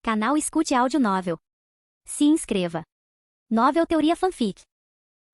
Canal Escute Áudio Novel. Se inscreva. Novel Teoria Fanfic.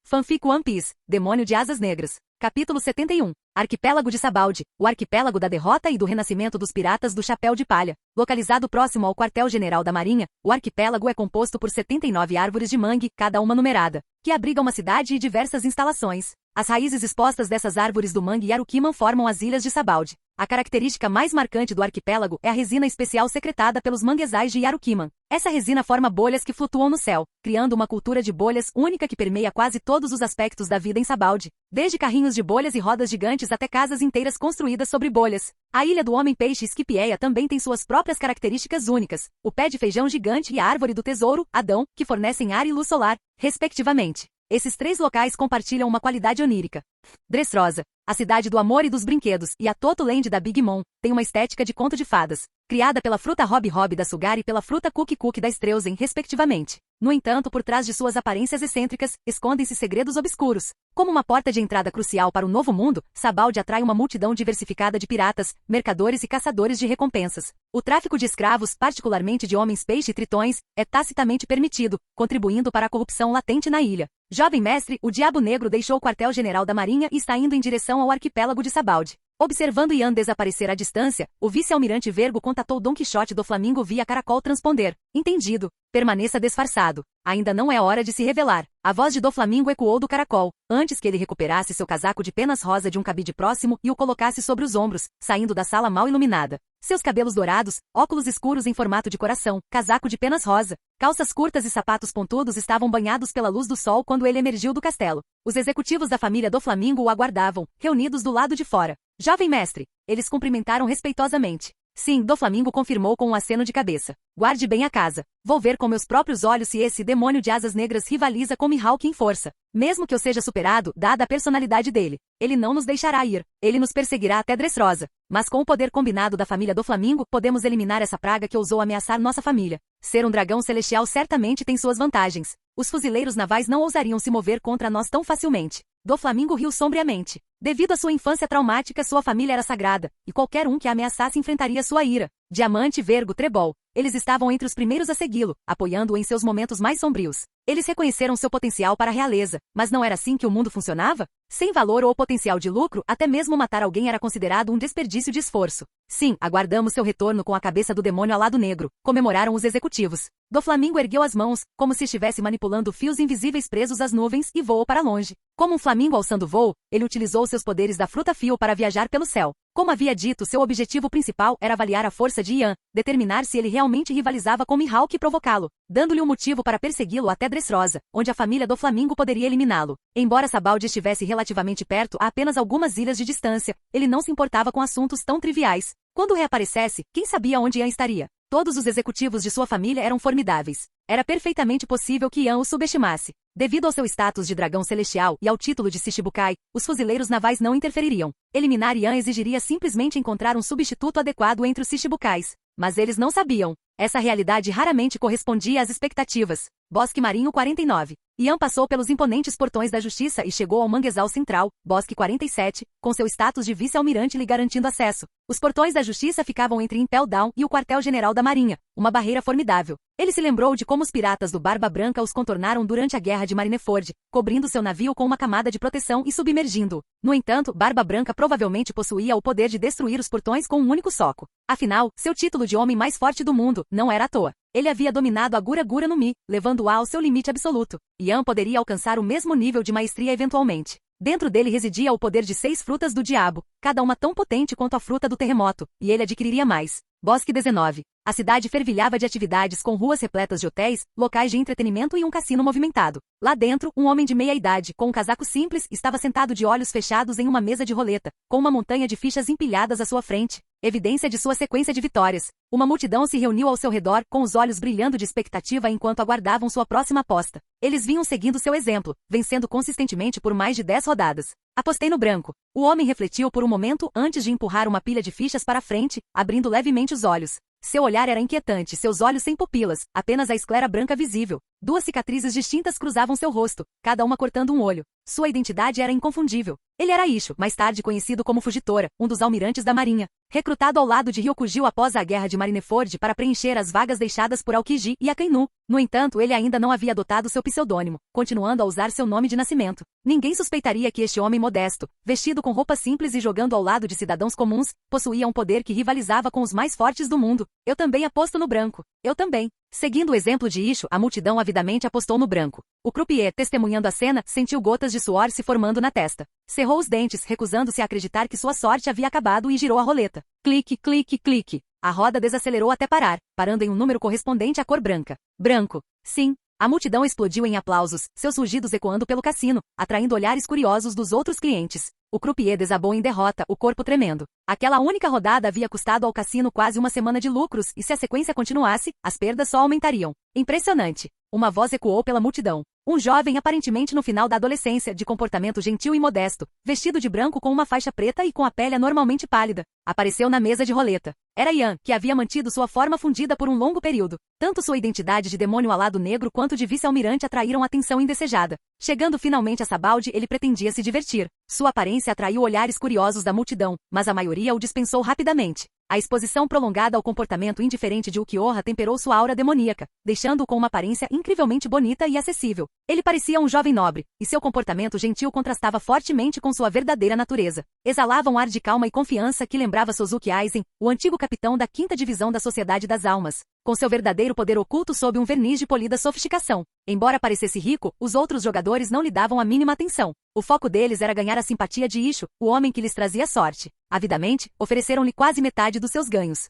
Fanfic One Piece, Demônio de Asas Negras. Capítulo 71. Arquipélago de Sabaldi, o arquipélago da derrota e do renascimento dos piratas do Chapéu de Palha. Localizado próximo ao quartel-general da Marinha, o arquipélago é composto por 79 árvores de mangue, cada uma numerada, que abriga uma cidade e diversas instalações. As raízes expostas dessas árvores do mangue Yarukiman formam as ilhas de Sabaldi. A característica mais marcante do arquipélago é a resina especial secretada pelos manguezais de Yarukiman. Essa resina forma bolhas que flutuam no céu, criando uma cultura de bolhas única que permeia quase todos os aspectos da vida em Sabaldi, desde carrinhos de bolhas e rodas gigantes até casas inteiras construídas sobre bolhas. A ilha do Homem-Peixe Skipieia também tem suas próprias características únicas, o pé de feijão gigante e a árvore do tesouro, Adão, que fornecem ar e luz solar, respectivamente. Esses três locais compartilham uma qualidade onírica. Dressrosa, a cidade do amor e dos brinquedos, e a Toto Land da Big Mom, tem uma estética de conto de fadas, criada pela fruta Rob Rob da Sugar e pela fruta Cookie Cookie da Streusen, respectivamente. No entanto, por trás de suas aparências excêntricas, escondem-se segredos obscuros. Como uma porta de entrada crucial para o novo mundo, Sabaldi atrai uma multidão diversificada de piratas, mercadores e caçadores de recompensas. O tráfico de escravos, particularmente de homens-peixe e tritões, é tacitamente permitido, contribuindo para a corrupção latente na ilha. Jovem mestre, o Diabo Negro deixou o quartel-general da Marinha e está indo em direção ao arquipélago de Sabaldi. Observando Ian desaparecer à distância, o vice-almirante Vergo contatou Don Quixote do Flamingo via caracol transponder. Entendido. Permaneça disfarçado. Ainda não é hora de se revelar. A voz de do Flamingo ecoou do caracol, antes que ele recuperasse seu casaco de penas rosa de um cabide próximo e o colocasse sobre os ombros, saindo da sala mal iluminada. Seus cabelos dourados, óculos escuros em formato de coração, casaco de penas rosa, calças curtas e sapatos pontudos estavam banhados pela luz do sol quando ele emergiu do castelo. Os executivos da família do Flamingo o aguardavam, reunidos do lado de fora. Jovem mestre, eles cumprimentaram respeitosamente. Sim, do Flamingo confirmou com um aceno de cabeça. Guarde bem a casa. Vou ver com meus próprios olhos se esse demônio de asas negras rivaliza com Mihawk em força. Mesmo que eu seja superado, dada a personalidade dele, ele não nos deixará ir. Ele nos perseguirá até Dressrosa. Mas com o poder combinado da família do Flamingo, podemos eliminar essa praga que ousou ameaçar nossa família. Ser um dragão celestial certamente tem suas vantagens. Os fuzileiros navais não ousariam se mover contra nós tão facilmente. Do Flamingo riu sombriamente. Devido à sua infância traumática, sua família era sagrada, e qualquer um que a ameaçasse enfrentaria sua ira. Diamante, Vergo, Trebol. Eles estavam entre os primeiros a segui-lo, apoiando-o em seus momentos mais sombrios. Eles reconheceram seu potencial para a realeza, mas não era assim que o mundo funcionava? Sem valor ou potencial de lucro, até mesmo matar alguém era considerado um desperdício de esforço. Sim, aguardamos seu retorno com a cabeça do demônio alado negro, comemoraram os executivos. Do Flamingo ergueu as mãos, como se estivesse manipulando fios invisíveis presos às nuvens, e voou para longe. Como um flamingo alçando voo, ele utilizou seus poderes da fruta-fio para viajar pelo céu. Como havia dito, seu objetivo principal era avaliar a força de Ian, determinar se ele realmente rivalizava com Mihawk e provocá-lo, dando-lhe um motivo para persegui-lo até Dressrosa, onde a família do Flamingo poderia eliminá-lo. Embora Sabaldi estivesse relativamente perto, a apenas algumas ilhas de distância, ele não se importava com assuntos tão triviais. Quando reaparecesse, quem sabia onde Ian estaria? Todos os executivos de sua família eram formidáveis. Era perfeitamente possível que Ian o subestimasse. Devido ao seu status de dragão celestial e ao título de Shichibukai, os fuzileiros navais não interfeririam. Eliminar Ian exigiria simplesmente encontrar um substituto adequado entre os Shichibukais. Mas eles não sabiam. Essa realidade raramente correspondia às expectativas. Bosque Marinho 49. Ian passou pelos imponentes portões da justiça e chegou ao manguezal central, Bosque 47, com seu status de vice-almirante lhe garantindo acesso. Os portões da justiça ficavam entre Impel Down e o quartel-general da Marinha, uma barreira formidável. Ele se lembrou de como os piratas do Barba Branca os contornaram durante a Guerra de Marineford, cobrindo seu navio com uma camada de proteção e submergindo-o. No entanto, Barba Branca provavelmente possuía o poder de destruir os portões com um único soco. Afinal, seu título de homem mais forte do mundo não era à toa. Ele havia dominado a Gura Gura no Mi, levando-a ao seu limite absoluto. Ian poderia alcançar o mesmo nível de maestria eventualmente. Dentro dele residia o poder de 6 frutas do diabo, cada uma tão potente quanto a fruta do terremoto, e ele adquiriria mais. Bosque 19. A cidade fervilhava de atividades com ruas repletas de hotéis, locais de entretenimento e um cassino movimentado. Lá dentro, um homem de meia idade, com um casaco simples, estava sentado de olhos fechados em uma mesa de roleta, com uma montanha de fichas empilhadas à sua frente, evidência de sua sequência de vitórias. Uma multidão se reuniu ao seu redor, com os olhos brilhando de expectativa enquanto aguardavam sua próxima aposta. Eles vinham seguindo seu exemplo, vencendo consistentemente por mais de 10 rodadas. Apostei no branco. O homem refletiu por um momento antes de empurrar uma pilha de fichas para frente, abrindo levemente os olhos. Seu olhar era inquietante, seus olhos sem pupilas, apenas a esclera branca visível. 2 cicatrizes distintas cruzavam seu rosto, cada uma cortando um olho. Sua identidade era inconfundível. Ele era Isho, mais tarde conhecido como Fujitora, um dos almirantes da marinha. Recrutado ao lado de Ryokugyo após a Guerra de Marineford para preencher as vagas deixadas por Aokiji e Akainu. No entanto, ele ainda não havia adotado seu pseudônimo, continuando a usar seu nome de nascimento. Ninguém suspeitaria que este homem modesto, vestido com roupas simples e jogando ao lado de cidadãos comuns, possuía um poder que rivalizava com os mais fortes do mundo. Eu também aposto no branco. Eu também. Seguindo o exemplo de Isho, a multidão avidamente apostou no branco. O croupier, testemunhando a cena, sentiu gotas de suor se formando na testa. Cerrou os dentes, recusando-se a acreditar que sua sorte havia acabado e girou a roleta. Clique, clique, clique. A roda desacelerou até parar, parando em um número correspondente à cor branca. Branco. Sim. A multidão explodiu em aplausos, seus rugidos ecoando pelo cassino, atraindo olhares curiosos dos outros clientes. O croupier desabou em derrota, o corpo tremendo. Aquela única rodada havia custado ao cassino quase uma semana de lucros e se a sequência continuasse, as perdas só aumentariam. Impressionante. Uma voz ecoou pela multidão. Um jovem aparentemente no final da adolescência, de comportamento gentil e modesto, vestido de branco com uma faixa preta e com a pele anormalmente pálida, apareceu na mesa de roleta. Era Ian, que havia mantido sua forma fundida por um longo período. Tanto sua identidade de demônio alado negro quanto de vice-almirante atraíram atenção indesejada. Chegando finalmente a Sabaldi, ele pretendia se divertir. Sua aparência atraiu olhares curiosos da multidão, mas a maioria o dispensou rapidamente. A exposição prolongada ao comportamento indiferente de Ukiyoha temperou sua aura demoníaca, deixando-o com uma aparência incrivelmente bonita e acessível. Ele parecia um jovem nobre, e seu comportamento gentil contrastava fortemente com sua verdadeira natureza. Exalava um ar de calma e confiança que lembrava Suzuki Aizen, o antigo capitão da 5ª Divisão da Sociedade das Almas, com seu verdadeiro poder oculto sob um verniz de polida sofisticação. Embora parecesse rico, os outros jogadores não lhe davam a mínima atenção. O foco deles era ganhar a simpatia de Isho, o homem que lhes trazia sorte. Avidamente, ofereceram-lhe quase metade dos seus ganhos.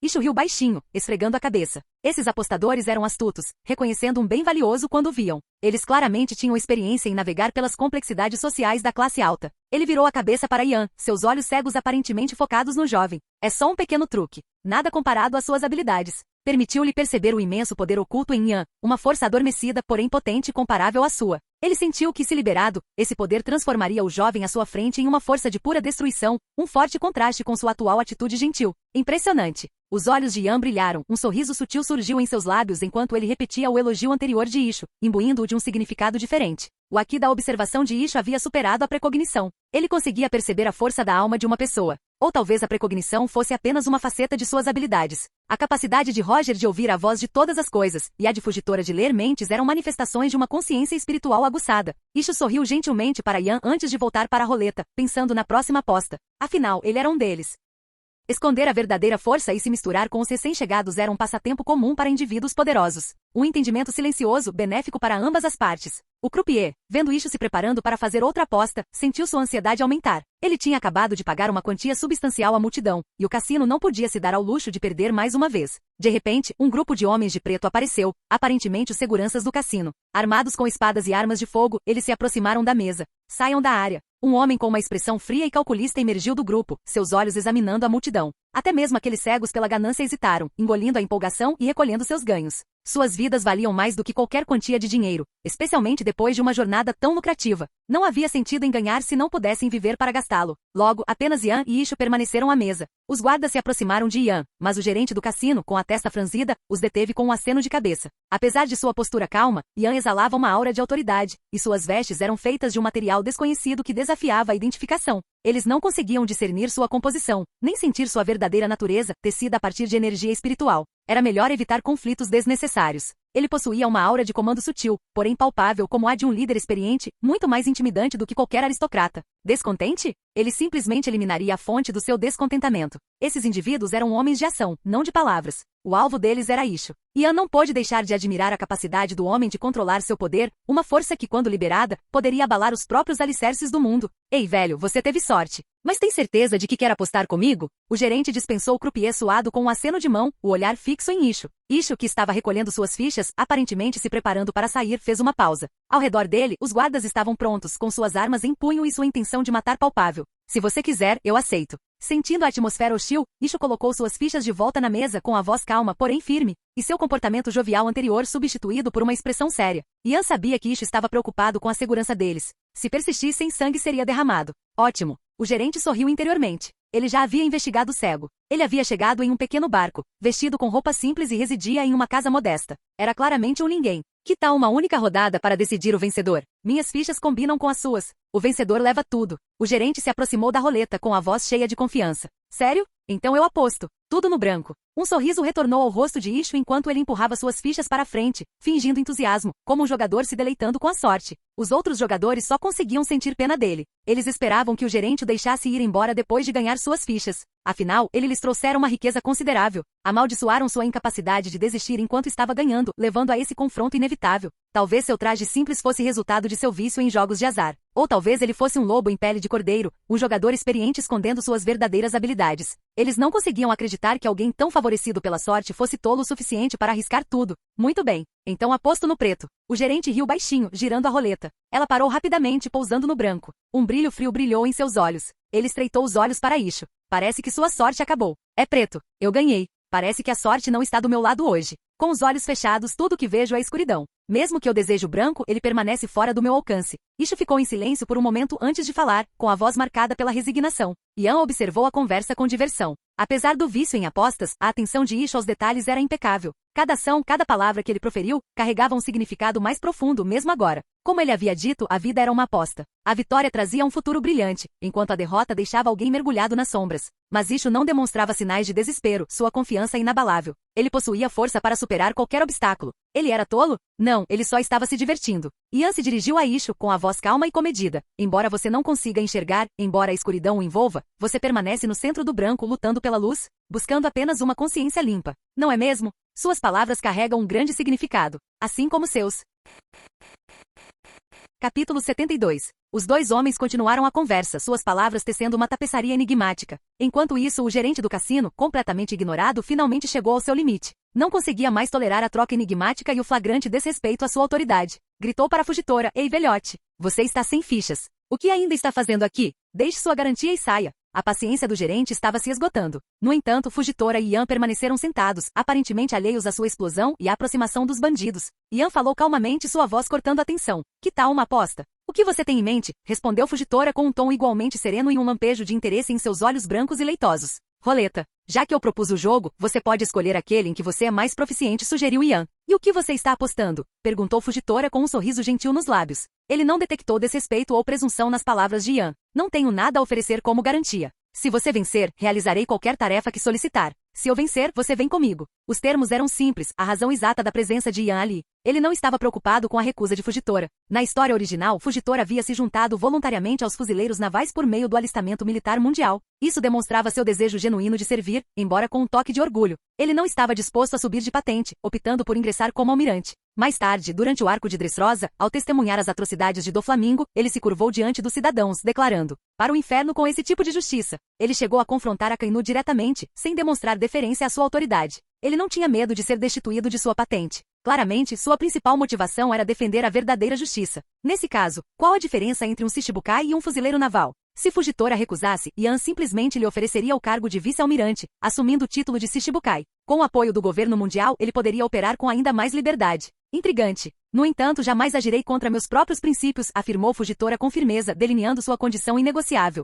Isho riu baixinho, esfregando a cabeça. Esses apostadores eram astutos, reconhecendo um bem valioso quando o viam. Eles claramente tinham experiência em navegar pelas complexidades sociais da classe alta. Ele virou a cabeça para Ian, seus olhos cegos aparentemente focados no jovem. É só um pequeno truque. Nada comparado às suas habilidades. Permitiu-lhe perceber o imenso poder oculto em Ian, uma força adormecida, porém potente comparável à sua. Ele sentiu que, se liberado, esse poder transformaria o jovem à sua frente em uma força de pura destruição, um forte contraste com sua atual atitude gentil. Impressionante. Os olhos de Ian brilharam, um sorriso sutil surgiu em seus lábios enquanto ele repetia o elogio anterior de Isho, imbuindo-o de um significado diferente. O aqui da observação de Isho havia superado a precognição. Ele conseguia perceber a força da alma de uma pessoa. Ou talvez a precognição fosse apenas uma faceta de suas habilidades. A capacidade de Roger de ouvir a voz de todas as coisas, e a de Fujitora de ler mentes eram manifestações de uma consciência espiritual aguçada. Isho sorriu gentilmente para Ian antes de voltar para a roleta, pensando na próxima aposta. Afinal, ele era um deles. Esconder a verdadeira força e se misturar com os recém-chegados era um passatempo comum para indivíduos poderosos. Um entendimento silencioso, benéfico para ambas as partes. O croupier, vendo Isho se preparando para fazer outra aposta, sentiu sua ansiedade aumentar. Ele tinha acabado de pagar uma quantia substancial à multidão, e o cassino não podia se dar ao luxo de perder mais uma vez. De repente, um grupo de homens de preto apareceu, aparentemente os seguranças do cassino. Armados com espadas e armas de fogo, eles se aproximaram da mesa. Saiam da área. Um homem com uma expressão fria e calculista emergiu do grupo, seus olhos examinando a multidão. Até mesmo aqueles cegos pela ganância hesitaram, engolindo a empolgação e recolhendo seus ganhos. Suas vidas valiam mais do que qualquer quantia de dinheiro, especialmente depois de uma jornada tão lucrativa. Não havia sentido em ganhar se não pudessem viver para gastá-lo. Logo, apenas Ian e Isho permaneceram à mesa. Os guardas se aproximaram de Ian, mas o gerente do cassino, com a testa franzida, os deteve com um aceno de cabeça. Apesar de sua postura calma, Ian exalava uma aura de autoridade, e suas vestes eram feitas de um material desconhecido que desafiava a identificação. Eles não conseguiam discernir sua composição, nem sentir sua verdadeira natureza, tecida a partir de energia espiritual. Era melhor evitar conflitos desnecessários. Ele possuía uma aura de comando sutil, porém palpável como a de um líder experiente, muito mais intimidante do que qualquer aristocrata. Descontente? Ele simplesmente eliminaria a fonte do seu descontentamento. Esses indivíduos eram homens de ação, não de palavras. O alvo deles era Isho. Ian não pôde deixar de admirar a capacidade do homem de controlar seu poder, uma força que, quando liberada, poderia abalar os próprios alicerces do mundo. Ei, velho, você teve sorte. Mas tem certeza de que quer apostar comigo? O gerente dispensou o croupier suado com um aceno de mão, o olhar fixo em Isho. Isho, que estava recolhendo suas fichas, aparentemente se preparando para sair, fez uma pausa. Ao redor dele, os guardas estavam prontos, com suas armas em punho e sua intenção de matar palpável. Se você quiser, eu aceito. Sentindo a atmosfera hostil, Isho colocou suas fichas de volta na mesa com a voz calma, porém firme, e seu comportamento jovial anterior substituído por uma expressão séria. Ian sabia que Isho estava preocupado com a segurança deles. Se persistissem, sangue seria derramado. Ótimo. O gerente sorriu interiormente. Ele já havia investigado o cego. Ele havia chegado em um pequeno barco, vestido com roupas simples e residia em uma casa modesta. Era claramente um ninguém. Que tal uma única rodada para decidir o vencedor? Minhas fichas combinam com as suas. O vencedor leva tudo. O gerente se aproximou da roleta com a voz cheia de confiança. Sério? Então eu aposto. Tudo no branco. Um sorriso retornou ao rosto de Ishu enquanto ele empurrava suas fichas para a frente, fingindo entusiasmo, como um jogador se deleitando com a sorte. Os outros jogadores só conseguiam sentir pena dele. Eles esperavam que o gerente o deixasse ir embora depois de ganhar suas fichas. Afinal, ele lhes trouxera uma riqueza considerável. Amaldiçoaram sua incapacidade de desistir enquanto estava ganhando, levando a esse confronto inevitável. Talvez seu traje simples fosse resultado de seu vício em jogos de azar. Ou talvez ele fosse um lobo em pele de cordeiro, um jogador experiente escondendo suas verdadeiras habilidades. Eles não conseguiam acreditar que alguém tão favorecido pela sorte fosse tolo o suficiente para arriscar tudo. Muito bem. Então aposto no preto. O gerente riu baixinho, girando a roleta. Ela parou rapidamente, pousando no branco. Um brilho frio brilhou em seus olhos. Ele estreitou os olhos para Ishu. Parece que sua sorte acabou. É preto. Eu ganhei. Parece que a sorte não está do meu lado hoje. Com os olhos fechados, tudo que vejo é escuridão. Mesmo que eu deseje o branco, ele permanece fora do meu alcance. Ishu ficou em silêncio por um momento antes de falar, com a voz marcada pela resignação. Yan observou a conversa com diversão. Apesar do vício em apostas, a atenção de Ishu aos detalhes era impecável. Cada ação, cada palavra que ele proferiu, carregava um significado mais profundo mesmo agora. Como ele havia dito, a vida era uma aposta. A vitória trazia um futuro brilhante, enquanto a derrota deixava alguém mergulhado nas sombras. Mas Ishu não demonstrava sinais de desespero, sua confiança inabalável. Ele possuía força para superar qualquer obstáculo. Ele era tolo? Não, ele só estava se divertindo. Yan se dirigiu a Ishu com a voz calma e comedida. Embora você não consiga enxergar, embora a escuridão o envolva, você permanece no centro do branco lutando pela luz, buscando apenas uma consciência limpa. Não é mesmo? Suas palavras carregam um grande significado, assim como seus. Capítulo 72. Os dois homens continuaram a conversa, suas palavras tecendo uma tapeçaria enigmática. Enquanto isso, o gerente do cassino, completamente ignorado, finalmente chegou ao seu limite. Não conseguia mais tolerar a troca enigmática e o flagrante desrespeito à sua autoridade. Gritou para a Fugitora: Ei, velhote! Você está sem fichas. O que ainda está fazendo aqui? Deixe sua garantia e saia. A paciência do gerente estava se esgotando. No entanto, Fugitora e Yan permaneceram sentados, aparentemente alheios à sua explosão e à aproximação dos bandidos. Yan falou calmamente, sua voz cortando a tensão. Que tal uma aposta? O que você tem em mente? Respondeu Fugitora com um tom igualmente sereno e um lampejo de interesse em seus olhos brancos e leitosos. Roleta. Já que eu propus o jogo, você pode escolher aquele em que você é mais proficiente, sugeriu Yan. E o que você está apostando? Perguntou Fugitora com um sorriso gentil nos lábios. Ele não detectou desrespeito ou presunção nas palavras de Yan. Não tenho nada a oferecer como garantia. Se você vencer, realizarei qualquer tarefa que solicitar. Se eu vencer, você vem comigo. Os termos eram simples, a razão exata da presença de Yan ali. Ele não estava preocupado com a recusa de Fugitora. Na história original, Fugitora havia se juntado voluntariamente aos fuzileiros navais por meio do alistamento militar mundial. Isso demonstrava seu desejo genuíno de servir, embora com um toque de orgulho. Ele não estava disposto a subir de patente, optando por ingressar como almirante. Mais tarde, durante o arco de Dressrosa, ao testemunhar as atrocidades de Doflamingo, ele se curvou diante dos cidadãos, declarando: para o inferno com esse tipo de justiça. Ele chegou a confrontar Akainu diretamente, sem demonstrar deferência à sua autoridade. Ele não tinha medo de ser destituído de sua patente. Claramente, sua principal motivação era defender a verdadeira justiça. Nesse caso, qual a diferença entre um Shichibukai e um fuzileiro naval? Se Fugitora recusasse, Yan simplesmente lhe ofereceria o cargo de vice-almirante, assumindo o título de Shichibukai. Com o apoio do governo mundial, ele poderia operar com ainda mais liberdade. Intrigante. No entanto, jamais agirei contra meus próprios princípios, afirmou Fugitora com firmeza, delineando sua condição inegociável.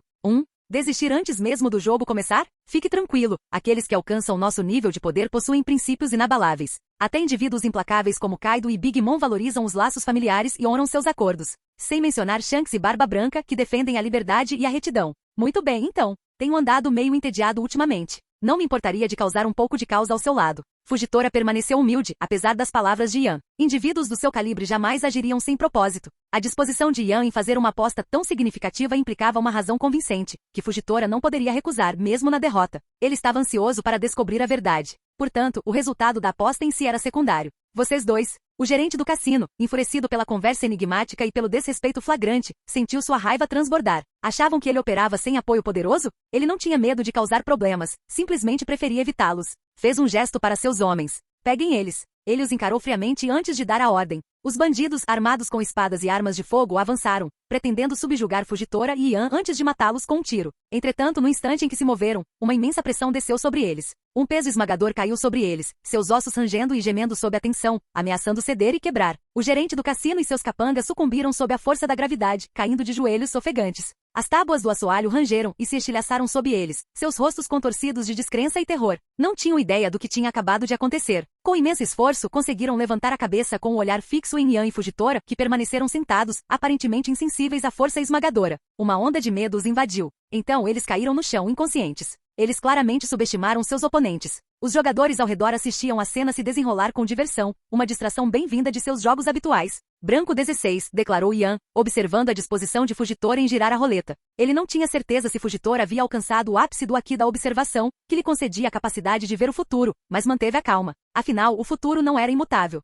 Desistir antes mesmo do jogo começar? Fique tranquilo, aqueles que alcançam nosso nível de poder possuem princípios inabaláveis. Até indivíduos implacáveis como Kaido e Big Mom valorizam os laços familiares e honram seus acordos. Sem mencionar Shanks e Barba Branca, que defendem a liberdade e a retidão. Muito bem, então. Tenho andado meio entediado ultimamente. Não me importaria de causar um pouco de caos ao seu lado. Fugitora permaneceu humilde, apesar das palavras de Yan. Indivíduos do seu calibre jamais agiriam sem propósito. A disposição de Yan em fazer uma aposta tão significativa implicava uma razão convincente, que Fugitora não poderia recusar, mesmo na derrota. Ele estava ansioso para descobrir a verdade. Portanto, o resultado da aposta em si era secundário. Vocês dois. O gerente do cassino, enfurecido pela conversa enigmática e pelo desrespeito flagrante, sentiu sua raiva transbordar. Achavam que ele operava sem apoio poderoso? Ele não tinha medo de causar problemas, simplesmente preferia evitá-los. Fez um gesto para seus homens. Peguem eles. Ele os encarou friamente antes de dar a ordem. Os bandidos, armados com espadas e armas de fogo, avançaram, pretendendo subjugar Fugitora e Yan antes de matá-los com um tiro. Entretanto, no instante em que se moveram, uma imensa pressão desceu sobre eles. Um peso esmagador caiu sobre eles, seus ossos rangendo e gemendo sob a tensão, ameaçando ceder e quebrar. O gerente do cassino e seus capangas sucumbiram sob a força da gravidade, caindo de joelhos ofegantes. As tábuas do assoalho rangeram e se estilhaçaram sob eles, seus rostos contorcidos de descrença e terror. Não tinham ideia do que tinha acabado de acontecer. Com imenso esforço, conseguiram levantar a cabeça com o olhar fixo em Ian e Fugitora, que permaneceram sentados, aparentemente insensíveis à força esmagadora. Uma onda de medo os invadiu. Então eles caíram no chão inconscientes. Eles claramente subestimaram seus oponentes. Os jogadores ao redor assistiam a cena se desenrolar com diversão, uma distração bem-vinda de seus jogos habituais. Branco 16, declarou Ian, observando a disposição de Fugitora em girar a roleta. Ele não tinha certeza se Fugitora havia alcançado o ápice do aqui da observação, que lhe concedia a capacidade de ver o futuro, mas manteve a calma. Afinal, o futuro não era imutável.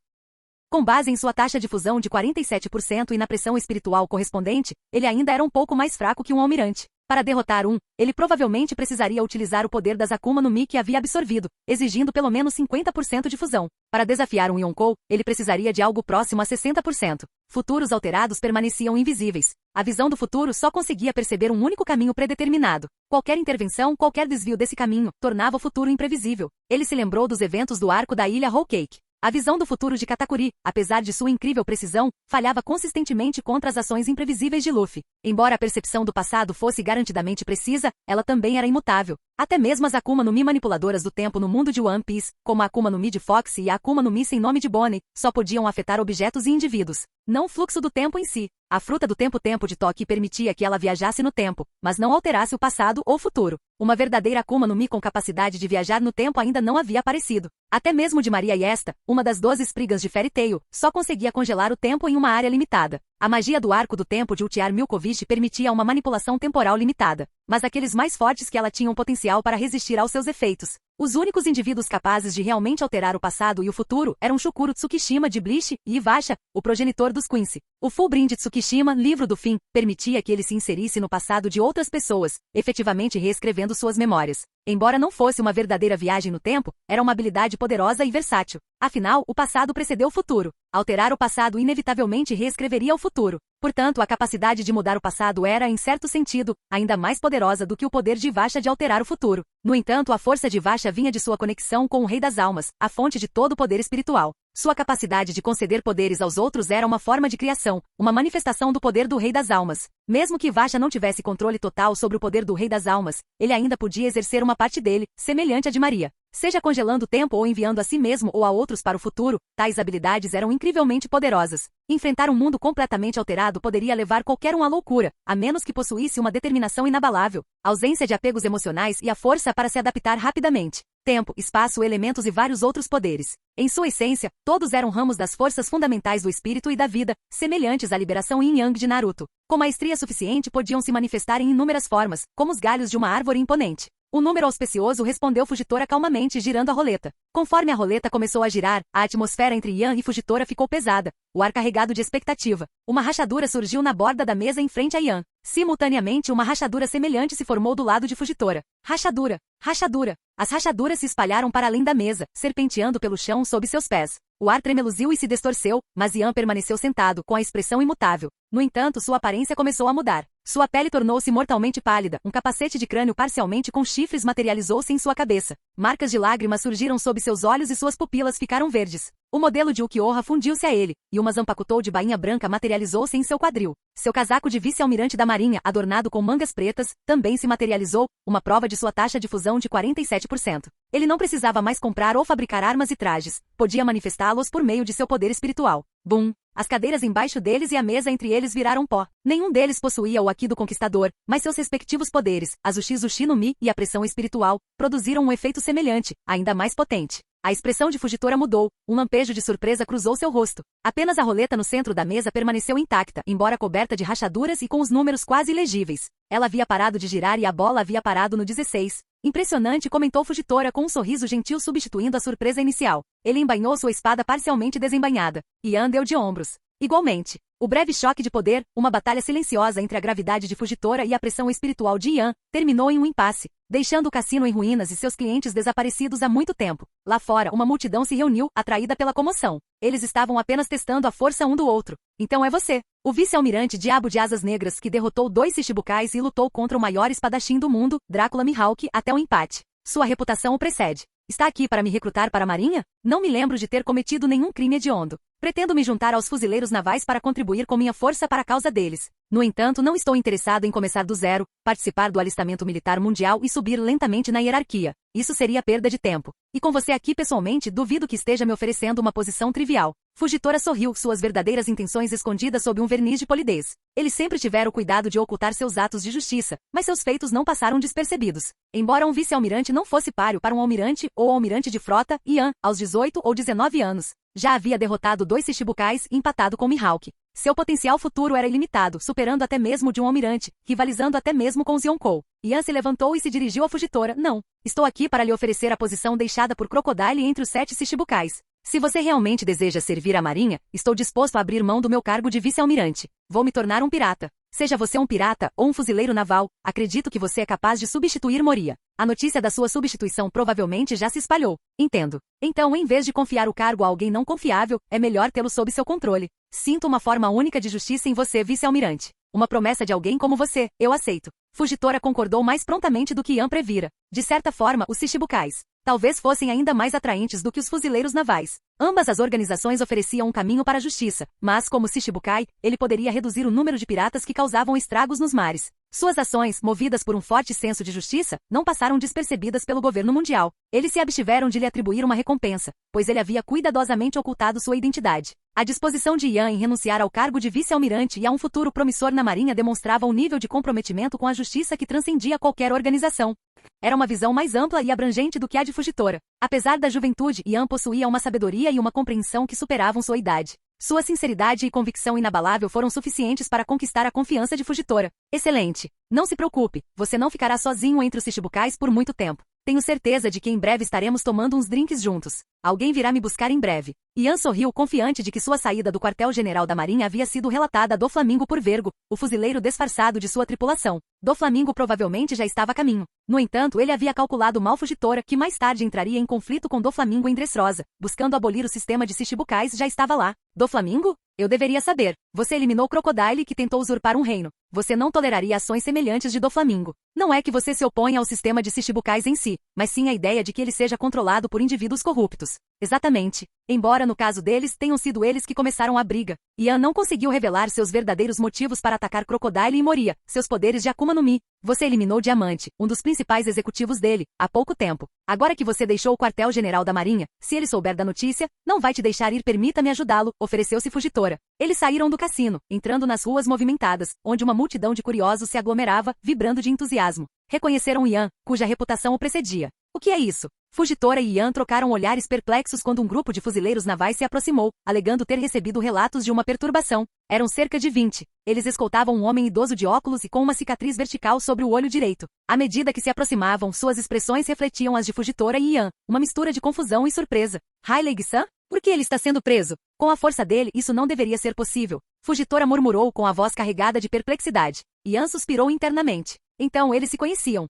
Com base em sua taxa de fusão de 47% e na pressão espiritual correspondente, ele ainda era um pouco mais fraco que um almirante. Para derrotar ele provavelmente precisaria utilizar o poder das Akuma no Mi que havia absorvido, exigindo pelo menos 50% de fusão. Para desafiar um Yonkou, ele precisaria de algo próximo a 60%. Futuros alterados permaneciam invisíveis. A visão do futuro só conseguia perceber um único caminho predeterminado. Qualquer intervenção, qualquer desvio desse caminho, tornava o futuro imprevisível. Ele se lembrou dos eventos do arco da ilha Whole Cake. A visão do futuro de Katakuri, apesar de sua incrível precisão, falhava consistentemente contra as ações imprevisíveis de Luffy. Embora a percepção do passado fosse garantidamente precisa, ela também era imutável. Até mesmo as Akuma no Mi manipuladoras do tempo no mundo de One Piece, como a Akuma no Mi de Fox e a Akuma no Mi sem nome de Bonnie, só podiam afetar objetos e indivíduos. Não o fluxo do tempo em si. A fruta do tempo de Toki permitia que ela viajasse no tempo, mas não alterasse o passado ou futuro. Uma verdadeira Akuma no Mi com capacidade de viajar no tempo ainda não havia aparecido. Até mesmo de Maria e esta, uma das 12 Spriggans de Fairy Tail, só conseguia congelar o tempo em uma área limitada. A magia do arco do tempo de Ultiar Milkovich permitia uma manipulação temporal limitada, mas aqueles mais fortes que ela tinham potencial para resistir aos seus efeitos. Os únicos indivíduos capazes de realmente alterar o passado e o futuro eram Shukuro Tsukishima de Bleach e Ibasha, o progenitor dos Quincy. O Fullbring de Tsukishima, livro do fim, permitia que ele se inserisse no passado de outras pessoas, efetivamente reescrevendo suas memórias. Embora não fosse uma verdadeira viagem no tempo, era uma habilidade poderosa e versátil. Afinal, o passado precedeu o futuro. Alterar o passado inevitavelmente reescreveria o futuro. Portanto, a capacidade de mudar o passado era, em certo sentido, ainda mais poderosa do que o poder de Ibasha de alterar o futuro. No entanto, a força de Ibasha vinha de sua conexão com o Rei das Almas, a fonte de todo o poder espiritual. Sua capacidade de conceder poderes aos outros era uma forma de criação, uma manifestação do poder do Rei das Almas. Mesmo que Ibasha não tivesse controle total sobre o poder do Rei das Almas, ele ainda podia exercer uma parte dele, semelhante à de Maria. Seja congelando o tempo ou enviando a si mesmo ou a outros para o futuro, tais habilidades eram incrivelmente poderosas. Enfrentar um mundo completamente alterado poderia levar qualquer um à loucura, a menos que possuísse uma determinação inabalável, ausência de apegos emocionais e a força para se adaptar rapidamente. Tempo, espaço, elementos e vários outros poderes. Em sua essência, todos eram ramos das forças fundamentais do espírito e da vida, semelhantes à liberação yin-yang de Naruto. Com maestria suficiente podiam se manifestar em inúmeras formas, como os galhos de uma árvore imponente. O número auspicioso respondeu Fugitora calmamente girando a roleta. Conforme a roleta começou a girar, a atmosfera entre Ian e Fugitora ficou pesada, o ar carregado de expectativa. Uma rachadura surgiu na borda da mesa em frente a Ian. Simultaneamente, uma rachadura semelhante se formou do lado de Fugitora. Rachadura! Rachadura! As rachaduras se espalharam para além da mesa, serpenteando pelo chão sob seus pés. O ar tremeluziu e se distorceu, mas Ian permaneceu sentado, com a expressão imutável. No entanto, sua aparência começou a mudar. Sua pele tornou-se mortalmente pálida, um capacete de crânio parcialmente com chifres materializou-se em sua cabeça. Marcas de lágrimas surgiram sob seus olhos e suas pupilas ficaram verdes. O modelo de Ukiyoha fundiu-se a ele, e uma Zanpakutou de bainha branca materializou-se em seu quadril. Seu casaco de vice-almirante da marinha, adornado com mangas pretas, também se materializou, uma prova de sua taxa de fusão de 47%. Ele não precisava mais comprar ou fabricar armas e trajes, podia manifestá-los por meio de seu poder espiritual. Bum! As cadeiras embaixo deles e a mesa entre eles viraram pó. Nenhum deles possuía o Haki do Conquistador, mas seus respectivos poderes, Azuchi no Mi e a pressão espiritual, produziram um efeito semelhante, ainda mais potente. A expressão de Fugitora mudou, um lampejo de surpresa cruzou seu rosto. Apenas a roleta no centro da mesa permaneceu intacta, embora coberta de rachaduras e com os números quase ilegíveis. Ela havia parado de girar e a bola havia parado no 16. Impressionante, comentou Fugitora com um sorriso gentil substituindo a surpresa inicial. Ele embainhou sua espada parcialmente desembainhada. Ian deu de ombros. Igualmente. O breve choque de poder, uma batalha silenciosa entre a gravidade de Fugitora e a pressão espiritual de Ian, terminou em um impasse, deixando o cassino em ruínas e seus clientes desaparecidos há muito tempo. Lá fora, uma multidão se reuniu, atraída pela comoção. Eles estavam apenas testando a força um do outro. Então é você, o vice-almirante Diabo de Asas Negras que derrotou 2 Shichibukais e lutou contra o maior espadachim do mundo, Drácula Mihawk, até o empate. Sua reputação o precede. Está aqui para me recrutar para a Marinha? Não me lembro de ter cometido nenhum crime hediondo. Pretendo me juntar aos fuzileiros navais para contribuir com minha força para a causa deles. No entanto, não estou interessado em começar do zero, participar do alistamento militar mundial e subir lentamente na hierarquia. Isso seria perda de tempo. E com você aqui pessoalmente, duvido que esteja me oferecendo uma posição trivial. Fugitora sorriu, suas verdadeiras intenções escondidas sob um verniz de polidez. Eles sempre tiveram cuidado de ocultar seus atos de justiça, mas seus feitos não passaram despercebidos. Embora um vice-almirante não fosse páreo para um almirante ou almirante de frota, Ian, aos 18 ou 19 anos, já havia derrotado 2 Shichibukais e empatado com Mihawk. Seu potencial futuro era ilimitado, superando até mesmo de um almirante, rivalizando até mesmo com os Yonkou. Ian se levantou e se dirigiu à Fugitora. Não. Estou aqui para lhe oferecer a posição deixada por Crocodile entre os 7 Shichibukais. Se você realmente deseja servir à Marinha, estou disposto a abrir mão do meu cargo de vice-almirante. Vou me tornar um pirata. Seja você um pirata ou um fuzileiro naval, acredito que você é capaz de substituir Moria. A notícia da sua substituição provavelmente já se espalhou. Entendo. Então, em vez de confiar o cargo a alguém não confiável, é melhor tê-lo sob seu controle. Sinto uma forma única de justiça em você, vice-almirante. Uma promessa de alguém como você, eu aceito. Fugitora concordou mais prontamente do que Ian previra. De certa forma, os Shichibukais talvez fossem ainda mais atraentes do que os fuzileiros navais. Ambas as organizações ofereciam um caminho para a justiça, mas como Shichibukai, ele poderia reduzir o número de piratas que causavam estragos nos mares. Suas ações, movidas por um forte senso de justiça, não passaram despercebidas pelo governo mundial. Eles se abstiveram de lhe atribuir uma recompensa, pois ele havia cuidadosamente ocultado sua identidade. A disposição de Ian em renunciar ao cargo de vice-almirante e a um futuro promissor na Marinha demonstrava um nível de comprometimento com a justiça que transcendia qualquer organização. Era uma visão mais ampla e abrangente do que a de Fugitora. Apesar da juventude, Ian possuía uma sabedoria e uma compreensão que superavam sua idade. Sua sinceridade e convicção inabalável foram suficientes para conquistar a confiança de Fugitora. Excelente. Não se preocupe, você não ficará sozinho entre os Shichibukais por muito tempo. Tenho certeza de que em breve estaremos tomando uns drinks juntos. Alguém virá me buscar em breve. Ian sorriu confiante de que sua saída do quartel-general da Marinha havia sido relatada a Doflamingo por Vergo, o fuzileiro disfarçado de sua tripulação. Doflamingo provavelmente já estava a caminho. No entanto, ele havia calculado mal Fugitora, que mais tarde entraria em conflito com Doflamingo em Dressrosa, buscando abolir o sistema de Shichibukais, já estava lá. Doflamingo? Eu deveria saber. Você eliminou Crocodile, que tentou usurpar um reino. Você não toleraria ações semelhantes de Doflamingo. Não é que você se opõe ao sistema de Shichibukais em si, mas sim a ideia de que ele seja controlado por indivíduos corruptos. Exatamente. Embora no caso deles tenham sido eles que começaram a briga, Ian não conseguiu revelar seus verdadeiros motivos para atacar Crocodile e Moria, seus poderes de Akuma no Mi. Você eliminou Diamante, um dos principais executivos dele, há pouco tempo. Agora que você deixou o quartel-general da Marinha, se ele souber da notícia, não vai te deixar ir. Permita-me ajudá-lo, ofereceu-se Fugitora. Eles saíram do cassino, entrando nas ruas movimentadas, onde uma multidão de curiosos se aglomerava, vibrando de entusiasmo. Reconheceram Ian, cuja reputação o precedia. O que é isso? Fugitora e Ian trocaram olhares perplexos quando um grupo de fuzileiros navais se aproximou, alegando ter recebido relatos de uma perturbação. Eram cerca de 20. Eles escoltavam um homem idoso de óculos e com uma cicatriz vertical sobre o olho direito. À medida que se aproximavam, suas expressões refletiam as de Fugitora e Ian, uma mistura de confusão e surpresa. Rayleigh-san? Por que ele está sendo preso? Com a força dele, isso não deveria ser possível. Fugitora murmurou com a voz carregada de perplexidade. Ian suspirou internamente. Então eles se conheciam.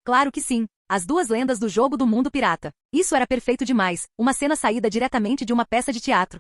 Claro que sim. As duas lendas do jogo do mundo pirata. Isso era perfeito demais, uma cena saída diretamente de uma peça de teatro.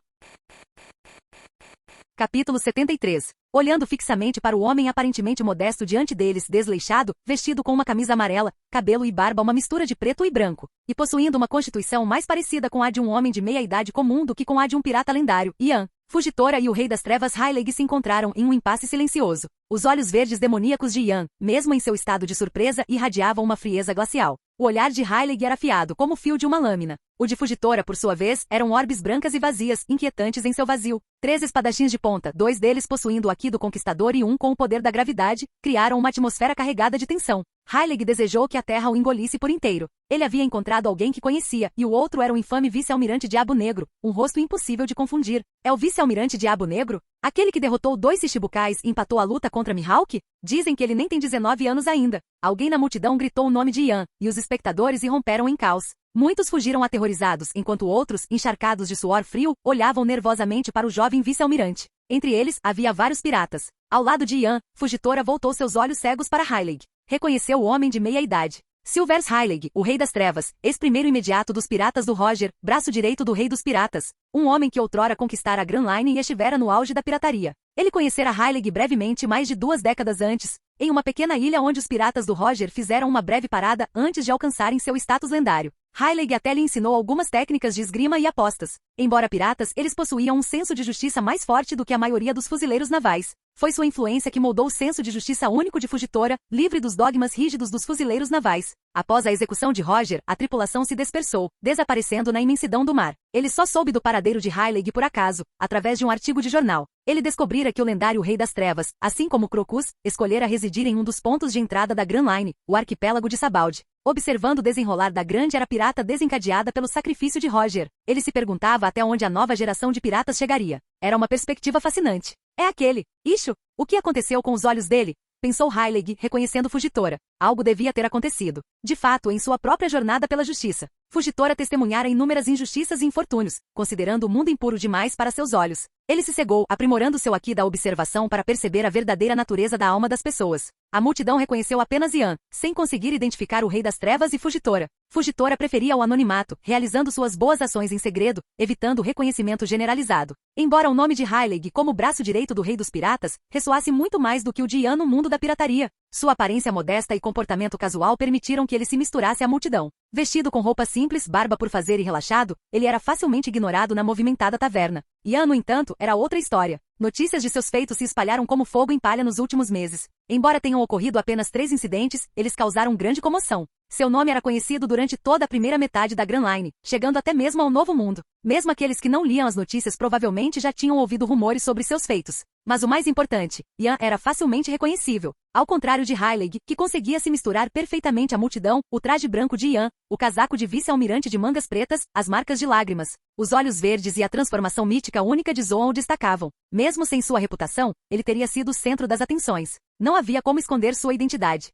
Capítulo 73. Olhando fixamente para o homem aparentemente modesto diante deles, desleixado, vestido com uma camisa amarela, cabelo e barba uma mistura de preto e branco, e possuindo uma constituição mais parecida com a de um homem de meia-idade comum do que com a de um pirata lendário, Ian. Fugitora e o Rei das Trevas Rayleigh se encontraram em um impasse silencioso. Os olhos verdes demoníacos de Ian, mesmo em seu estado de surpresa, irradiavam uma frieza glacial. O olhar de Rayleigh era afiado como o fio de uma lâmina. O de Fugitora, por sua vez, eram orbes brancas e vazias, inquietantes em seu vazio. 3 espadachins de ponta, 2 deles possuindo o Haki do Conquistador e um com o poder da gravidade, criaram uma atmosfera carregada de tensão. Rayleigh desejou que a terra o engolisse por inteiro. Ele havia encontrado alguém que conhecia, e o outro era o infame vice-almirante Diabo Negro, um rosto impossível de confundir. É o vice-almirante Diabo Negro? Aquele que derrotou 2 Shichibukais e empatou a luta contra Mihawk? Dizem que ele nem tem 19 anos ainda. Alguém na multidão gritou o nome de Ian, e os espectadores irromperam em caos. Muitos fugiram aterrorizados, enquanto outros, encharcados de suor frio, olhavam nervosamente para o jovem vice-almirante. Entre eles, havia vários piratas. Ao lado de Ian, Fugitora voltou seus olhos cegos para Rayleigh. Reconheceu o homem de meia-idade. Silvers Rayleigh, o Rei das Trevas, ex-primeiro imediato dos piratas do Roger, braço direito do Rei dos Piratas. Um homem que outrora conquistara a Grand Line e estivera no auge da pirataria. Ele conhecera Rayleigh brevemente mais de 2 décadas antes, em uma pequena ilha onde os piratas do Roger fizeram uma breve parada antes de alcançarem seu status lendário. Heilig até lhe ensinou algumas técnicas de esgrima e apostas. Embora piratas, eles possuíam um senso de justiça mais forte do que a maioria dos fuzileiros navais. Foi sua influência que moldou o senso de justiça único de Fugitora, livre dos dogmas rígidos dos fuzileiros navais. Após a execução de Roger, a tripulação se dispersou, desaparecendo na imensidão do mar. Ele só soube do paradeiro de Heilig por acaso, através de um artigo de jornal. Ele descobrira que o lendário Rei das Trevas, assim como Crocus, escolhera residir em um dos pontos de entrada da Grand Line, o arquipélago de Sabaldi. Observando o desenrolar da grande era pirata desencadeada pelo sacrifício de Roger. Ele se perguntava até onde a nova geração de piratas chegaria. Era uma perspectiva fascinante. É aquele. Ixo, o que aconteceu com os olhos dele? Pensou Heilig, reconhecendo Fugitora. Algo devia ter acontecido. De fato, em sua própria jornada pela justiça, Fugitora testemunhara inúmeras injustiças e infortúnios, considerando o mundo impuro demais para seus olhos. Ele se cegou, aprimorando seu aqui da observação para perceber a verdadeira natureza da alma das pessoas. A multidão reconheceu apenas Ian, sem conseguir identificar o Rei das Trevas e Fugitora. Fugitora preferia o anonimato, realizando suas boas ações em segredo, evitando o reconhecimento generalizado. Embora o nome de Heilig como braço direito do Rei dos Piratas, ressoasse muito mais do que o de Ian no mundo da pirataria. Sua aparência modesta e comportamento casual permitiram que ele se misturasse à multidão. Vestido com roupas simples, barba por fazer e relaxado, ele era facilmente ignorado na movimentada taverna. Ian, no entanto, era outra história. Notícias de seus feitos se espalharam como fogo em palha nos últimos meses. Embora tenham ocorrido apenas 3 incidentes, eles causaram grande comoção. Seu nome era conhecido durante toda a primeira metade da Grand Line, chegando até mesmo ao Novo Mundo. Mesmo aqueles que não liam as notícias provavelmente já tinham ouvido rumores sobre seus feitos. Mas o mais importante, Ian era facilmente reconhecível. Ao contrário de Heilig, que conseguia se misturar perfeitamente à multidão, o traje branco de Ian, o casaco de vice-almirante de mangas pretas, as marcas de lágrimas, os olhos verdes e a transformação mítica única de Zoan o destacavam. Mesmo sem sua reputação, ele teria sido o centro das atenções. Não havia como esconder sua identidade.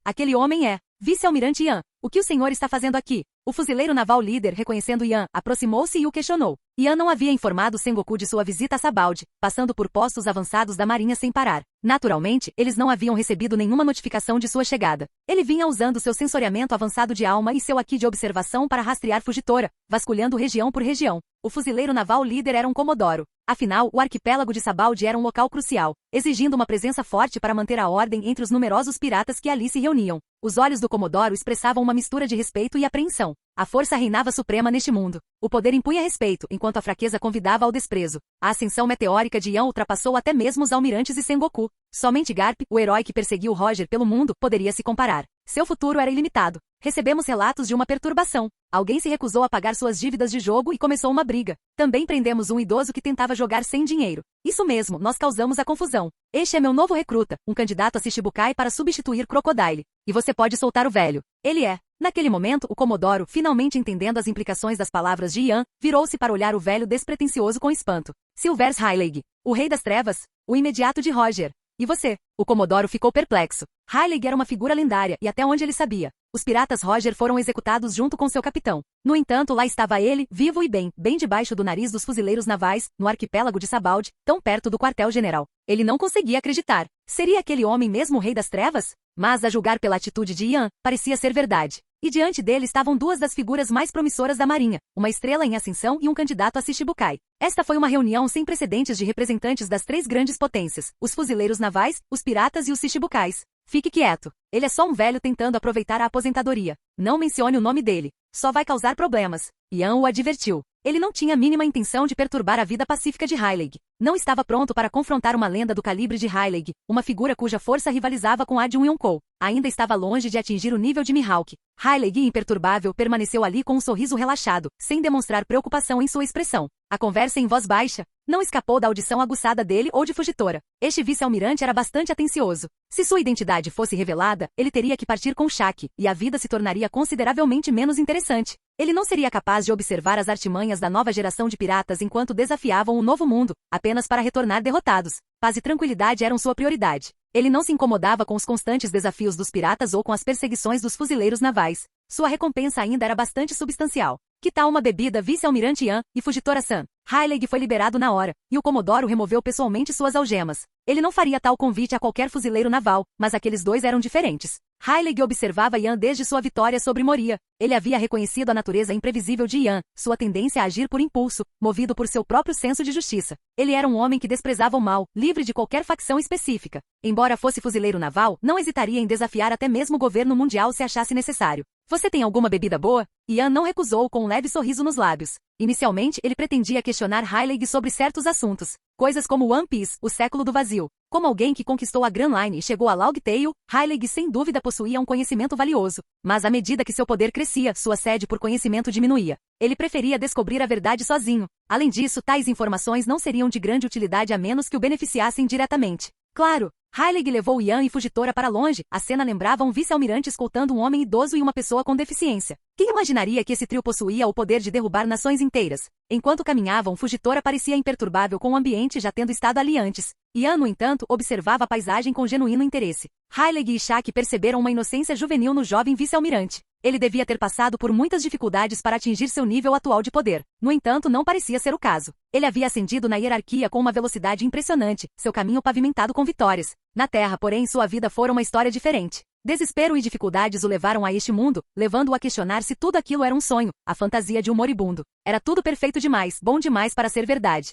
Aquele homem é vice-almirante Ian. O que o senhor está fazendo aqui? O fuzileiro naval líder, reconhecendo Ian, aproximou-se e o questionou. Ian não havia informado Sengoku de sua visita a Sabaldi, passando por postos avançados da marinha sem parar. Naturalmente, eles não haviam recebido nenhuma notificação de sua chegada. Ele vinha usando seu sensoriamento avançado de alma e seu aqui de observação para rastrear Fugitora, vasculhando região por região. O fuzileiro naval líder era um Comodoro. Afinal, o arquipélago de Sabaldi era um local crucial, exigindo uma presença forte para manter a ordem entre os numerosos piratas que ali se reuniam. Os olhos do Comodoro expressavam uma mistura de respeito e apreensão. A força reinava suprema neste mundo. O poder impunha respeito, enquanto a fraqueza convidava ao desprezo. A ascensão meteórica de Ian ultrapassou até mesmo os almirantes e Sengoku. Somente Garp, o herói que perseguiu Roger pelo mundo, poderia se comparar. Seu futuro era ilimitado. Recebemos relatos de uma perturbação. Alguém se recusou a pagar suas dívidas de jogo e começou uma briga. Também prendemos um idoso que tentava jogar sem dinheiro. Isso mesmo, nós causamos a confusão. Este é meu novo recruta, um candidato a Shichibukai para substituir Crocodile. E você pode soltar o velho. Ele é. Naquele momento, o Comodoro, finalmente entendendo as implicações das palavras de Ian, virou-se para olhar o velho despretensioso com espanto. Silvers Heilig, o Rei das Trevas, o imediato de Roger. E você? O Comodoro ficou perplexo. Heilig era uma figura lendária, e até onde ele sabia. Os piratas Roger foram executados junto com seu capitão. No entanto, lá estava ele, vivo e bem debaixo do nariz dos fuzileiros navais, no arquipélago de Sabaldi, tão perto do quartel-general. Ele não conseguia acreditar. Seria aquele homem mesmo o Rei das Trevas? Mas, a julgar pela atitude de Ian, parecia ser verdade. E diante dele estavam duas das figuras mais promissoras da marinha, uma estrela em ascensão e um candidato a Shichibukai. Esta foi uma reunião sem precedentes de representantes das 3 grandes potências, os fuzileiros navais, os piratas e os Shichibukais. Fique quieto. Ele é só um velho tentando aproveitar a aposentadoria. Não mencione o nome dele. Só vai causar problemas. Ian o advertiu. Ele não tinha a mínima intenção de perturbar a vida pacífica de Heilig. Não estava pronto para confrontar uma lenda do calibre de Heilig, uma figura cuja força rivalizava com a de um Yonkou. Ainda estava longe de atingir o nível de Mihawk. Heilig, imperturbável, permaneceu ali com um sorriso relaxado, sem demonstrar preocupação em sua expressão. A conversa em voz baixa não escapou da audição aguçada dele ou de Fugitora. Este vice-almirante era bastante atencioso. Se sua identidade fosse revelada, ele teria que partir com Shaq, e a vida se tornaria consideravelmente menos interessante. Ele não seria capaz de observar as artimanhas da nova geração de piratas enquanto desafiavam o novo mundo, apenas para retornar derrotados. Paz e tranquilidade eram sua prioridade. Ele não se incomodava com os constantes desafios dos piratas ou com as perseguições dos fuzileiros navais. Sua recompensa ainda era bastante substancial. Que tal uma bebida, vice-almirante Ian e Fugitora-san? Heilig foi liberado na hora, e o Comodoro removeu pessoalmente suas algemas. Ele não faria tal convite a qualquer fuzileiro naval, mas aqueles dois eram diferentes. Heilig observava Ian desde sua vitória sobre Moria. Ele havia reconhecido a natureza imprevisível de Ian, sua tendência a agir por impulso, movido por seu próprio senso de justiça. Ele era um homem que desprezava o mal, livre de qualquer facção específica. Embora fosse fuzileiro naval, não hesitaria em desafiar até mesmo o governo mundial se achasse necessário. Você tem alguma bebida boa? Ian não recusou com um leve sorriso nos lábios. Inicialmente, ele pretendia questionar Heilig sobre certos assuntos. Coisas como One Piece, o século do vazio. Como alguém que conquistou a Grand Line e chegou a Logtail, Heilig sem dúvida possuía um conhecimento valioso. Mas à medida que seu poder crescia, sua sede por conhecimento diminuía. Ele preferia descobrir a verdade sozinho. Além disso, tais informações não seriam de grande utilidade a menos que o beneficiassem diretamente. Claro, Heilig levou Ian e Fugitora para longe. A cena lembrava um vice-almirante escoltando um homem idoso e uma pessoa com deficiência. Quem imaginaria que esse trio possuía o poder de derrubar nações inteiras? Enquanto caminhavam, Fugitora parecia imperturbável com o ambiente já tendo estado ali antes. Ian, no entanto, observava a paisagem com genuíno interesse. Heilig e Shaq perceberam uma inocência juvenil no jovem vice-almirante. Ele devia ter passado por muitas dificuldades para atingir seu nível atual de poder. No entanto, não parecia ser o caso. Ele havia ascendido na hierarquia com uma velocidade impressionante, seu caminho pavimentado com vitórias. Na Terra, porém, sua vida fora uma história diferente. Desespero e dificuldades o levaram a este mundo, levando-o a questionar se tudo aquilo era um sonho, a fantasia de um moribundo. Era tudo perfeito demais, bom demais para ser verdade.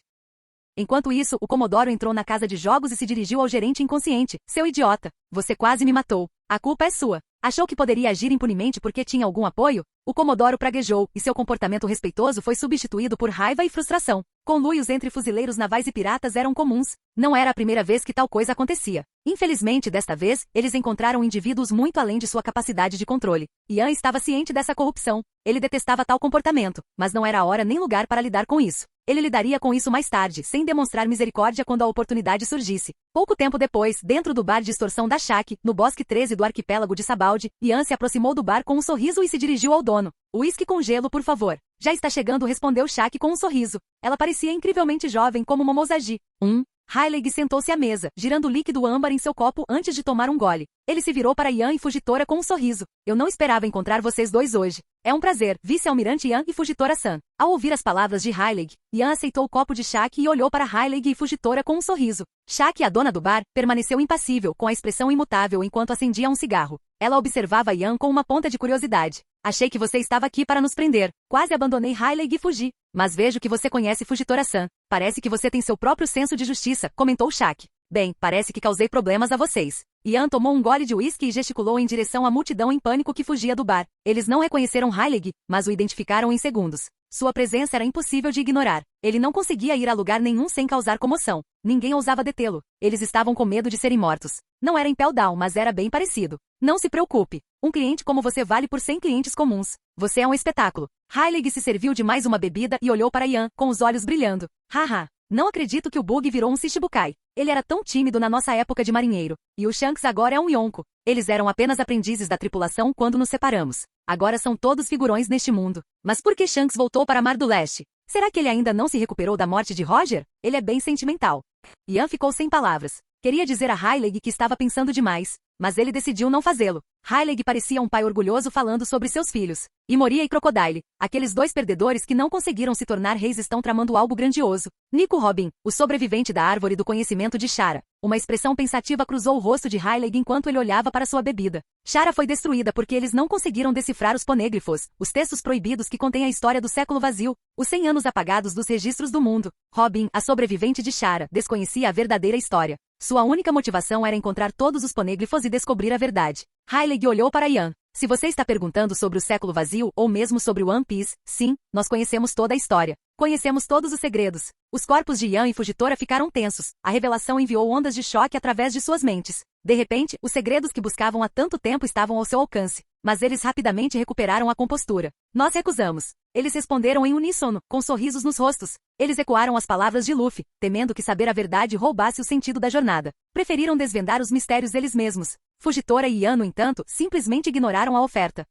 Enquanto isso, o Comodoro entrou na casa de jogos e se dirigiu ao gerente inconsciente. Seu idiota, você quase me matou. A culpa é sua. Achou que poderia agir impunemente porque tinha algum apoio? O Comodoro praguejou, e seu comportamento respeitoso foi substituído por raiva e frustração. Conluios entre fuzileiros navais e piratas eram comuns. Não era a primeira vez que tal coisa acontecia. Infelizmente, desta vez, eles encontraram indivíduos muito além de sua capacidade de controle. Ian estava ciente dessa corrupção. Ele detestava tal comportamento, mas não era hora nem lugar para lidar com isso. Ele lidaria com isso mais tarde, sem demonstrar misericórdia quando a oportunidade surgisse. Pouco tempo depois, dentro do bar de extorsão da Shaq, no Bosque 13 do arquipélago de Sabaldi, Ian se aproximou do bar com um sorriso e se dirigiu ao dono. Uísque com gelo, por favor. Já está chegando, respondeu Shaq com um sorriso. Ela parecia incrivelmente jovem como Momozagi. Heilig sentou-se à mesa, girando o líquido âmbar em seu copo antes de tomar um gole. Ele se virou para Ian e Fugitora com um sorriso. Eu não esperava encontrar vocês dois hoje. É um prazer, vice-almirante Ian e Fugitora-san. Ao ouvir as palavras de Heilig, Ian aceitou o copo de Shaq e olhou para Heilig e Fugitora com um sorriso. Shaq, a dona do bar, permaneceu impassível, com a expressão imutável enquanto acendia um cigarro. Ela observava Ian com uma ponta de curiosidade. Achei que você estava aqui para nos prender. Quase abandonei Heilig e fugi. Mas vejo que você conhece Fugitora-san. Parece que você tem seu próprio senso de justiça, comentou Shaq. Bem, parece que causei problemas a vocês. Ian tomou um gole de uísque e gesticulou em direção à multidão em pânico que fugia do bar. Eles não reconheceram Heilig, mas o identificaram em segundos. Sua presença era impossível de ignorar. Ele não conseguia ir a lugar nenhum sem causar comoção. Ninguém ousava detê-lo. Eles estavam com medo de serem mortos. Não era Impel Down, mas era bem parecido. Não se preocupe. Um cliente como você vale por 100 clientes comuns. Você é um espetáculo. Heilig se serviu de mais uma bebida e olhou para Ian, com os olhos brilhando. Haha. Não acredito que o Bug virou um Shichibukai. Ele era tão tímido na nossa época de marinheiro. E o Shanks agora é um Yonko. Eles eram apenas aprendizes da tripulação quando nos separamos. Agora são todos figurões neste mundo. Mas por que Shanks voltou para Mar do Leste? Será que ele ainda não se recuperou da morte de Roger? Ele é bem sentimental. Ian ficou sem palavras. Queria dizer a Heilig que estava pensando demais, mas ele decidiu não fazê-lo. Heilig parecia um pai orgulhoso falando sobre seus filhos. E Moria e Crocodile, aqueles dois perdedores que não conseguiram se tornar reis, estão tramando algo grandioso. Nico Robin, o sobrevivente da árvore do conhecimento de Shara. Uma expressão pensativa cruzou o rosto de Heilig enquanto ele olhava para sua bebida. Shara foi destruída porque eles não conseguiram decifrar os ponêglifos, os textos proibidos que contêm a história do século vazio, os 100 anos apagados dos registros do mundo. Robin, a sobrevivente de Shara, desconhecia a verdadeira história. Sua única motivação era encontrar todos os ponêglifos e descobrir a verdade. Heilig olhou para Ian. Se você está perguntando sobre o século vazio ou mesmo sobre One Piece, sim, nós conhecemos toda a história. Conhecemos todos os segredos. Os corpos de Ian e Fugitora ficaram tensos. A revelação enviou ondas de choque através de suas mentes. De repente, os segredos que buscavam há tanto tempo estavam ao seu alcance. Mas eles rapidamente recuperaram a compostura. Nós recusamos. Eles responderam em uníssono, com sorrisos nos rostos. Eles ecoaram as palavras de Luffy, temendo que saber a verdade roubasse o sentido da jornada. Preferiram desvendar os mistérios eles mesmos. Fugitora e Ian, no entanto, simplesmente ignoraram a oferta.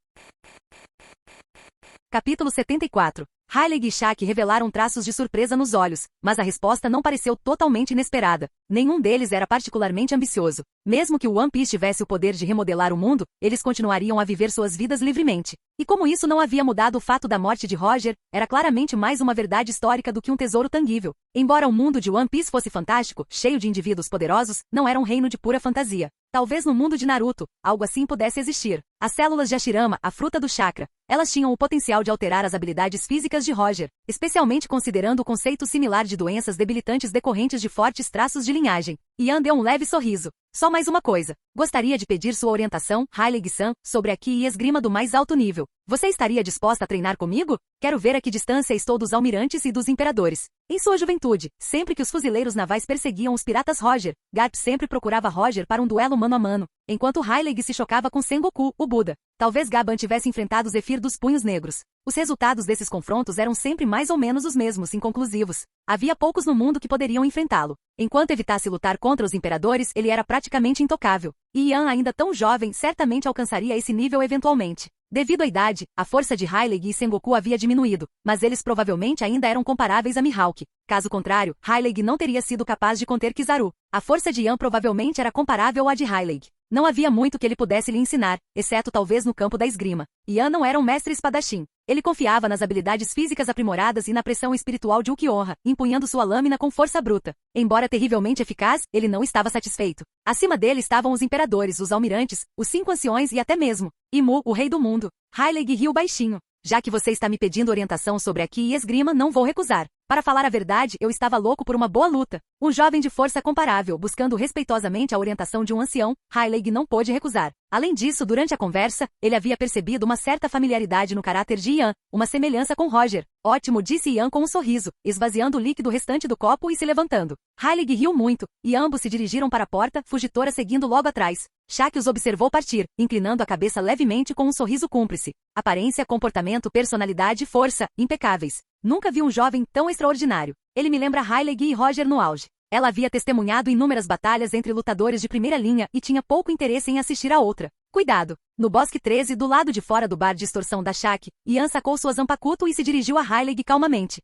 Capítulo 74. Heilig e Shaq revelaram traços de surpresa nos olhos, mas a resposta não pareceu totalmente inesperada. Nenhum deles era particularmente ambicioso. Mesmo que o One Piece tivesse o poder de remodelar o mundo, eles continuariam a viver suas vidas livremente. E como isso não havia mudado o fato da morte de Roger, era claramente mais uma verdade histórica do que um tesouro tangível. Embora o mundo de One Piece fosse fantástico, cheio de indivíduos poderosos, não era um reino de pura fantasia. Talvez no mundo de Naruto, algo assim pudesse existir. As células de Hashirama, a fruta do chakra, elas tinham o potencial de alterar as habilidades físicas de Roger, especialmente considerando o conceito similar de doenças debilitantes decorrentes de fortes traços de linhagem. Ian deu um leve sorriso. Só mais uma coisa. Gostaria de pedir sua orientação, Heilig-san, sobre a Ki e esgrima do mais alto nível. Você estaria disposta a treinar comigo? Quero ver a que distância estou dos almirantes e dos imperadores. Em sua juventude, sempre que os fuzileiros navais perseguiam os piratas Roger, Garp sempre procurava Roger para um duelo mano a mano, enquanto Heilig se chocava com Sengoku, o Buda. Talvez Gaban tivesse enfrentado Zephyr dos Punhos Negros. Os resultados desses confrontos eram sempre mais ou menos os mesmos, inconclusivos. Havia poucos no mundo que poderiam enfrentá-lo. Enquanto evitasse lutar contra os imperadores, ele era praticamente intocável. E Yan, ainda tão jovem, certamente alcançaria esse nível eventualmente. Devido à idade, a força de Heilig e Sengoku havia diminuído, mas eles provavelmente ainda eram comparáveis a Mihawk. Caso contrário, Heilig não teria sido capaz de conter Kizaru. A força de Yan provavelmente era comparável à de Heilig. Não havia muito que ele pudesse lhe ensinar, exceto talvez no campo da esgrima. Yan não era um mestre espadachim. Ele confiava nas habilidades físicas aprimoradas e na pressão espiritual de Ukiyoha, empunhando sua lâmina com força bruta. Embora terrivelmente eficaz, ele não estava satisfeito. Acima dele estavam os imperadores, os almirantes, os 5 anciões e até mesmo Imu, o rei do mundo. Heilig riu baixinho. Já que você está me pedindo orientação sobre a Ki e esgrima, não vou recusar. Para falar a verdade, eu estava louco por uma boa luta. Um jovem de força comparável, buscando respeitosamente a orientação de um ancião, Heilig não pôde recusar. Além disso, durante a conversa, ele havia percebido uma certa familiaridade no caráter de Yan, uma semelhança com Roger. Ótimo, disse Yan com um sorriso, esvaziando o líquido restante do copo e se levantando. Heilig riu muito, e ambos se dirigiram para a porta, Fugitora seguindo logo atrás. Shaq os observou partir, inclinando a cabeça levemente com um sorriso cúmplice. Aparência, comportamento, personalidade e força, impecáveis. Nunca vi um jovem tão extraordinário. Ele me lembra Heilig e Roger no auge. Ela havia testemunhado inúmeras batalhas entre lutadores de primeira linha e tinha pouco interesse em assistir a outra. Cuidado! No Bosque 13, do lado de fora do bar de extorsão da Shaq, Yan sacou sua Zanpakuto e se dirigiu a Heilig calmamente.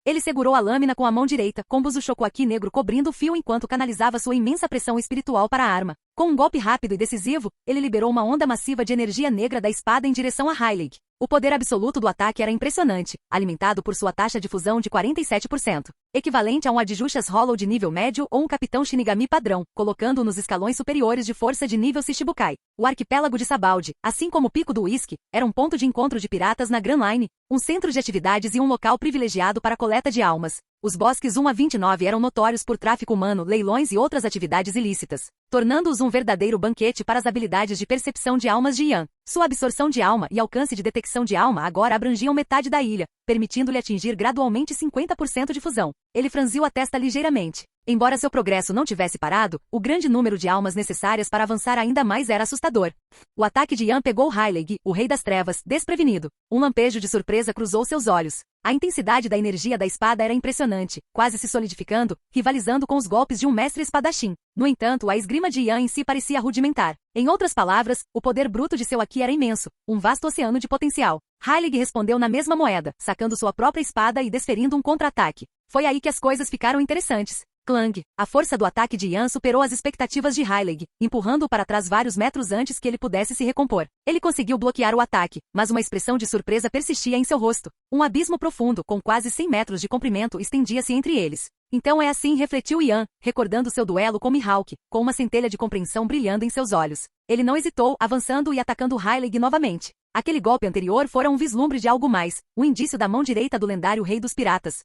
Ele segurou a lâmina com a mão direita, com Bushuchoku negro cobrindo o fio enquanto canalizava sua imensa pressão espiritual para a arma. Com um golpe rápido e decisivo, ele liberou uma onda massiva de energia negra da espada em direção a Heilig. O poder absoluto do ataque era impressionante, alimentado por sua taxa de fusão de 47%, equivalente a um Adjushas Hollow de nível médio ou um Capitão Shinigami padrão, colocando-o nos escalões superiores de força de nível Shichibukai. O arquipélago de Sabaldi, assim como o Pico do Whisky, era um ponto de encontro de piratas na Grand Line, um centro de atividades e um local privilegiado para a coleta de almas. Os bosques 1 a 29 eram notórios por tráfico humano, leilões e outras atividades ilícitas, tornando-os um verdadeiro banquete para as habilidades de percepção de almas de Yan. Sua absorção de alma e alcance de detecção de alma agora abrangiam metade da ilha, permitindo-lhe atingir gradualmente 50% de fusão. Ele franziu a testa ligeiramente. Embora seu progresso não tivesse parado, o grande número de almas necessárias para avançar ainda mais era assustador. O ataque de Yan pegou Heilig, o Rei das Trevas, desprevenido. Um lampejo de surpresa cruzou seus olhos. A intensidade da energia da espada era impressionante, quase se solidificando, rivalizando com os golpes de um mestre espadachim. No entanto, a esgrima de Yan em si parecia rudimentar. Em outras palavras, o poder bruto de seu Aki era imenso, um vasto oceano de potencial. Heilig respondeu na mesma moeda, sacando sua própria espada e desferindo um contra-ataque. Foi aí que as coisas ficaram interessantes. Clang! A força do ataque de Yan superou as expectativas de Heilig, empurrando-o para trás vários metros antes que ele pudesse se recompor. Ele conseguiu bloquear o ataque, mas uma expressão de surpresa persistia em seu rosto. Um abismo profundo, com quase 100 metros de comprimento, estendia-se entre eles. Então é assim, refletiu Yan, recordando seu duelo com Mihawk, com uma centelha de compreensão brilhando em seus olhos. Ele não hesitou, avançando e atacando Heilig novamente. Aquele golpe anterior fora um vislumbre de algo mais, um indício da mão direita do lendário Rei dos Piratas.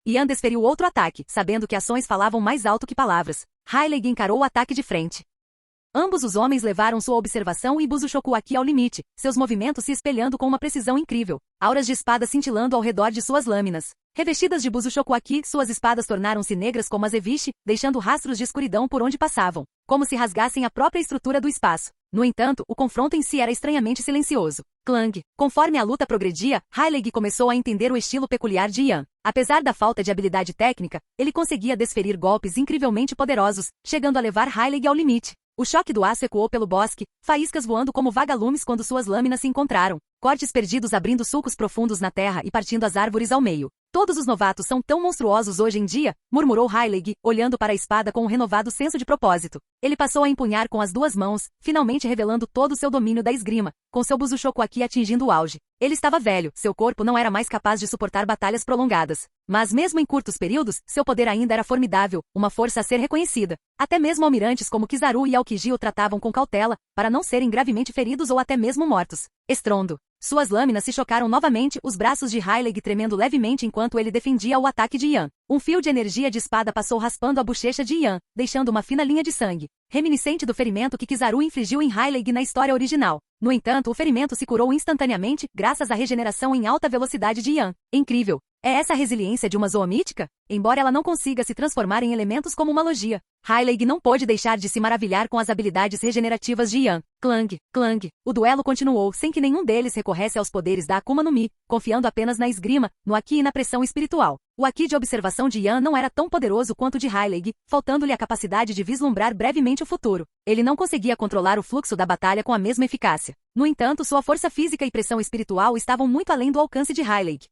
Yan desferiu outro ataque, sabendo que ações falavam mais alto que palavras. Heilig encarou o ataque de frente. Ambos os homens levaram sua observação e Bushuchoku ao limite, seus movimentos se espelhando com uma precisão incrível, auras de espada cintilando ao redor de suas lâminas. Revestidas de Bushuchoku, suas espadas tornaram-se negras como azeviche, deixando rastros de escuridão por onde passavam, como se rasgassem a própria estrutura do espaço. No entanto, o confronto em si era estranhamente silencioso. Clang! Conforme a luta progredia, Heilig começou a entender o estilo peculiar de Yan. Apesar da falta de habilidade técnica, ele conseguia desferir golpes incrivelmente poderosos, chegando a levar Heilig ao limite. O choque do aço ecoou pelo bosque, faíscas voando como vagalumes quando suas lâminas se encontraram, cortes perdidos abrindo sulcos profundos na terra e partindo as árvores ao meio. Todos os novatos são tão monstruosos hoje em dia, murmurou Heilig, olhando para a espada com um renovado senso de propósito. Ele passou a empunhar com as duas mãos, finalmente revelando todo o seu domínio da esgrima, com seu Bushuchoku atingindo o auge. Ele estava velho, seu corpo não era mais capaz de suportar batalhas prolongadas. Mas mesmo em curtos períodos, seu poder ainda era formidável, uma força a ser reconhecida. Até mesmo almirantes como Kizaru e Aokiji o tratavam com cautela, para não serem gravemente feridos ou até mesmo mortos. Estrondo. Suas lâminas se chocaram novamente, os braços de Hyleg tremendo levemente enquanto ele defendia o ataque de Yan. Um fio de energia de espada passou raspando a bochecha de Yan, deixando uma fina linha de sangue, reminiscente do ferimento que Kizaru infligiu em Hyleg na história original. No entanto, o ferimento se curou instantaneamente, graças à regeneração em alta velocidade de Yan. Incrível! É essa a resiliência de uma zoomítica? Embora ela não consiga se transformar em elementos como uma logia, Hyleg não pôde deixar de se maravilhar com as habilidades regenerativas de Yan. Clang, clang. O duelo continuou sem que nenhum deles recorresse aos poderes da Akuma no Mi, confiando apenas na esgrima, no Aki e na pressão espiritual. O Aki de observação de Yan não era tão poderoso quanto o de Hyleg, faltando-lhe a capacidade de vislumbrar brevemente o futuro. Ele não conseguia controlar o fluxo da batalha com a mesma eficácia. No entanto, sua força física e pressão espiritual estavam muito além do alcance de Hyleg.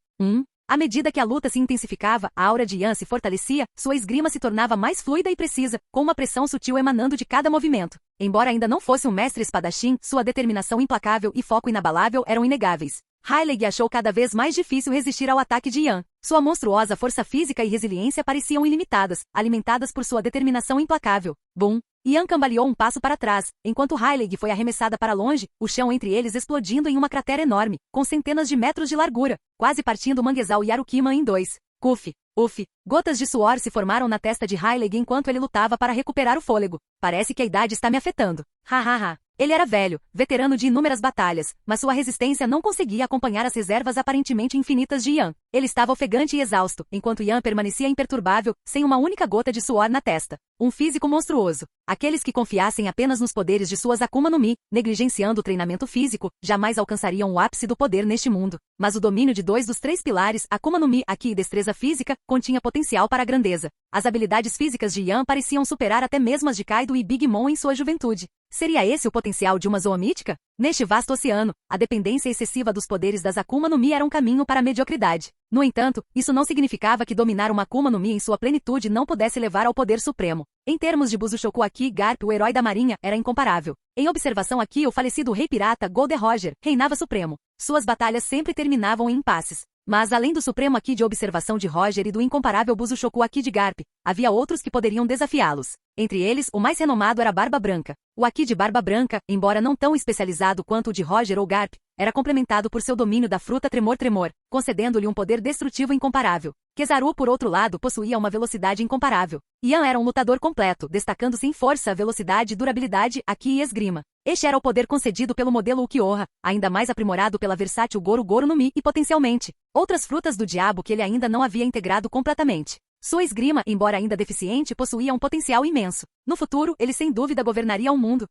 À medida que a luta se intensificava, a aura de Yan se fortalecia, sua esgrima se tornava mais fluida e precisa, com uma pressão sutil emanando de cada movimento. Embora ainda não fosse um mestre espadachim, sua determinação implacável e foco inabalável eram inegáveis. Hyleg achou cada vez mais difícil resistir ao ataque de Yan. Sua monstruosa força física e resiliência pareciam ilimitadas, alimentadas por sua determinação implacável. Bum! Yan cambaleou um passo para trás, enquanto Hyleg foi arremessada para longe, o chão entre eles explodindo em uma cratera enorme, com centenas de metros de largura, quase partindo o manguezal Yarukima em dois. Cuf! Uf! Gotas de suor se formaram na testa de Hyleg enquanto ele lutava para recuperar o fôlego. Parece que a idade está me afetando. Hahaha. Ele era velho, veterano de inúmeras batalhas, mas sua resistência não conseguia acompanhar as reservas aparentemente infinitas de Yan. Ele estava ofegante e exausto, enquanto Yan permanecia imperturbável, sem uma única gota de suor na testa. Um físico monstruoso. Aqueles que confiassem apenas nos poderes de suas Akuma no Mi, negligenciando o treinamento físico, jamais alcançariam o ápice do poder neste mundo. Mas o domínio de 2 dos 3 pilares, Akuma no Mi, Aki e destreza física, continha potencial para a grandeza. As habilidades físicas de Yan pareciam superar até mesmo as de Kaido e Big Mom em sua juventude. Seria esse o potencial de uma zoomítica? Neste vasto oceano, a dependência excessiva dos poderes das Akuma no Mi era um caminho para a mediocridade. No entanto, isso não significava que dominar uma Akuma no Mi em sua plenitude não pudesse levar ao poder supremo. Em termos de Busoshoku Aki, Garp, o herói da marinha, era incomparável. Em observação aqui, o falecido rei pirata Gold Roger reinava supremo. Suas batalhas sempre terminavam em impasses. Mas além do supremo Aki de observação de Roger e do incomparável Busoshoku Aki de Garp, havia outros que poderiam desafiá-los. Entre eles, o mais renomado era Barba Branca. O Aki de Barba Branca, embora não tão especializado quanto o de Roger ou Garp, era complementado por seu domínio da fruta Tremor, concedendo-lhe um poder destrutivo incomparável. Kizaru, por outro lado, possuía uma velocidade incomparável. Yan era um lutador completo, destacando-se em força, velocidade, durabilidade, Aki e esgrima. Este era o poder concedido pelo modelo Ukiyoha, ainda mais aprimorado pela versátil Goru no Mi e potencialmente outras frutas do diabo que ele ainda não havia integrado completamente. Sua esgrima, embora ainda deficiente, possuía um potencial imenso. No futuro, ele sem dúvida governaria o mundo.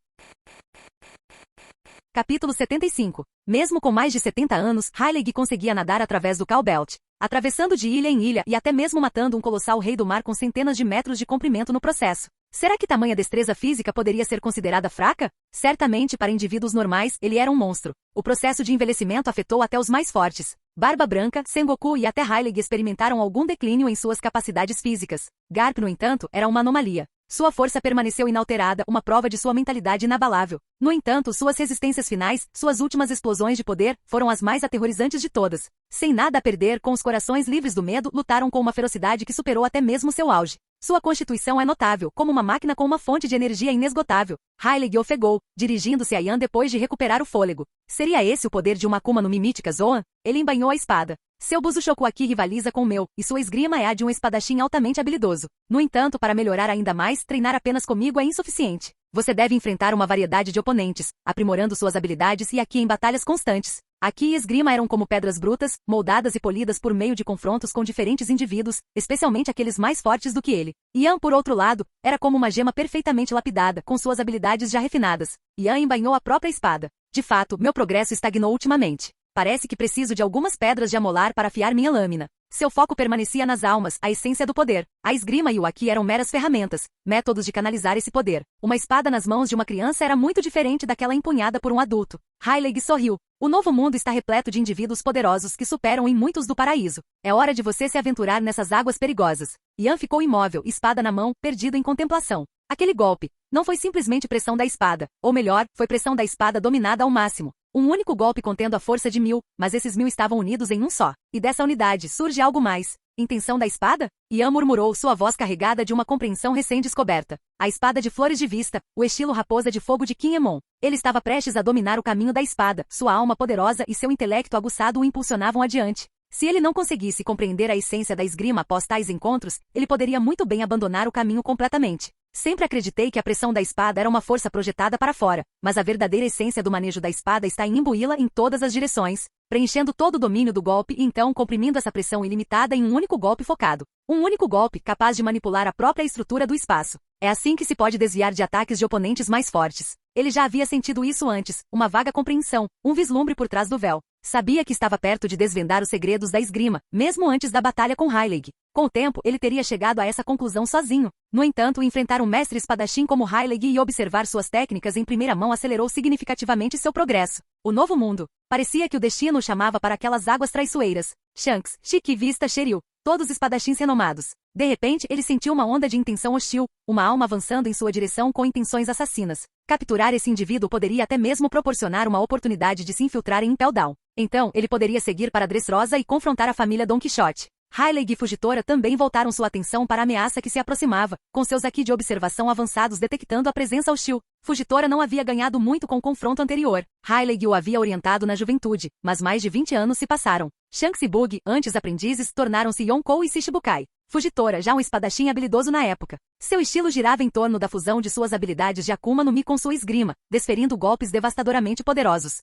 Capítulo 75. Mesmo com mais de 70 anos, Hyleg conseguia nadar através do Cow Belt, atravessando de ilha em ilha e até mesmo matando um colossal rei do mar com centenas de metros de comprimento no processo. Será que tamanha destreza física poderia ser considerada fraca? Certamente, para indivíduos normais, ele era um monstro. O processo de envelhecimento afetou até os mais fortes. Barba Branca, Sengoku e até Hyleg experimentaram algum declínio em suas capacidades físicas. Garp, no entanto, era uma anomalia. Sua força permaneceu inalterada, uma prova de sua mentalidade inabalável. No entanto, suas resistências finais, suas últimas explosões de poder, foram as mais aterrorizantes de todas. Sem nada a perder, com os corações livres do medo, lutaram com uma ferocidade que superou até mesmo seu auge. Sua constituição é notável, como uma máquina com uma fonte de energia inesgotável. Hyleg ofegou, dirigindo-se a Yan depois de recuperar o fôlego. Seria esse o poder de uma Akuma no Mi mítica Zoan? Ele embainhou a espada. Seu Busoshoku Aki rivaliza com o meu, e sua esgrima é a de um espadachim altamente habilidoso. No entanto, para melhorar ainda mais, treinar apenas comigo é insuficiente. Você deve enfrentar uma variedade de oponentes, aprimorando suas habilidades e Aki em batalhas constantes. Aki e esgrima eram como pedras brutas, moldadas e polidas por meio de confrontos com diferentes indivíduos, especialmente aqueles mais fortes do que ele. Yan, por outro lado, era como uma gema perfeitamente lapidada, com suas habilidades já refinadas. Yan embainhou a própria espada. De fato, meu progresso estagnou ultimamente. Parece que preciso de algumas pedras de amolar para afiar minha lâmina. Seu foco permanecia nas almas, a essência do poder. A esgrima e o Aki eram meras ferramentas, métodos de canalizar esse poder. Uma espada nas mãos de uma criança era muito diferente daquela empunhada por um adulto. Hyleg sorriu. O novo mundo está repleto de indivíduos poderosos que superam em muitos do paraíso. É hora de você se aventurar nessas águas perigosas. Yan ficou imóvel, espada na mão, perdido em contemplação. Aquele golpe não foi simplesmente pressão da espada, ou melhor, foi pressão da espada dominada ao máximo. Um único golpe contendo a força de 1000, mas esses 1000 estavam unidos em um só. E dessa unidade surge algo mais. Intenção da espada? Ian murmurou, sua voz carregada de uma compreensão recém-descoberta. A espada de flores de vista, o estilo raposa de fogo de Kinemon. Ele estava prestes a dominar o caminho da espada, sua alma poderosa e seu intelecto aguçado o impulsionavam adiante. Se ele não conseguisse compreender a essência da esgrima após tais encontros, ele poderia muito bem abandonar o caminho completamente. Sempre acreditei que a pressão da espada era uma força projetada para fora, mas a verdadeira essência do manejo da espada está em imbuí-la em todas as direções, preenchendo todo o domínio do golpe e então comprimindo essa pressão ilimitada em um único golpe focado. Um único golpe capaz de manipular a própria estrutura do espaço. É assim que se pode desviar de ataques de oponentes mais fortes. Ele já havia sentido isso antes, uma vaga compreensão, um vislumbre por trás do véu. Sabia que estava perto de desvendar os segredos da esgrima, mesmo antes da batalha com Heilig. Com o tempo, ele teria chegado a essa conclusão sozinho. No entanto, enfrentar um mestre espadachim como Heilig e observar suas técnicas em primeira mão acelerou significativamente seu progresso. O novo mundo. Parecia que o destino o chamava para aquelas águas traiçoeiras. Shanks, Shiki Vista Shiryu, todos espadachins renomados. De repente, ele sentiu uma onda de intenção hostil, uma alma avançando em sua direção com intenções assassinas. Capturar esse indivíduo poderia até mesmo proporcionar uma oportunidade de se infiltrar em Impel Down. Então, ele poderia seguir para Dressrosa e confrontar a família Don Quixote. Heilig e Fugitora também voltaram sua atenção para a ameaça que se aproximava, com seus aqui de observação avançados detectando a presença hostil. Fugitora não havia ganhado muito com o confronto anterior. Heilig o havia orientado na juventude, mas mais de 20 anos se passaram. Shanks e Bug, antes aprendizes, tornaram-se Yonkou e Shishibukai. Fugitora, já um espadachim habilidoso na época. Seu estilo girava em torno da fusão de suas habilidades de Akuma no Mi com sua esgrima, desferindo golpes devastadoramente poderosos.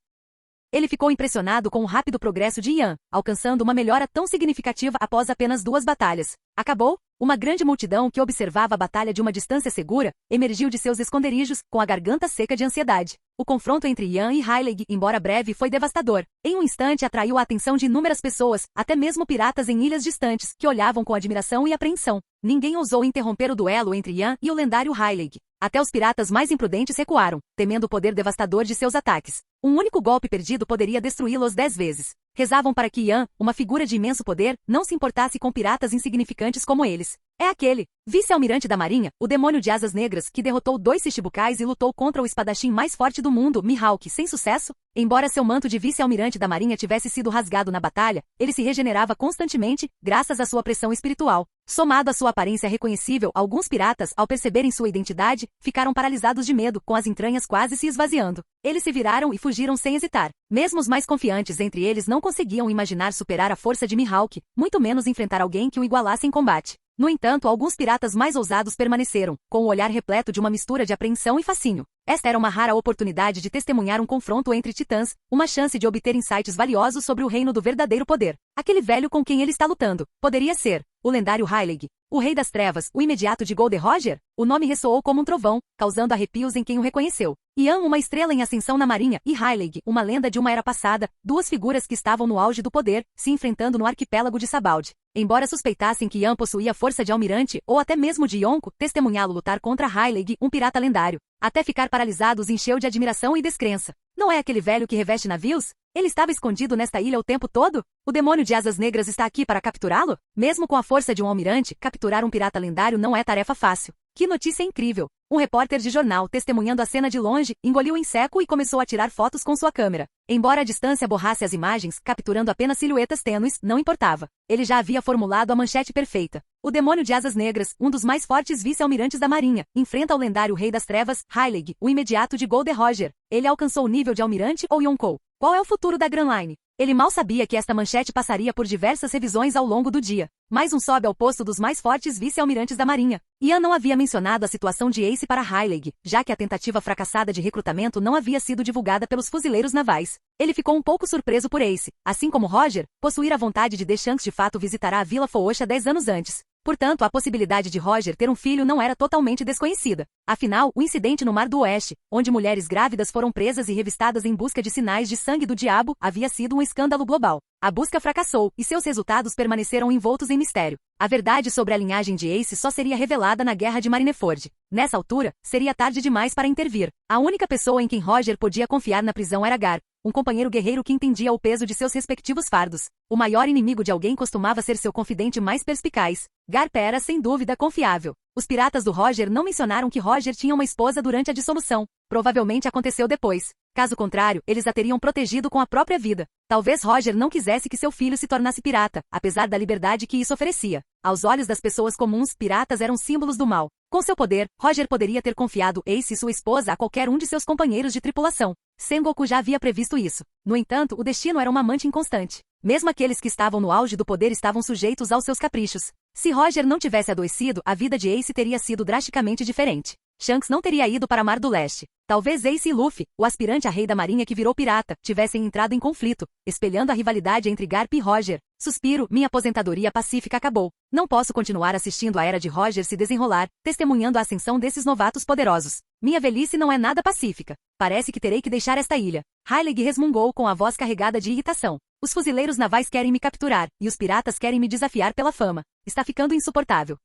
Ele ficou impressionado com o rápido progresso de Ian, alcançando uma melhora tão significativa após apenas 2 batalhas. Acabou? Uma grande multidão que observava a batalha de uma distância segura, emergiu de seus esconderijos, com a garganta seca de ansiedade. O confronto entre Ian e Heilig, embora breve, foi devastador. Em um instante atraiu a atenção de inúmeras pessoas, até mesmo piratas em ilhas distantes, que olhavam com admiração e apreensão. Ninguém ousou interromper o duelo entre Ian e o lendário Heilig. Até os piratas mais imprudentes recuaram, temendo o poder devastador de seus ataques. Um único golpe perdido poderia destruí-los 10 vezes. Rezavam para que Ian, uma figura de imenso poder, não se importasse com piratas insignificantes como eles. É aquele, vice-almirante da marinha, o demônio de asas negras, que derrotou 2 Shichibukais e lutou contra o espadachim mais forte do mundo, Mihawk, sem sucesso? Embora seu manto de vice-almirante da marinha tivesse sido rasgado na batalha, ele se regenerava constantemente, graças à sua pressão espiritual. Somado à sua aparência reconhecível, alguns piratas, ao perceberem sua identidade, ficaram paralisados de medo, com as entranhas quase se esvaziando. Eles se viraram e fugiram sem hesitar. Mesmo os mais confiantes entre eles não conseguiam imaginar superar a força de Mihawk, muito menos enfrentar alguém que o igualasse em combate. No entanto, alguns piratas mais ousados permaneceram, com o olhar repleto de uma mistura de apreensão e fascínio. Esta era uma rara oportunidade de testemunhar um confronto entre titãs, uma chance de obter insights valiosos sobre o reino do verdadeiro poder. Aquele velho com quem ele está lutando poderia ser o lendário Heilig, o Rei das Trevas, o imediato de Gold Roger? O nome ressoou como um trovão, causando arrepios em quem o reconheceu. Ian, uma estrela em ascensão na marinha, e Heilig, uma lenda de uma era passada, 2 figuras que estavam no auge do poder, se enfrentando no arquipélago de Sabaldi. Embora suspeitassem que Ian possuía força de almirante, ou até mesmo de Yonko, testemunhá-lo lutar contra Heilig, um pirata lendário. Até ficar paralisado os encheu de admiração e descrença. Não é aquele velho que reveste navios? Ele estava escondido nesta ilha o tempo todo? O demônio de asas negras está aqui para capturá-lo? Mesmo com a força de um almirante, capturar um pirata lendário não é tarefa fácil. Que notícia incrível! Um repórter de jornal, testemunhando a cena de longe, engoliu em seco e começou a tirar fotos com sua câmera. Embora a distância borrasse as imagens, capturando apenas silhuetas tênues, não importava. Ele já havia formulado a manchete perfeita. O demônio de asas negras, um dos mais fortes vice-almirantes da marinha, enfrenta o lendário Rei das Trevas, Heilig, o imediato de Gold Roger. Ele alcançou o nível de almirante ou Yonkou? Qual é o futuro da Grand Line? Ele mal sabia que esta manchete passaria por diversas revisões ao longo do dia. Mais um sobe ao posto dos mais fortes vice-almirantes da marinha. Ian não havia mencionado a situação de Ace para Heilig, já que a tentativa fracassada de recrutamento não havia sido divulgada pelos fuzileiros navais. Ele ficou um pouco surpreso por Ace. Assim como Roger, possuir a vontade de Shanks de fato visitará a Vila Foosha 10 anos antes. Portanto, a possibilidade de Roger ter um filho não era totalmente desconhecida. Afinal, o incidente no Mar do Oeste, onde mulheres grávidas foram presas e revistadas em busca de sinais de sangue do diabo, havia sido um escândalo global. A busca fracassou, e seus resultados permaneceram envoltos em mistério. A verdade sobre a linhagem de Ace só seria revelada na Guerra de Marineford. Nessa altura, seria tarde demais para intervir. A única pessoa em quem Roger podia confiar na prisão era Gar, um companheiro guerreiro que entendia o peso de seus respectivos fardos. O maior inimigo de alguém costumava ser seu confidente mais perspicaz. Garp era, sem dúvida, confiável. Os piratas do Roger não mencionaram que Roger tinha uma esposa durante a dissolução. Provavelmente aconteceu depois. Caso contrário, eles a teriam protegido com a própria vida. Talvez Roger não quisesse que seu filho se tornasse pirata, apesar da liberdade que isso oferecia. Aos olhos das pessoas comuns, piratas eram símbolos do mal. Com seu poder, Roger poderia ter confiado Ace e sua esposa a qualquer um de seus companheiros de tripulação. Sengoku já havia previsto isso. No entanto, o destino era uma amante inconstante. Mesmo aqueles que estavam no auge do poder estavam sujeitos aos seus caprichos. Se Roger não tivesse adoecido, a vida de Ace teria sido drasticamente diferente. Shanks não teria ido para Mar do Leste. Talvez Ace e Luffy, o aspirante a rei da marinha que virou pirata, tivessem entrado em conflito, espelhando a rivalidade entre Garp e Roger. Suspiro, minha aposentadoria pacífica acabou. Não posso continuar assistindo a era de Roger se desenrolar, testemunhando a ascensão desses novatos poderosos. Minha velhice não é nada pacífica. Parece que terei que deixar esta ilha. Rayleigh resmungou com a voz carregada de irritação. Os fuzileiros navais querem me capturar, e os piratas querem me desafiar pela fama. Está ficando insuportável.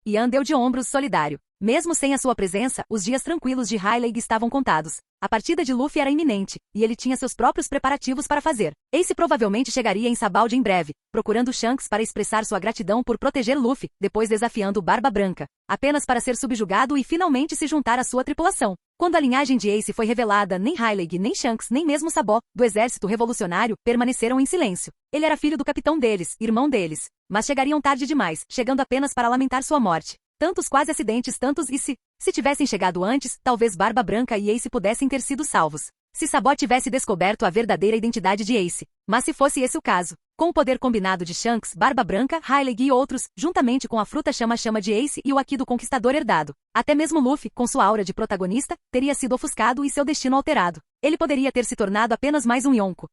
Ian deu de ombros solidário. Mesmo sem a sua presença, os dias tranquilos de Rayleigh estavam contados. A partida de Luffy era iminente, e ele tinha seus próprios preparativos para fazer. Ace provavelmente chegaria em Sabaldi em breve, procurando Shanks para expressar sua gratidão por proteger Luffy, depois desafiando Barba Branca, apenas para ser subjugado e finalmente se juntar à sua tripulação. Quando a linhagem de Ace foi revelada, nem Rayleigh, nem Shanks, nem mesmo Sabó, do exército revolucionário, permaneceram em silêncio. Ele era filho do capitão deles, irmão deles. Mas chegariam tarde demais, chegando apenas para lamentar sua morte. Tantos quase acidentes, tantos e se tivessem chegado antes, talvez Barba Branca e Ace pudessem ter sido salvos. Se Sabó tivesse descoberto a verdadeira identidade de Ace. Mas se fosse esse o caso, com o poder combinado de Shanks, Barba Branca, Rayleigh e outros, juntamente com a fruta chama-chama de Ace e o Haki do Conquistador herdado, até mesmo Luffy, com sua aura de protagonista, teria sido ofuscado e seu destino alterado. Ele poderia ter se tornado apenas mais um Yonko.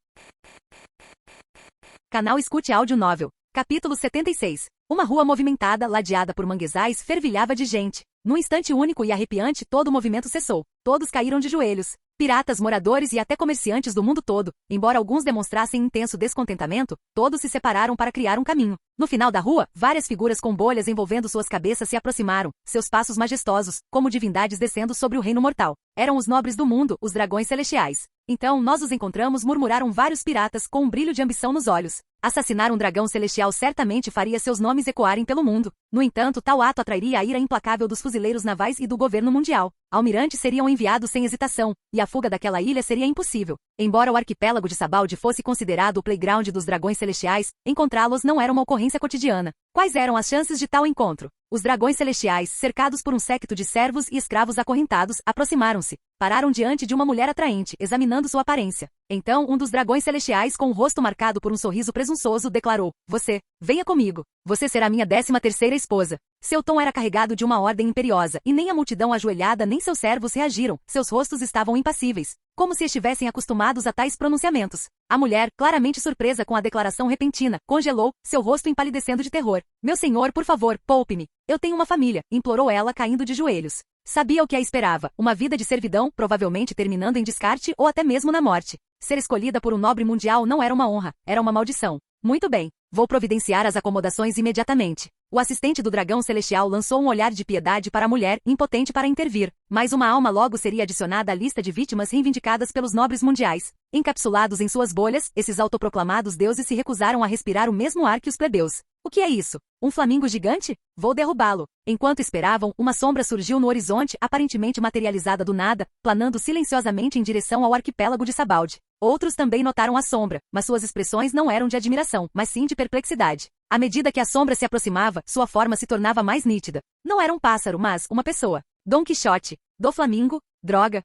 Canal Escute Áudio Novel. Capítulo 76. Uma rua movimentada, ladeada por manguezais, fervilhava de gente. Num instante único e arrepiante, todo o movimento cessou. Todos caíram de joelhos. Piratas, moradores e até comerciantes do mundo todo, embora alguns demonstrassem intenso descontentamento, todos se separaram para criar um caminho. No final da rua, várias figuras com bolhas envolvendo suas cabeças se aproximaram, seus passos majestosos, como divindades descendo sobre o reino mortal. Eram os nobres do mundo, os dragões celestiais. Então nós os encontramos, murmuraram vários piratas com um brilho de ambição nos olhos. Assassinar um dragão celestial certamente faria seus nomes ecoarem pelo mundo. No entanto, tal ato atrairia a ira implacável dos fuzileiros navais e do governo mundial. Almirantes seriam enviados sem hesitação, e a fuga daquela ilha seria impossível. Embora o arquipélago de Sabaldi fosse considerado o playground dos dragões celestiais, encontrá-los não era uma ocorrência cotidiana. Quais eram as chances de tal encontro? Os dragões celestiais, cercados por um séquito de servos e escravos acorrentados, aproximaram-se. Pararam diante de uma mulher atraente, examinando sua aparência. Então, um dos dragões celestiais, com o rosto marcado por um sorriso presunçoso, declarou: "Você, venha comigo. Você será minha 13ª esposa." Seu tom era carregado de uma ordem imperiosa, e nem a multidão ajoelhada nem seus servos reagiram. Seus rostos estavam impassíveis, como se estivessem acostumados a tais pronunciamentos. A mulher, claramente surpresa com a declaração repentina, congelou, seu rosto empalidecendo de terror. "Meu senhor, por favor, poupe-me. Eu tenho uma família", implorou ela, caindo de joelhos. Sabia o que a esperava, uma vida de servidão, provavelmente terminando em descarte ou até mesmo na morte. Ser escolhida por um nobre mundial não era uma honra, era uma maldição. "Muito bem, vou providenciar as acomodações imediatamente." O assistente do dragão celestial lançou um olhar de piedade para a mulher, impotente para intervir. Mas uma alma logo seria adicionada à lista de vítimas reivindicadas pelos nobres mundiais. Encapsulados em suas bolhas, esses autoproclamados deuses se recusaram a respirar o mesmo ar que os plebeus. "O que é isso? Um flamingo gigante? Vou derrubá-lo." Enquanto esperavam, uma sombra surgiu no horizonte, aparentemente materializada do nada, planando silenciosamente em direção ao arquipélago de Sabaldi. Outros também notaram a sombra, mas suas expressões não eram de admiração, mas sim de perplexidade. À medida que a sombra se aproximava, sua forma se tornava mais nítida. Não era um pássaro, mas uma pessoa. Dom Quixote. Do Flamingo? Droga.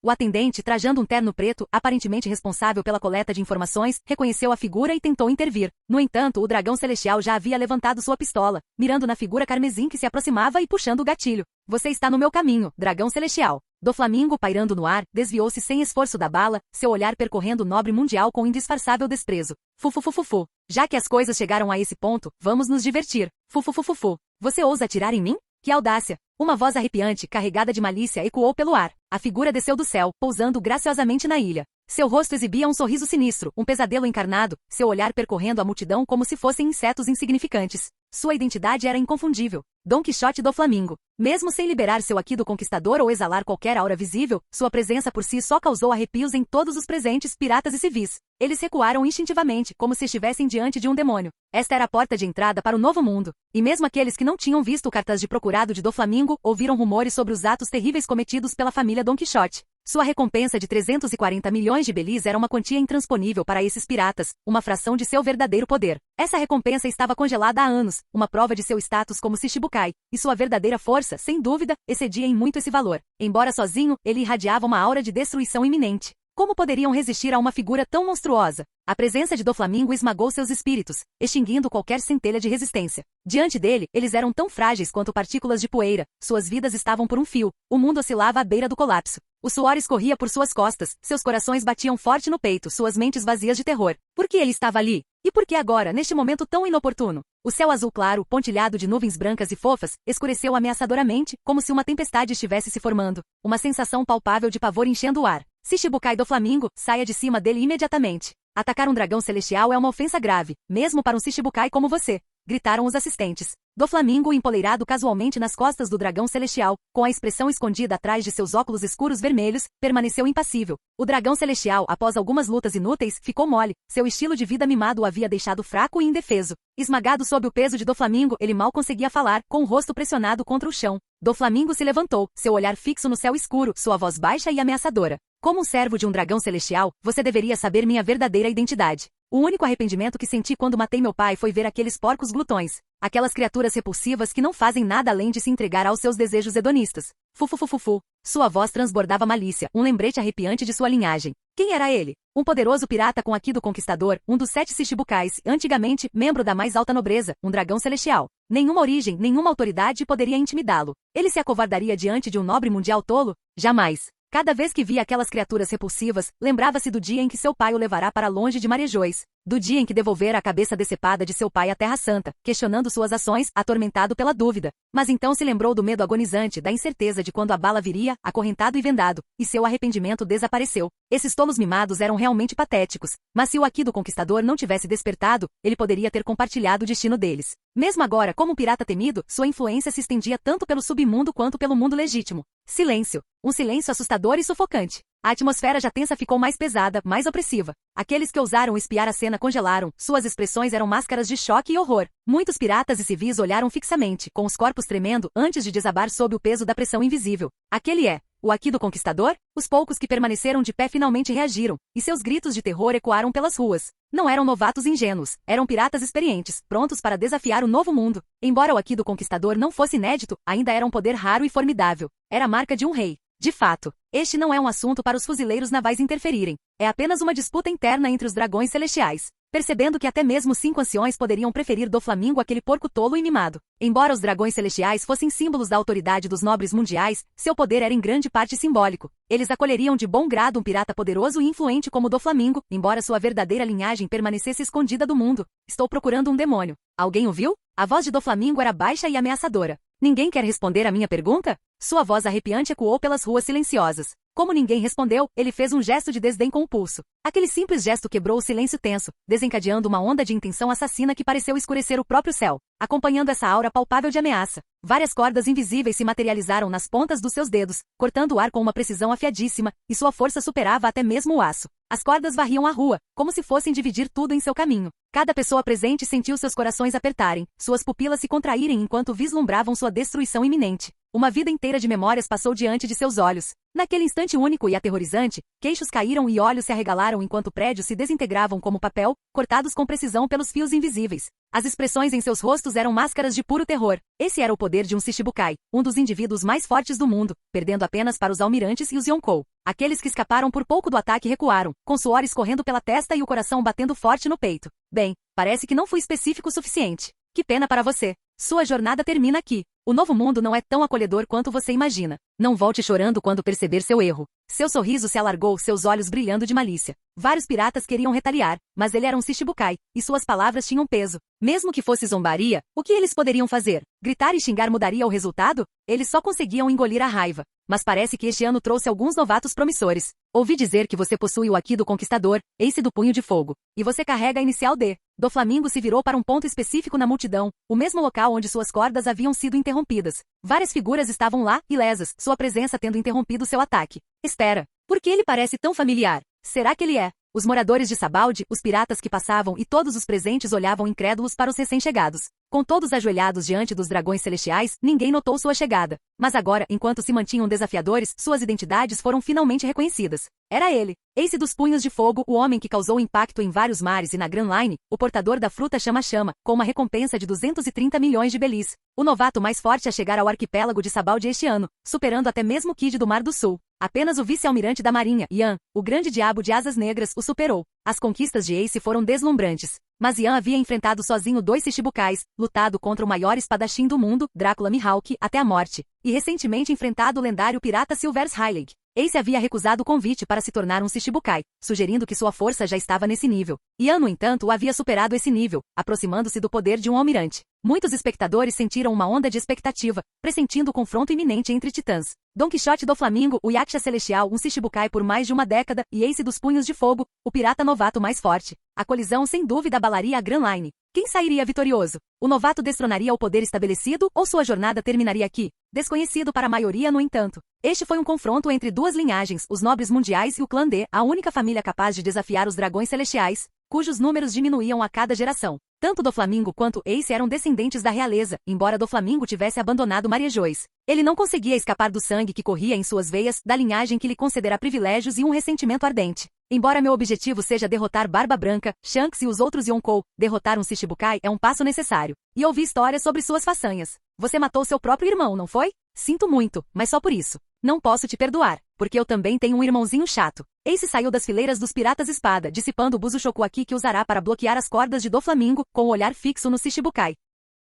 O atendente, trajando um terno preto, aparentemente responsável pela coleta de informações, reconheceu a figura e tentou intervir. No entanto, o dragão celestial já havia levantado sua pistola, mirando na figura carmesim que se aproximava e puxando o gatilho. "Você está no meu caminho, dragão celestial." Do Flamingo, pairando no ar, desviou-se sem esforço da bala, seu olhar percorrendo o nobre mundial com indisfarçável desprezo. "Fufufufufu. Já que as coisas chegaram a esse ponto, vamos nos divertir. Fufufufufu. Você ousa atirar em mim? Que audácia!" Uma voz arrepiante, carregada de malícia, ecoou pelo ar. A figura desceu do céu, pousando graciosamente na ilha. Seu rosto exibia um sorriso sinistro, um pesadelo encarnado, seu olhar percorrendo a multidão como se fossem insetos insignificantes. Sua identidade era inconfundível. Dom Quixote do Flamingo. Mesmo sem liberar seu Haki do Conquistador ou exalar qualquer aura visível, sua presença por si só causou arrepios em todos os presentes, piratas e civis. Eles recuaram instintivamente, como se estivessem diante de um demônio. Esta era a porta de entrada para o novo mundo. E mesmo aqueles que não tinham visto o cartaz de procurado de Do Flamingo, ouviram rumores sobre os atos terríveis cometidos pela família Dom Quixote. Sua recompensa de 340 milhões de belis era uma quantia intransponível para esses piratas, uma fração de seu verdadeiro poder. Essa recompensa estava congelada há anos, uma prova de seu status como Shichibukai, e sua verdadeira força, sem dúvida, excedia em muito esse valor. Embora sozinho, ele irradiava uma aura de destruição iminente. Como poderiam resistir a uma figura tão monstruosa? A presença de Doflamingo esmagou seus espíritos, extinguindo qualquer centelha de resistência. Diante dele, eles eram tão frágeis quanto partículas de poeira, suas vidas estavam por um fio, o mundo oscilava à beira do colapso. O suor escorria por suas costas, seus corações batiam forte no peito, suas mentes vazias de terror. Por que ele estava ali? E por que agora, neste momento tão inoportuno? O céu azul claro, pontilhado de nuvens brancas e fofas, escureceu ameaçadoramente, como se uma tempestade estivesse se formando. Uma sensação palpável de pavor enchendo o ar. Shichibukai Doflamingo, saia de cima dele imediatamente. Atacar um dragão celestial é uma ofensa grave, mesmo para um Shichibukai como você, gritaram os assistentes. Doflamingo, empoleirado casualmente nas costas do dragão celestial, com a expressão escondida atrás de seus óculos escuros vermelhos, permaneceu impassível. O dragão celestial, após algumas lutas inúteis, ficou mole. Seu estilo de vida mimado o havia deixado fraco e indefeso. Esmagado sob o peso de Doflamingo, ele mal conseguia falar, com o rosto pressionado contra o chão. Doflamingo se levantou, seu olhar fixo no céu escuro, sua voz baixa e ameaçadora. Como um servo de um dragão celestial, você deveria saber minha verdadeira identidade. O único arrependimento que senti quando matei meu pai foi ver aqueles porcos glutões. Aquelas criaturas repulsivas que não fazem nada além de se entregar aos seus desejos hedonistas. Fufufufufu. Sua voz transbordava malícia, um lembrete arrepiante de sua linhagem. Quem era ele? Um poderoso pirata com Aki do Conquistador, um dos 7 Shichibukais, antigamente, membro da mais alta nobreza, um dragão celestial. Nenhuma origem, nenhuma autoridade poderia intimidá-lo. Ele se acovardaria diante de um nobre mundial tolo? Jamais. Cada vez que via aquelas criaturas repulsivas, lembrava-se do dia em que seu pai o levará para longe de Marejóis. Do dia em que devolvera a cabeça decepada de seu pai à Terra Santa, questionando suas ações, atormentado pela dúvida. Mas então se lembrou do medo agonizante, da incerteza de quando a bala viria, acorrentado e vendado, e seu arrependimento desapareceu. Esses tolos mimados eram realmente patéticos, mas se o Aki do Conquistador não tivesse despertado, ele poderia ter compartilhado o destino deles. Mesmo agora, como um pirata temido, sua influência se estendia tanto pelo submundo quanto pelo mundo legítimo. Silêncio. Um silêncio assustador e sufocante. A atmosfera já tensa ficou mais pesada, mais opressiva. Aqueles que ousaram espiar a cena congelaram, suas expressões eram máscaras de choque e horror. Muitos piratas e civis olharam fixamente, com os corpos tremendo, antes de desabar sob o peso da pressão invisível. Aquele é o Aki do Conquistador? Os poucos que permaneceram de pé finalmente reagiram, e seus gritos de terror ecoaram pelas ruas. Não eram novatos ingênuos, eram piratas experientes, prontos para desafiar o novo mundo. Embora o Aki do Conquistador não fosse inédito, ainda era um poder raro e formidável. Era a marca de um rei. De fato, este não é um assunto para os fuzileiros navais interferirem. É apenas uma disputa interna entre os dragões celestiais. Percebendo que até mesmo 5 anciões poderiam preferir Doflamingo àquele porco tolo e mimado. Embora os dragões celestiais fossem símbolos da autoridade dos nobres mundiais, seu poder era em grande parte simbólico. Eles acolheriam de bom grado um pirata poderoso e influente como Doflamingo, embora sua verdadeira linhagem permanecesse escondida do mundo. Estou procurando um demônio. Alguém o viu? A voz de Doflamingo era baixa e ameaçadora. Ninguém quer responder à minha pergunta? Sua voz arrepiante ecoou pelas ruas silenciosas. Como ninguém respondeu, ele fez um gesto de desdém com o pulso. Aquele simples gesto quebrou o silêncio tenso, desencadeando uma onda de intenção assassina que pareceu escurecer o próprio céu, acompanhando essa aura palpável de ameaça. Várias cordas invisíveis se materializaram nas pontas dos seus dedos, cortando o ar com uma precisão afiadíssima, e sua força superava até mesmo o aço. As cordas varriam a rua, como se fossem dividir tudo em seu caminho. Cada pessoa presente sentiu seus corações apertarem, suas pupilas se contraírem enquanto vislumbravam sua destruição iminente. Uma vida inteira de memórias passou diante de seus olhos. Naquele instante único e aterrorizante, queixos caíram e olhos se arregalaram enquanto prédios se desintegravam como papel, cortados com precisão pelos fios invisíveis. As expressões em seus rostos eram máscaras de puro terror. Esse era o poder de um Shichibukai, um dos indivíduos mais fortes do mundo, perdendo apenas para os almirantes e os Yonkou. Aqueles que escaparam por pouco do ataque recuaram, com suor escorrendo pela testa e o coração batendo forte no peito. Bem, parece que não fui específico o suficiente. Que pena para você. Sua jornada termina aqui. O novo mundo não é tão acolhedor quanto você imagina. Não volte chorando quando perceber seu erro. Seu sorriso se alargou, seus olhos brilhando de malícia. Vários piratas queriam retaliar, mas ele era um Shichibukai, e suas palavras tinham peso. Mesmo que fosse zombaria, o que eles poderiam fazer? Gritar e xingar mudaria o resultado? Eles só conseguiam engolir a raiva. Mas parece que este ano trouxe alguns novatos promissores. Ouvi dizer que você possui o Aki do Conquistador, Ace do Punho de Fogo. E você carrega a inicial D. Doflamingo se virou para um ponto específico na multidão, o mesmo local onde suas cordas haviam sido interrompidas. Várias figuras estavam lá, ilesas, sua presença tendo interrompido seu ataque. Espera. Por que ele parece tão familiar? Será que ele é? Os moradores de Sabaldi, os piratas que passavam e todos os presentes olhavam incrédulos para os recém-chegados. Com todos ajoelhados diante dos dragões celestiais, ninguém notou sua chegada. Mas agora, enquanto se mantinham desafiadores, suas identidades foram finalmente reconhecidas. Era ele, Ace dos Punhos de Fogo, o homem que causou impacto em vários mares e na Grand Line, o portador da fruta chama-chama, com uma recompensa de 230 milhões de belis. O novato mais forte a chegar ao arquipélago de Sabaldi este ano, superando até mesmo Kid do Mar do Sul. Apenas o vice-almirante da Marinha, Yan, o grande diabo de asas negras, o superou. As conquistas de Ace foram deslumbrantes. Mas Yan havia enfrentado sozinho 2 Shichibukais, lutado contra o maior espadachim do mundo, Drácula Mihawk, até a morte, e recentemente enfrentado o lendário pirata Silvers Hylig. Ace havia recusado o convite para se tornar um Shichibukai, sugerindo que sua força já estava nesse nível. Yan, no entanto, havia superado esse nível, aproximando-se do poder de um almirante. Muitos espectadores sentiram uma onda de expectativa, pressentindo o confronto iminente entre titãs. Don Quixote do Flamingo, o Yaksha Celestial, um Shichibukai por mais de uma década, e Ace dos Punhos de Fogo, o pirata novato mais forte. A colisão sem dúvida abalaria a Grand Line. Quem sairia vitorioso? O novato destronaria o poder estabelecido ou sua jornada terminaria aqui? Desconhecido para a maioria, no entanto. Este foi um confronto entre duas linhagens, os nobres mundiais e o clã D, a única família capaz de desafiar os dragões celestiais, cujos números diminuíam a cada geração. Tanto Doflamingo quanto Ace eram descendentes da realeza, embora Doflamingo tivesse abandonado Maria Joyce. Ele não conseguia escapar do sangue que corria em suas veias, da linhagem que lhe concederá privilégios e um ressentimento ardente. Embora meu objetivo seja derrotar Barba Branca, Shanks e os outros Yonkou, derrotar um Shichibukai é um passo necessário. E ouvi histórias sobre suas façanhas. Você matou seu próprio irmão, não foi? Sinto muito, mas só por isso. Não posso te perdoar, porque eu também tenho um irmãozinho chato. Ace saiu das fileiras dos piratas espada, dissipando o Buzushoku Aki que usará para bloquear as cordas de Doflamingo, com o olhar fixo no Shichibukai.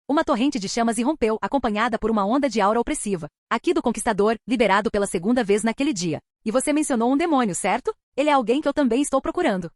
Uma torrente de chamas irrompeu, acompanhada por uma onda de aura opressiva. Aki do Conquistador, liberado pela segunda vez naquele dia. E você mencionou um demônio, certo? Ele é alguém que eu também estou procurando.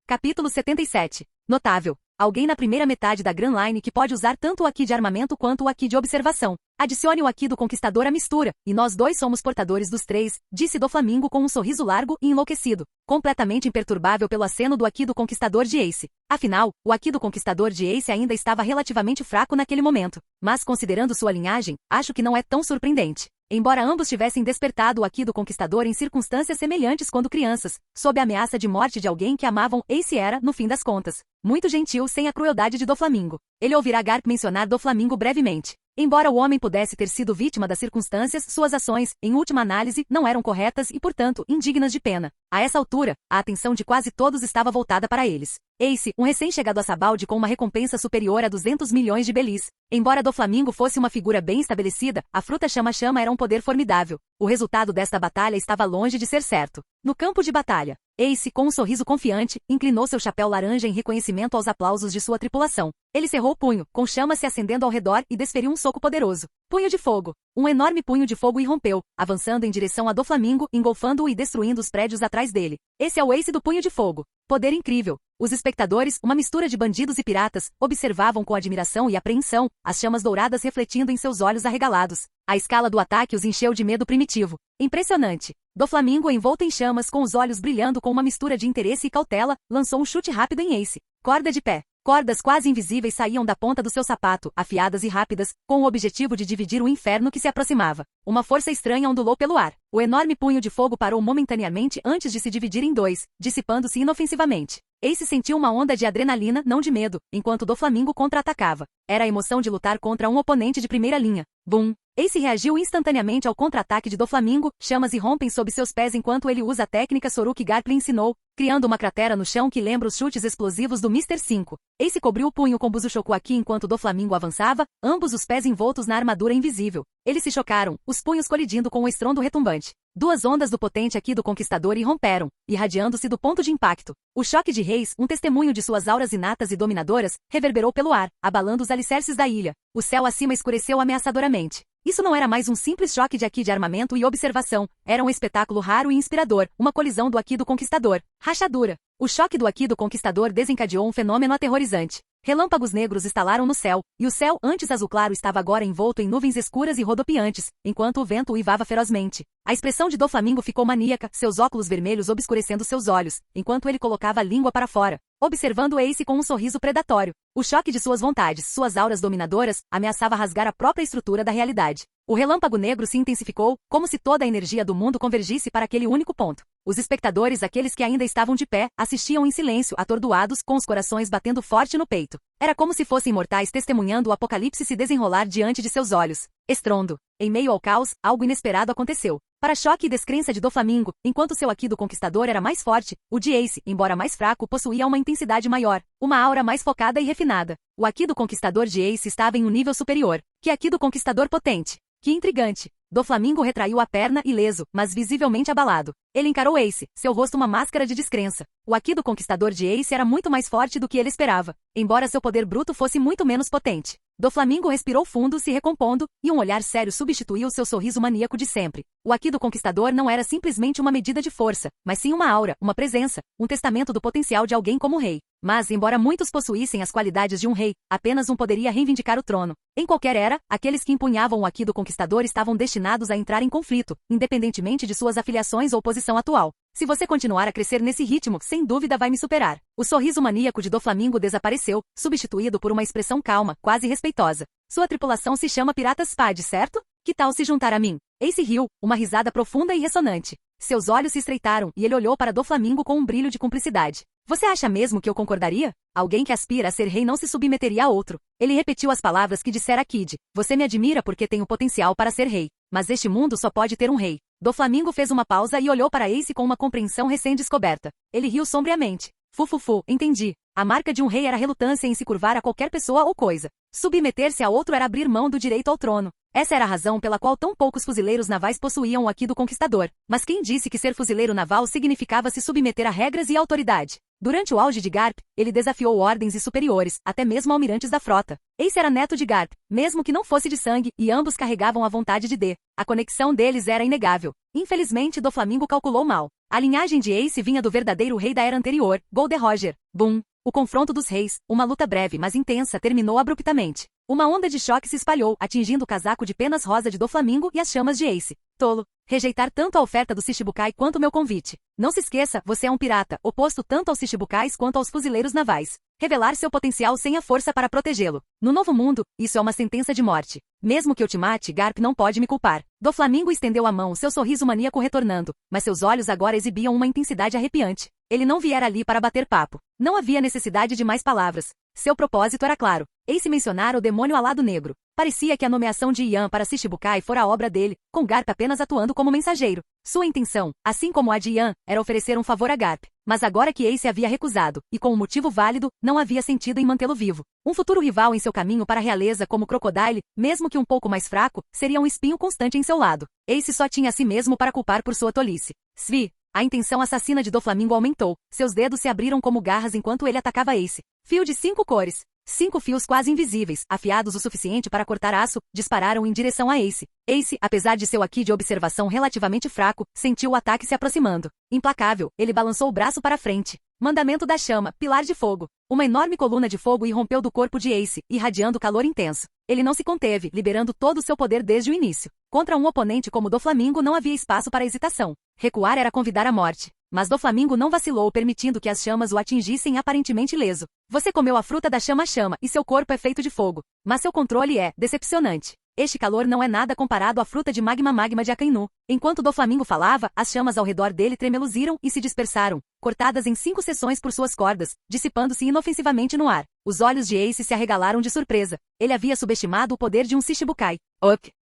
Capítulo 77. Notável. Alguém na primeira metade da Grand Line que pode usar tanto o Aki de armamento quanto o Aki de observação. Adicione o Aki do Conquistador à mistura, e nós dois somos portadores dos 3, disse Doflamingo com um sorriso largo e enlouquecido, completamente imperturbável pelo aceno do Aki do Conquistador de Ace. Afinal, o Aki do Conquistador de Ace ainda estava relativamente fraco naquele momento, mas considerando sua linhagem, acho que não é tão surpreendente. Embora ambos tivessem despertado o Aki do Conquistador em circunstâncias semelhantes quando crianças, sob a ameaça de morte de alguém que amavam, Ace era, no fim das contas, muito gentil sem a crueldade de Doflamingo. Ele ouvirá Garp mencionar Doflamingo brevemente. Embora o homem pudesse ter sido vítima das circunstâncias, suas ações, em última análise, não eram corretas e, portanto, indignas de pena. A essa altura, a atenção de quase todos estava voltada para eles. Ace, um recém-chegado a Sabaldi com uma recompensa superior a 200 milhões de belis. Embora Doflamingo fosse uma figura bem estabelecida, a fruta chama-chama era um poder formidável. O resultado desta batalha estava longe de ser certo. No campo de batalha, Ace, com um sorriso confiante, inclinou seu chapéu laranja em reconhecimento aos aplausos de sua tripulação. Ele cerrou o punho, com chamas se acendendo ao redor, e desferiu um soco poderoso. Punho de fogo. Um enorme punho de fogo irrompeu, avançando em direção a Doflamingo, engolfando-o e destruindo os prédios atrás dele. Esse é o Ace do Punho de Fogo. Poder incrível. Os espectadores, uma mistura de bandidos e piratas, observavam com admiração e apreensão, as chamas douradas refletindo em seus olhos arregalados. A escala do ataque os encheu de medo primitivo. Impressionante. Doflamingo, envolto em chamas, com os olhos brilhando com uma mistura de interesse e cautela, lançou um chute rápido em Ace. Corda de pé. Cordas quase invisíveis saíam da ponta do seu sapato, afiadas e rápidas, com o objetivo de dividir o inferno que se aproximava. Uma força estranha ondulou pelo ar. O enorme punho de fogo parou momentaneamente antes de se dividir em 2, dissipando-se inofensivamente. Ace sentiu uma onda de adrenalina, não de medo, enquanto Doflamingo contra-atacava. Era a emoção de lutar contra um oponente de primeira linha. Bum! Ace reagiu instantaneamente ao contra-ataque de Doflamingo, chamas irrompem sob seus pés enquanto ele usa a técnica Soru que Garp lhe ensinou, criando uma cratera no chão que lembra os chutes explosivos do Mr. 5. Ace cobriu o punho com Buzushoku Aki enquanto Doflamingo avançava, ambos os pés envoltos na armadura invisível. Eles se chocaram, os punhos colidindo com o estrondo retumbante. Duas ondas do potente Aki do Conquistador irromperam, irradiando-se do ponto de impacto. O choque de reis, um testemunho de suas auras inatas e dominadoras, reverberou pelo ar, abalando os alicerces da ilha. O céu acima escureceu ameaçadoramente. Isso não era mais um simples choque de Aki de armamento e observação, era um espetáculo raro e inspirador, uma colisão do Aki do Conquistador. Rachadura. O choque do Aki do Conquistador desencadeou um fenômeno aterrorizante. Relâmpagos negros estalaram no céu, e o céu, antes azul claro, estava agora envolto em nuvens escuras e rodopiantes, enquanto o vento uivava ferozmente. A expressão de Doflamingo ficou maníaca, seus óculos vermelhos obscurecendo seus olhos, enquanto ele colocava a língua para fora. observando Ace com um sorriso predatório. O choque de suas vontades, suas auras dominadoras, ameaçava rasgar a própria estrutura da realidade. O relâmpago negro se intensificou, como se toda a energia do mundo convergisse para aquele único ponto. Os espectadores, aqueles que ainda estavam de pé, assistiam em silêncio, atordoados, com os corações batendo forte no peito. Era como se fossem mortais testemunhando o apocalipse se desenrolar diante de seus olhos. Estrondo. Em meio ao caos, algo inesperado aconteceu. Para choque e descrença de Doflamingo, enquanto seu Aqui do Conquistador era mais forte, o de Ace, embora mais fraco, possuía uma intensidade maior, uma aura mais focada e refinada. O Aqui do Conquistador de Ace estava em um nível superior. Que Aqui do Conquistador potente! Que intrigante! Doflamingo retraiu a perna ileso, mas visivelmente abalado. Ele encarou Ace, seu rosto uma máscara de descrença. O Aqui do Conquistador de Ace era muito mais forte do que ele esperava, embora seu poder bruto fosse muito menos potente. Doflamingo respirou fundo, se recompondo, e um olhar sério substituiu seu sorriso maníaco de sempre. O Aqui do Conquistador não era simplesmente uma medida de força, mas sim uma aura, uma presença, um testamento do potencial de alguém como rei. Mas, embora muitos possuíssem as qualidades de um rei, apenas um poderia reivindicar o trono. Em qualquer era, aqueles que empunhavam o Aqui do Conquistador estavam destinados a entrar em conflito, independentemente de suas afiliações ou posição atual. Se você continuar a crescer nesse ritmo, sem dúvida vai me superar. O sorriso maníaco de Doflamingo desapareceu, substituído por uma expressão calma, quase respeitosa. Sua tripulação se chama Piratas Spade, certo? Que tal se juntar a mim? Ace riu, uma risada profunda e ressonante. Seus olhos se estreitaram e ele olhou para Doflamingo com um brilho de cumplicidade. Você acha mesmo que eu concordaria? Alguém que aspira a ser rei não se submeteria a outro. Ele repetiu as palavras que dissera a Kid. Você me admira porque tenho potencial para ser rei. Mas este mundo só pode ter um rei. Doflamingo fez uma pausa e olhou para Ace com uma compreensão recém-descoberta. Ele riu sombriamente. Fufufu, entendi. A marca de um rei era a relutância em se curvar a qualquer pessoa ou coisa. Submeter-se a outro era abrir mão do direito ao trono. Essa era a razão pela qual tão poucos fuzileiros navais possuíam o Aqui do Conquistador. Mas quem disse que ser fuzileiro naval significava se submeter a regras e autoridade? Durante o auge de Garp, ele desafiou ordens e superiores, até mesmo almirantes da frota. Ace era neto de Garp, mesmo que não fosse de sangue, e ambos carregavam a vontade de D. A conexão deles era inegável. Infelizmente, Doflamingo calculou mal. A linhagem de Ace vinha do verdadeiro rei da era anterior, Golden Roger. Boom! O confronto dos reis, uma luta breve mas intensa, terminou abruptamente. Uma onda de choque se espalhou, atingindo o casaco de penas rosa de Doflamingo e as chamas de Ace. Tolo. Rejeitar tanto a oferta do Shichibukai quanto o meu convite. Não se esqueça, você é um pirata, oposto tanto aos Shichibukais quanto aos fuzileiros navais. Revelar seu potencial sem a força para protegê-lo. No Novo Mundo, isso é uma sentença de morte. Mesmo que eu te mate, Garp não pode me culpar. Doflamingo estendeu a mão, seu sorriso maníaco retornando, mas seus olhos agora exibiam uma intensidade arrepiante. Ele não viera ali para bater papo. Não havia necessidade de mais palavras. Seu propósito era claro. Ace mencionara o demônio alado negro. Parecia que a nomeação de Ian para Shichibukai fora a obra dele, com Garp apenas atuando como mensageiro. Sua intenção, assim como a de Ian, era oferecer um favor a Garp. Mas agora que Ace havia recusado, e com um motivo válido, não havia sentido em mantê-lo vivo. Um futuro rival em seu caminho para a realeza como Crocodile, mesmo que um pouco mais fraco, seria um espinho constante em seu lado. Ace só tinha a si mesmo para culpar por sua tolice. Svi. A intenção assassina de Doflamingo aumentou. Seus dedos se abriram como garras enquanto ele atacava Ace. Fio de 5 cores. 5 fios quase invisíveis, afiados o suficiente para cortar aço, dispararam em direção a Ace. Ace, apesar de seu Aqui de observação relativamente fraco, sentiu o ataque se aproximando. Implacável, ele balançou o braço para frente. Mandamento da chama, pilar de fogo. Uma enorme coluna de fogo irrompeu do corpo de Ace, irradiando calor intenso. Ele não se conteve, liberando todo o seu poder desde o início. Contra um oponente como Doflamingo não havia espaço para hesitação. Recuar era convidar a morte. Mas Doflamingo não vacilou, permitindo que as chamas o atingissem aparentemente ileso. Você comeu a fruta da chama-chama e seu corpo é feito de fogo. Mas seu controle é decepcionante. Este calor não é nada comparado à fruta de magma de Akainu. Enquanto Doflamingo falava, as chamas ao redor dele tremeluziram e se dispersaram, cortadas em 5 seções por suas cordas, dissipando-se inofensivamente no ar. Os olhos de Ace se arregalaram de surpresa. Ele havia subestimado o poder de um Shichibukai.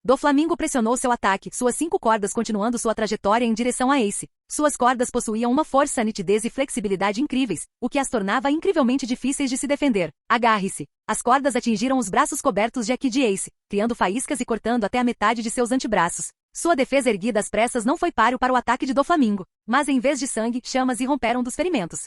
Doflamingo pressionou seu ataque, suas 5 cordas continuando sua trajetória em direção a Ace. Suas cordas possuíam uma força, nitidez e flexibilidade incríveis, o que as tornava incrivelmente difíceis de se defender. Agarre-se. As cordas atingiram os braços cobertos de Aqui de Ace, criando faíscas e cortando até a metade de seus antebraços. Sua defesa erguida às pressas não foi páreo para o ataque de Doflamingo, mas em vez de sangue, chamas irromperam dos ferimentos.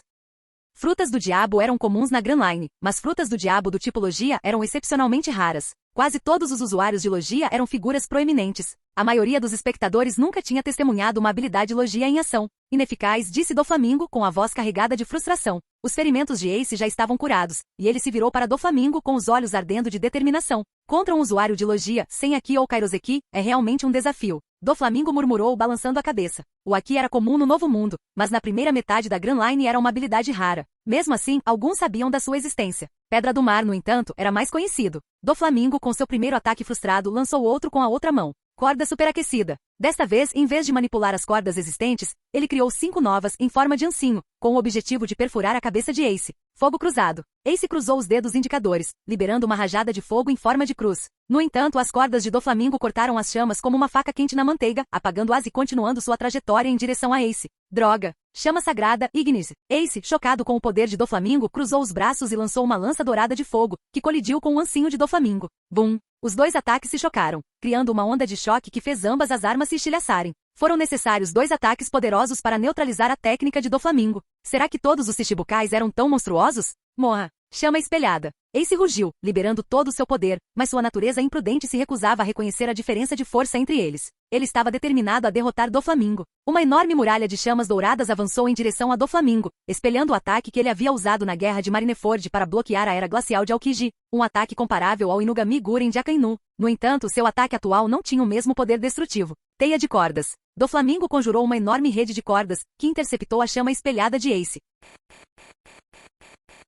Frutas do diabo eram comuns na Grand Line, mas frutas do diabo do tipo Logia eram excepcionalmente raras. Quase todos os usuários de Logia eram figuras proeminentes. A maioria dos espectadores nunca tinha testemunhado uma habilidade Logia em ação. Ineficaz, disse Doflamingo com a voz carregada de frustração. Os ferimentos de Ace já estavam curados, e ele se virou para Doflamingo com os olhos ardendo de determinação. Contra um usuário de Logia, sem Aqui ou Kairoseki, é realmente um desafio. Doflamingo murmurou balançando a cabeça. O Haki era comum no Novo Mundo, mas na primeira metade da Grand Line era uma habilidade rara. Mesmo assim, alguns sabiam da sua existência. Pedra do Mar, no entanto, era mais conhecido. Doflamingo, com seu primeiro ataque frustrado, lançou outro com a outra mão. Corda superaquecida. Desta vez, em vez de manipular as cordas existentes, ele criou 5 novas em forma de ancinho, com o objetivo de perfurar a cabeça de Ace. Fogo cruzado. Ace cruzou os dedos indicadores, liberando uma rajada de fogo em forma de cruz. No entanto, as cordas de Doflamingo cortaram as chamas como uma faca quente na manteiga, apagando-as e continuando sua trajetória em direção a Ace. Droga! Chama sagrada, Ignis. Ace, chocado com o poder de Doflamingo, cruzou os braços e lançou uma lança dourada de fogo, que colidiu com o ancinho de Doflamingo. Bum! Os dois ataques se chocaram, criando uma onda de choque que fez ambas as armas se estilhaçarem. Foram necessários 2 ataques poderosos para neutralizar a técnica de Doflamingo. Será que todos os Shichibukais eram tão monstruosos? Morra! Chama espelhada. Ace rugiu, liberando todo o seu poder, mas sua natureza imprudente se recusava a reconhecer a diferença de força entre eles. Ele estava determinado a derrotar Doflamingo. Uma enorme muralha de chamas douradas avançou em direção a Doflamingo, espelhando o ataque que ele havia usado na Guerra de Marineford para bloquear a Era Glacial de Aokiji, um ataque comparável ao Inugami Guren de Akainu. No entanto, seu ataque atual não tinha o mesmo poder destrutivo. Teia de cordas. Doflamingo conjurou uma enorme rede de cordas, que interceptou a chama espelhada de Ace.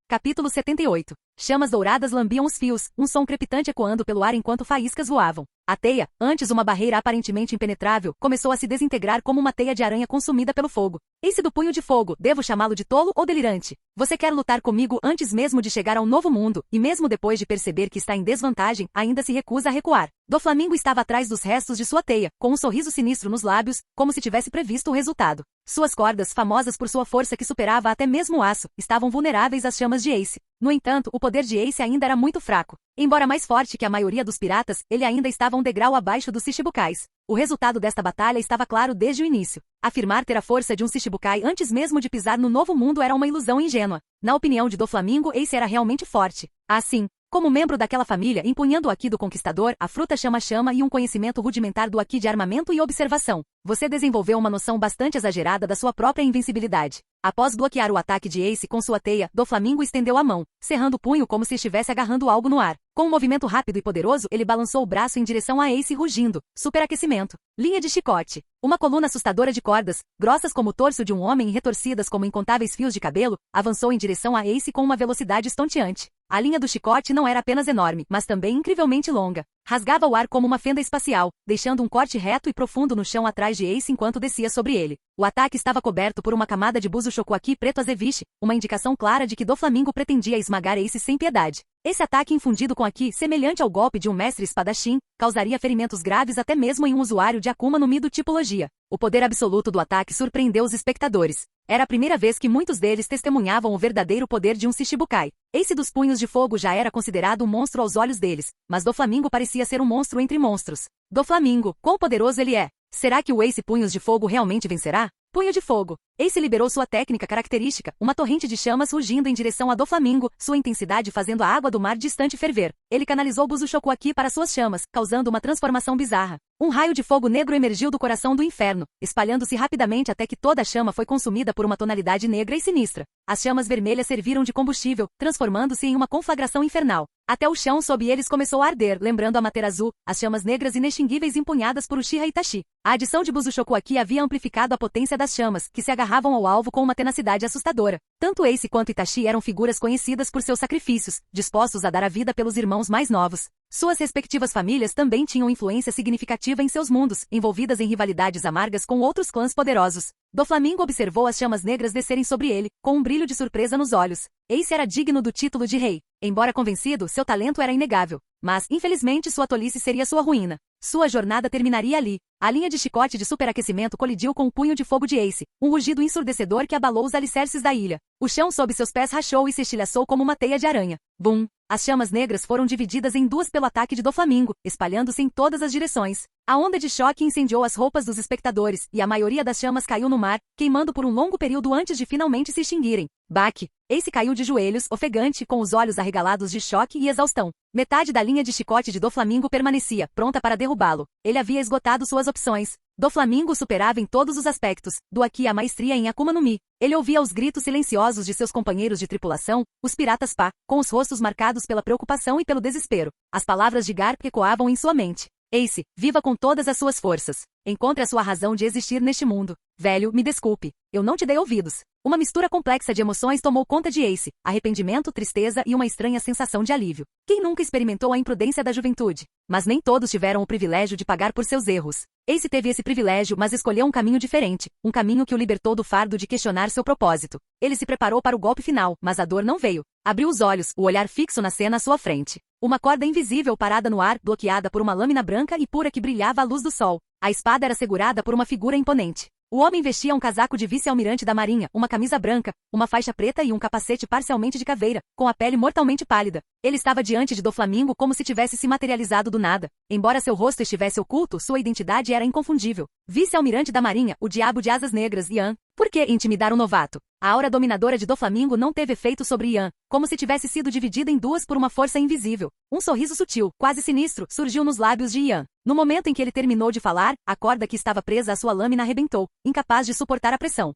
Capítulo 78. Chamas douradas lambiam os fios, um som crepitante ecoando pelo ar enquanto faíscas voavam. A teia, antes uma barreira aparentemente impenetrável, começou a se desintegrar como uma teia de aranha consumida pelo fogo. Ace do punho de fogo, devo chamá-lo de tolo ou delirante? Você quer lutar comigo antes mesmo de chegar ao Novo Mundo, e mesmo depois de perceber que está em desvantagem, ainda se recusa a recuar. Doflamingo estava atrás dos restos de sua teia, com um sorriso sinistro nos lábios, como se tivesse previsto o resultado. Suas cordas, famosas por sua força que superava até mesmo o aço, estavam vulneráveis às chamas de Ace. No entanto, o poder de Ace ainda era muito fraco. Embora mais forte que a maioria dos piratas, ele ainda estava um degrau abaixo dos Shichibukais. O resultado desta batalha estava claro desde o início. Afirmar ter a força de um Shichibukai antes mesmo de pisar no Novo Mundo era uma ilusão ingênua. Na opinião de Doflamingo, Ace era realmente forte. Assim, como membro daquela família, empunhando o Haki do Conquistador, a fruta chama-chama e um conhecimento rudimentar do Haki de armamento e observação, você desenvolveu uma noção bastante exagerada da sua própria invencibilidade. Após bloquear o ataque de Ace com sua teia, Doflamingo estendeu a mão, cerrando o punho como se estivesse agarrando algo no ar. Com um movimento rápido e poderoso, ele balançou o braço em direção a Ace rugindo. Superaquecimento. Linha de chicote. Uma coluna assustadora de cordas, grossas como o torso de um homem e retorcidas como incontáveis fios de cabelo, avançou em direção a Ace com uma velocidade estonteante. A linha do chicote não era apenas enorme, mas também incrivelmente longa. Rasgava o ar como uma fenda espacial, deixando um corte reto e profundo no chão atrás de Ace enquanto descia sobre ele. O ataque estava coberto por uma camada de buzo shokuaki preto azeviche, uma indicação clara de que Doflamingo pretendia esmagar Ace sem piedade. Esse ataque infundido com Haki, semelhante ao golpe de um mestre espadachim, causaria ferimentos graves até mesmo em um usuário de Akuma no Mi do tipologia. O poder absoluto do ataque surpreendeu os espectadores. Era a primeira vez que muitos deles testemunhavam o verdadeiro poder de um Shichibukai. Ace dos Punhos de Fogo já era considerado um monstro aos olhos deles, mas Doflamingo parecia ser um monstro entre monstros. Doflamingo, quão poderoso ele é! Será que o Ace Punhos de Fogo realmente vencerá? Punho de Fogo. Ace liberou sua técnica característica, uma torrente de chamas rugindo em direção a Doflamingo, sua intensidade fazendo a água do mar distante ferver. Ele canalizou o buzo shokuaki para suas chamas, causando uma transformação bizarra. Um raio de fogo negro emergiu do coração do inferno, espalhando-se rapidamente até que toda a chama foi consumida por uma tonalidade negra e sinistra. As chamas vermelhas serviram de combustível, transformando-se em uma conflagração infernal. Até o chão sob eles começou a arder, lembrando a Materazu, as chamas negras inextinguíveis empunhadas por Uchiha Itachi. A adição de buzo shokuaki havia amplificado a potência das chamas, que se agarravam ao alvo com uma tenacidade assustadora. Tanto Ace quanto Itachi eram figuras conhecidas por seus sacrifícios, dispostos a dar a vida pelos irmãos mais novos. Suas respectivas famílias também tinham influência significativa em seus mundos, envolvidas em rivalidades amargas com outros clãs poderosos. Doflamingo observou as chamas negras descerem sobre ele, com um brilho de surpresa nos olhos. Ace era digno do título de rei. Embora convencido, seu talento era inegável. Mas, infelizmente, sua tolice seria sua ruína. Sua jornada terminaria ali. A linha de chicote de superaquecimento colidiu com o punho de fogo de Ace, um rugido ensurdecedor que abalou os alicerces da ilha. O chão sob seus pés rachou e se estilhaçou como uma teia de aranha. Bum! As chamas negras foram divididas em duas pelo ataque de Doflamingo, espalhando-se em todas as direções. A onda de choque incendiou as roupas dos espectadores, e a maioria das chamas caiu no mar, queimando por um longo período antes de finalmente se extinguirem. Baque! Ace caiu de joelhos, ofegante, com os olhos arregalados de choque e exaustão. Metade da linha de chicote de Doflamingo permanecia, pronta para derrubá-lo. Ele havia esgotado suas opções. Doflamingo superava em todos os aspectos, do Haki à maestria em Akuma no Mi. Ele ouvia os gritos silenciosos de seus companheiros de tripulação, os piratas pá, com os rostos marcados pela preocupação e pelo desespero. As palavras de Garp ecoavam em sua mente. Ace, viva com todas as suas forças. Encontre a sua razão de existir neste mundo. Velho, me desculpe. Eu não te dei ouvidos. Uma mistura complexa de emoções tomou conta de Ace. Arrependimento, tristeza e uma estranha sensação de alívio. Quem nunca experimentou a imprudência da juventude? Mas nem todos tiveram o privilégio de pagar por seus erros. Ace teve esse privilégio, mas escolheu um caminho diferente. Um caminho que o libertou do fardo de questionar seu propósito. Ele se preparou para o golpe final, mas a dor não veio. Abriu os olhos, o olhar fixo na cena à sua frente. Uma corda invisível parada no ar, bloqueada por uma lâmina branca e pura que brilhava à luz do sol. A espada era segurada por uma figura imponente. O homem vestia um casaco de vice-almirante da marinha, uma camisa branca, uma faixa preta e um capacete parcialmente de caveira, com a pele mortalmente pálida. Ele estava diante de Doflamingo como se tivesse se materializado do nada. Embora seu rosto estivesse oculto, sua identidade era inconfundível. Vice-almirante da marinha, o diabo de asas negras, Ian. Por que intimidar um novato? A aura dominadora de Doflamingo não teve efeito sobre Ian, como se tivesse sido dividida em duas por uma força invisível. Um sorriso sutil, quase sinistro, surgiu nos lábios de Ian. No momento em que ele terminou de falar, a corda que estava presa à sua lâmina arrebentou, incapaz de suportar a pressão.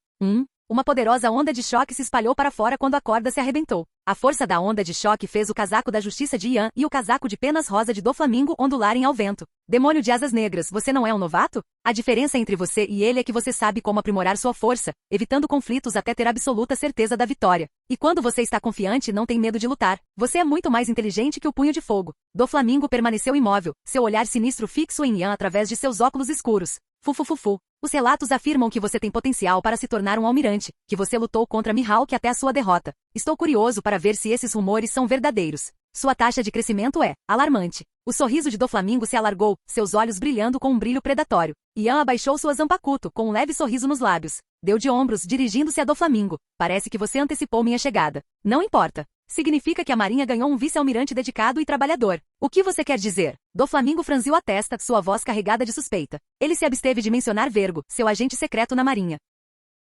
Uma poderosa onda de choque se espalhou para fora quando a corda se arrebentou. A força da onda de choque fez o casaco da justiça de Ian e o casaco de penas rosa de Doflamingo ondularem ao vento. Demônio de asas negras, você não é um novato? A diferença entre você e ele é que você sabe como aprimorar sua força, evitando conflitos até ter absoluta certeza da vitória. E quando você está confiante, não tem medo de lutar. Você é muito mais inteligente que o punho de fogo. Doflamingo permaneceu imóvel, seu olhar sinistro fixo em Ian através de seus óculos escuros. Fufufufu. Os relatos afirmam que você tem potencial para se tornar um almirante, que você lutou contra Mihawk até a sua derrota. Estou curioso para ver se esses rumores são verdadeiros. Sua taxa de crescimento é alarmante. O sorriso de Doflamingo se alargou, seus olhos brilhando com um brilho predatório. Ian abaixou sua Zanpakuto, com um leve sorriso nos lábios. Deu de ombros, dirigindo-se a Doflamingo. Parece que você antecipou minha chegada. Não importa. Significa que a marinha ganhou um vice-almirante dedicado e trabalhador. O que você quer dizer? Doflamingo franziu a testa, sua voz carregada de suspeita. Ele se absteve de mencionar Vergo, seu agente secreto na marinha.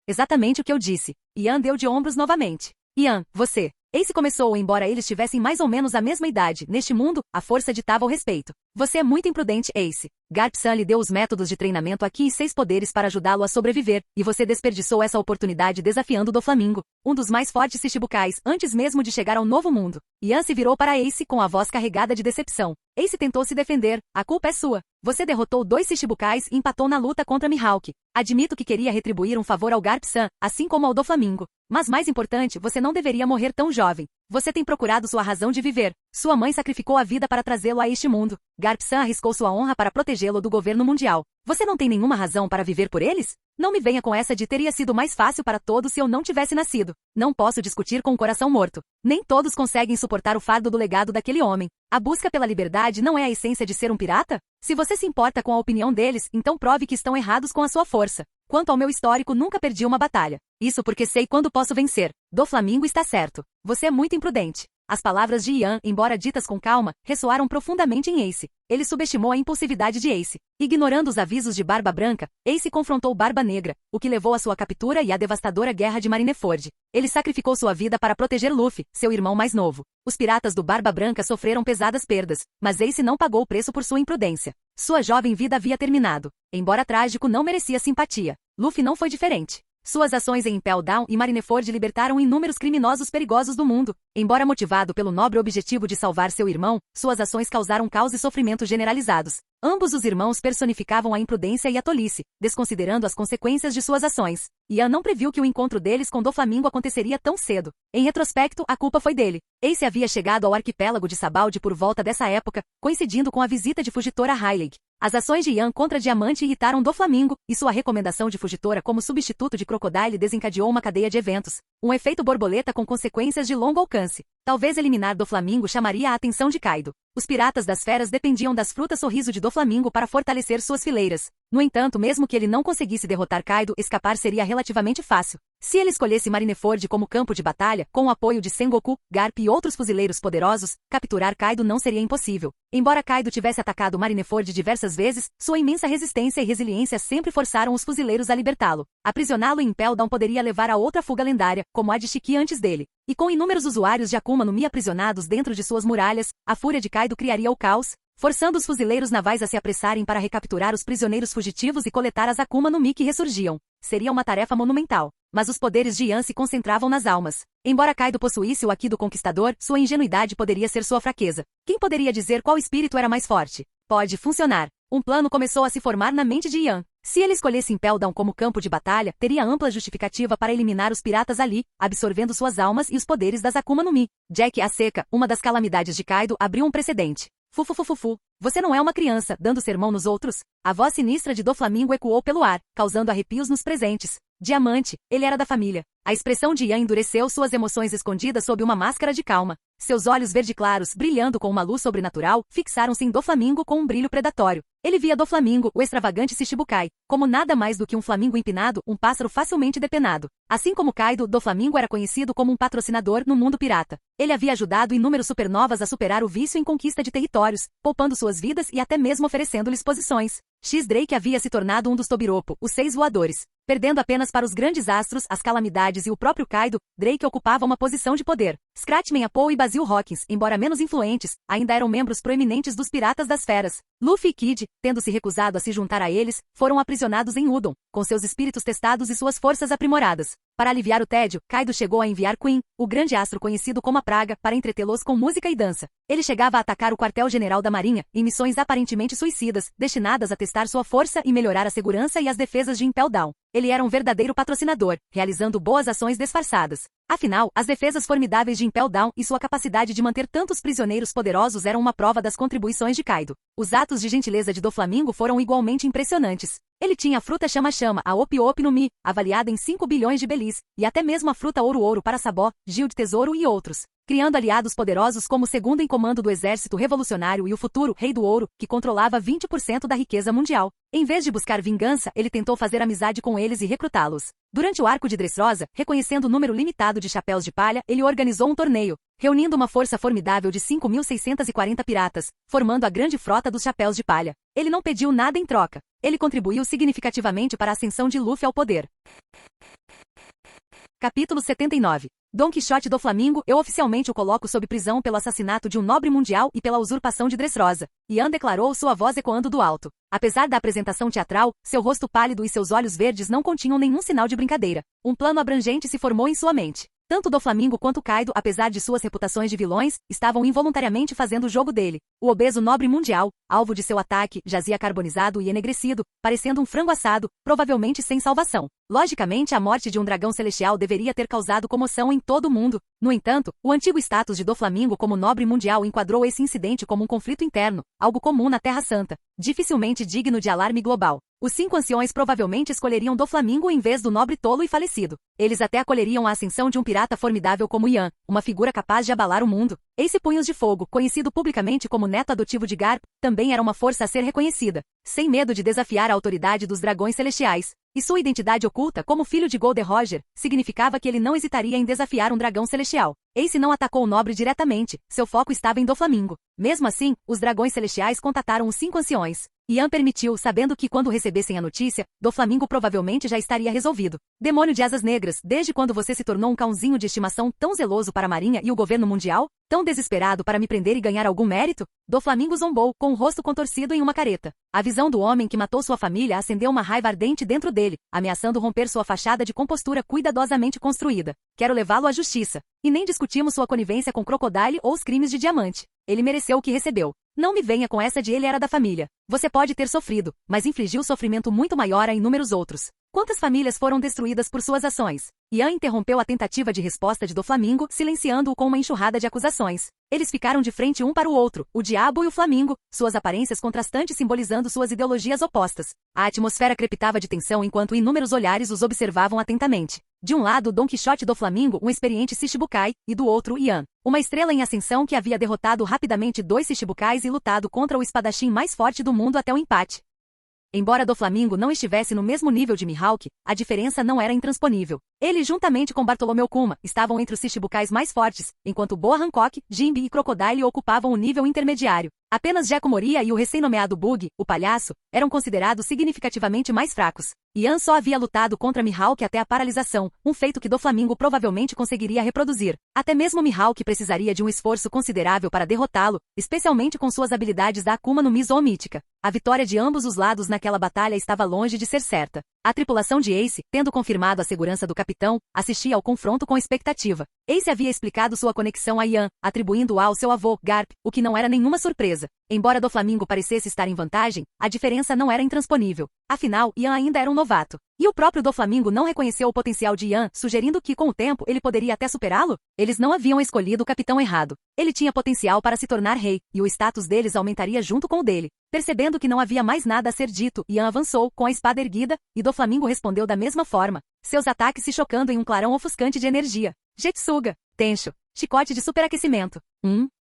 Exatamente o que eu disse. Ian deu de ombros novamente. Ian, você. Ace começou, embora eles tivessem mais ou menos a mesma idade. Neste mundo, a força ditava o respeito. Você é muito imprudente, Ace. Garp Sun lhe deu os métodos de treinamento aqui e 6 poderes para ajudá-lo a sobreviver, e você desperdiçou essa oportunidade desafiando Doflamingo, um dos mais fortes Shichibukais, antes mesmo de chegar ao novo mundo. Ian se virou para Ace com a voz carregada de decepção. Ace tentou se defender. A culpa é sua. Você derrotou 2 Shichibukais e empatou na luta contra Mihawk. Admito que queria retribuir um favor ao Garp Sun, assim como ao Doflamingo. Mas mais importante, você não deveria morrer tão jovem. Você tem procurado sua razão de viver. Sua mãe sacrificou a vida para trazê-lo a este mundo. Garp Sun arriscou sua honra para protegê-lo do governo mundial. Você não tem nenhuma razão para viver por eles? Não me venha com essa de teria sido mais fácil para todos se eu não tivesse nascido. Não posso discutir com o coração morto. Nem todos conseguem suportar o fardo do legado daquele homem. A busca pela liberdade não é a essência de ser um pirata? Se você se importa com a opinião deles, então prove que estão errados com a sua força. Quanto ao meu histórico, nunca perdi uma batalha. Isso porque sei quando posso vencer. Doflamingo está certo. Você é muito imprudente. As palavras de Ian, embora ditas com calma, ressoaram profundamente em Ace. Ele subestimou a impulsividade de Ace. Ignorando os avisos de Barba Branca, Ace confrontou Barba Negra, o que levou à sua captura e à devastadora guerra de Marineford. Ele sacrificou sua vida para proteger Luffy, seu irmão mais novo. Os piratas do Barba Branca sofreram pesadas perdas, mas Ace não pagou o preço por sua imprudência. Sua jovem vida havia terminado. Embora trágico, não merecia simpatia. Luffy não foi diferente. Suas ações em Impel Down e Marineford libertaram inúmeros criminosos perigosos do mundo. Embora motivado pelo nobre objetivo de salvar seu irmão, suas ações causaram caos e sofrimento generalizados. Ambos os irmãos personificavam a imprudência e a tolice, desconsiderando as consequências de suas ações. Ian não previu que o encontro deles com Doflamingo aconteceria tão cedo. Em retrospecto, a culpa foi dele. Ace havia chegado ao arquipélago de Sabaldi por volta dessa época, coincidindo com a visita de Fugitora a Hyleg. As ações de Ian contra Diamante irritaram Doflamingo, e sua recomendação de Fugitora como substituto de Crocodile desencadeou uma cadeia de eventos. Um efeito borboleta com consequências de longo alcance. Talvez eliminar Doflamingo chamaria a atenção de Kaido. Os piratas das feras dependiam das frutas sorriso de Doflamingo para fortalecer suas fileiras. No entanto, mesmo que ele não conseguisse derrotar Kaido, escapar seria relativamente fácil. Se ele escolhesse Marineford como campo de batalha, com o apoio de Sengoku, Garp e outros fuzileiros poderosos, capturar Kaido não seria impossível. Embora Kaido tivesse atacado Marineford diversas vezes, sua imensa resistência e resiliência sempre forçaram os fuzileiros a libertá-lo. Aprisioná-lo em Impel Down poderia levar a outra fuga lendária, como a de Shiki antes dele. E com inúmeros usuários de Akuma no Mi aprisionados dentro de suas muralhas, a fúria de Kaido criaria o caos, forçando os fuzileiros navais a se apressarem para recapturar os prisioneiros fugitivos e coletar as Akuma no Mi que ressurgiam. Seria uma tarefa monumental. Mas os poderes de Ian se concentravam nas almas. Embora Kaido possuísse o Haki do Conquistador, sua ingenuidade poderia ser sua fraqueza. Quem poderia dizer qual espírito era mais forte? Pode funcionar. Um plano começou a se formar na mente de Ian. Se ele escolhesse Impel Down como campo de batalha, teria ampla justificativa para eliminar os piratas ali, absorvendo suas almas e os poderes das Akuma no Mi. Jack a Seca, uma das calamidades de Kaido, abriu um precedente. Fufufufufu, você não é uma criança, dando sermão nos outros? A voz sinistra de Doflamingo ecoou pelo ar, causando arrepios nos presentes. Diamante, ele era da família. A expressão de Ian endureceu suas emoções escondidas sob uma máscara de calma. Seus olhos verde-claros, brilhando com uma luz sobrenatural, fixaram-se em Doflamingo com um brilho predatório. Ele via Doflamingo, o extravagante Shichibukai, como nada mais do que um flamingo empinado, um pássaro facilmente depenado. Assim como Kaido, Doflamingo era conhecido como um patrocinador no mundo pirata. Ele havia ajudado inúmeros supernovas a superar o vício em conquista de territórios, poupando suas vidas e até mesmo oferecendo-lhes posições. X-Drake havia se tornado um dos Tobiropo, os 6 voadores. Perdendo apenas para os grandes astros, as calamidades e o próprio Kaido, Drake ocupava uma posição de poder. Scratchman Apple e Basil Hawkins, embora menos influentes, ainda eram membros proeminentes dos Piratas das Feras. Luffy e Kid, tendo se recusado a se juntar a eles, foram aprisionados em Udon, com seus espíritos testados e suas forças aprimoradas. Para aliviar o tédio, Kaido chegou a enviar Queen, o grande astro conhecido como a Praga, para entretê-los com música e dança. Ele chegava a atacar o quartel-general da Marinha, em missões aparentemente suicidas, destinadas a testar sua força e melhorar a segurança e as defesas de Impel Down. Ele era um verdadeiro patrocinador, realizando boas ações disfarçadas. Afinal, as defesas formidáveis de Impel Down e sua capacidade de manter tantos prisioneiros poderosos eram uma prova das contribuições de Kaido. Os atos de gentileza de Doflamingo foram igualmente impressionantes. Ele tinha a fruta chama-chama, a Opi-Opi no Mi, avaliada em 5 bilhões de belis, e até mesmo a fruta ouro-ouro para Sabó, Gil de Tesouro e outros, criando aliados poderosos como o segundo em comando do exército revolucionário e o futuro Rei do Ouro, que controlava 20% da riqueza mundial. Em vez de buscar vingança, ele tentou fazer amizade com eles e recrutá-los. Durante o arco de Dressrosa, reconhecendo o número limitado de chapéus de palha, ele organizou um torneio, reunindo uma força formidável de 5.640 piratas, formando a grande frota dos chapéus de palha. Ele não pediu nada em troca. Ele contribuiu significativamente para a ascensão de Luffy ao poder. Capítulo 79. Don Quixote do Flamingo, eu oficialmente o coloco sob prisão pelo assassinato de um nobre mundial e pela usurpação de Dressrosa. Ian declarou, sua voz ecoando do alto. Apesar da apresentação teatral, seu rosto pálido e seus olhos verdes não continham nenhum sinal de brincadeira. Um plano abrangente se formou em sua mente. Tanto Doflamingo quanto Kaido, apesar de suas reputações de vilões, estavam involuntariamente fazendo o jogo dele. O obeso nobre mundial, alvo de seu ataque, jazia carbonizado e enegrecido, parecendo um frango assado, provavelmente sem salvação. Logicamente, a morte de um dragão celestial deveria ter causado comoção em todo o mundo. No entanto, o antigo status de Doflamingo como nobre mundial enquadrou esse incidente como um conflito interno, algo comum na Terra Santa, dificilmente digno de alarme global. Os 5 anciões provavelmente escolheriam Doflamingo em vez do nobre tolo e falecido. Eles até acolheriam a ascensão de um pirata formidável como Ian, uma figura capaz de abalar o mundo. Ace Punhos de Fogo, conhecido publicamente como neto adotivo de Garp, também era uma força a ser reconhecida, sem medo de desafiar a autoridade dos dragões celestiais. E sua identidade oculta, como filho de Gold Roger, significava que ele não hesitaria em desafiar um dragão celestial. Ace não atacou o nobre diretamente, seu foco estava em Doflamingo. Mesmo assim, os dragões celestiais contataram os 5 anciões. Ian permitiu, sabendo que quando recebessem a notícia, Doflamingo provavelmente já estaria resolvido. Demônio de asas negras, desde quando você se tornou um cãozinho de estimação tão zeloso para a Marinha e o governo mundial? Tão desesperado para me prender e ganhar algum mérito? Doflamingo zombou, com o rosto contorcido em uma careta. A visão do homem que matou sua família acendeu uma raiva ardente dentro dele, ameaçando romper sua fachada de compostura cuidadosamente construída. Quero levá-lo à justiça. E nem discutimos sua conivência com Crocodile ou os crimes de Diamante. Ele mereceu o que recebeu. Não me venha com essa de ele era da família. Você pode ter sofrido, mas infligiu sofrimento muito maior a inúmeros outros. Quantas famílias foram destruídas por suas ações? Ian interrompeu a tentativa de resposta de Doflamingo, silenciando-o com uma enxurrada de acusações. Eles ficaram de frente um para o outro, o diabo e o Flamingo, suas aparências contrastantes simbolizando suas ideologias opostas. A atmosfera crepitava de tensão enquanto inúmeros olhares os observavam atentamente. De um lado, Don Quixote do Flamingo, um experiente Shichibukai, e do outro, Ian, uma estrela em ascensão que havia derrotado rapidamente 2 Shichibukais e lutado contra o espadachim mais forte do mundo até o empate. Embora Doflamingo não estivesse no mesmo nível de Mihawk, a diferença não era intransponível. Ele, juntamente com Bartolomeu Kuma, estavam entre os Shichibukais mais fortes, enquanto Boa Hancock, Jinbe e Crocodile ocupavam o nível intermediário. Apenas Jaco Moria e o recém-nomeado Bug, o palhaço, eram considerados significativamente mais fracos. Ian só havia lutado contra Mihawk até a paralisação, um feito que Doflamingo provavelmente conseguiria reproduzir. Até mesmo Mihawk precisaria de um esforço considerável para derrotá-lo, especialmente com suas habilidades da Akuma no Mi Zoomítica. A vitória de ambos os lados naquela batalha estava longe de ser certa. A tripulação de Ace, tendo confirmado a segurança do capitão, assistia ao confronto com expectativa. Ace havia explicado sua conexão a Ian, atribuindo-a ao seu avô, Garp, o que não era nenhuma surpresa. Embora Doflamingo parecesse estar em vantagem, a diferença não era intransponível. Afinal, Ian ainda era um novato. E o próprio Doflamingo não reconheceu o potencial de Ian, sugerindo que, com o tempo, ele poderia até superá-lo? Eles não haviam escolhido o capitão errado. Ele tinha potencial para se tornar rei, e o status deles aumentaria junto com o dele. Percebendo que não havia mais nada a ser dito, Ian avançou, com a espada erguida, e Doflamingo respondeu da mesma forma, seus ataques se chocando em um clarão ofuscante de energia. Jetsuga, Tencho, chicote de superaquecimento.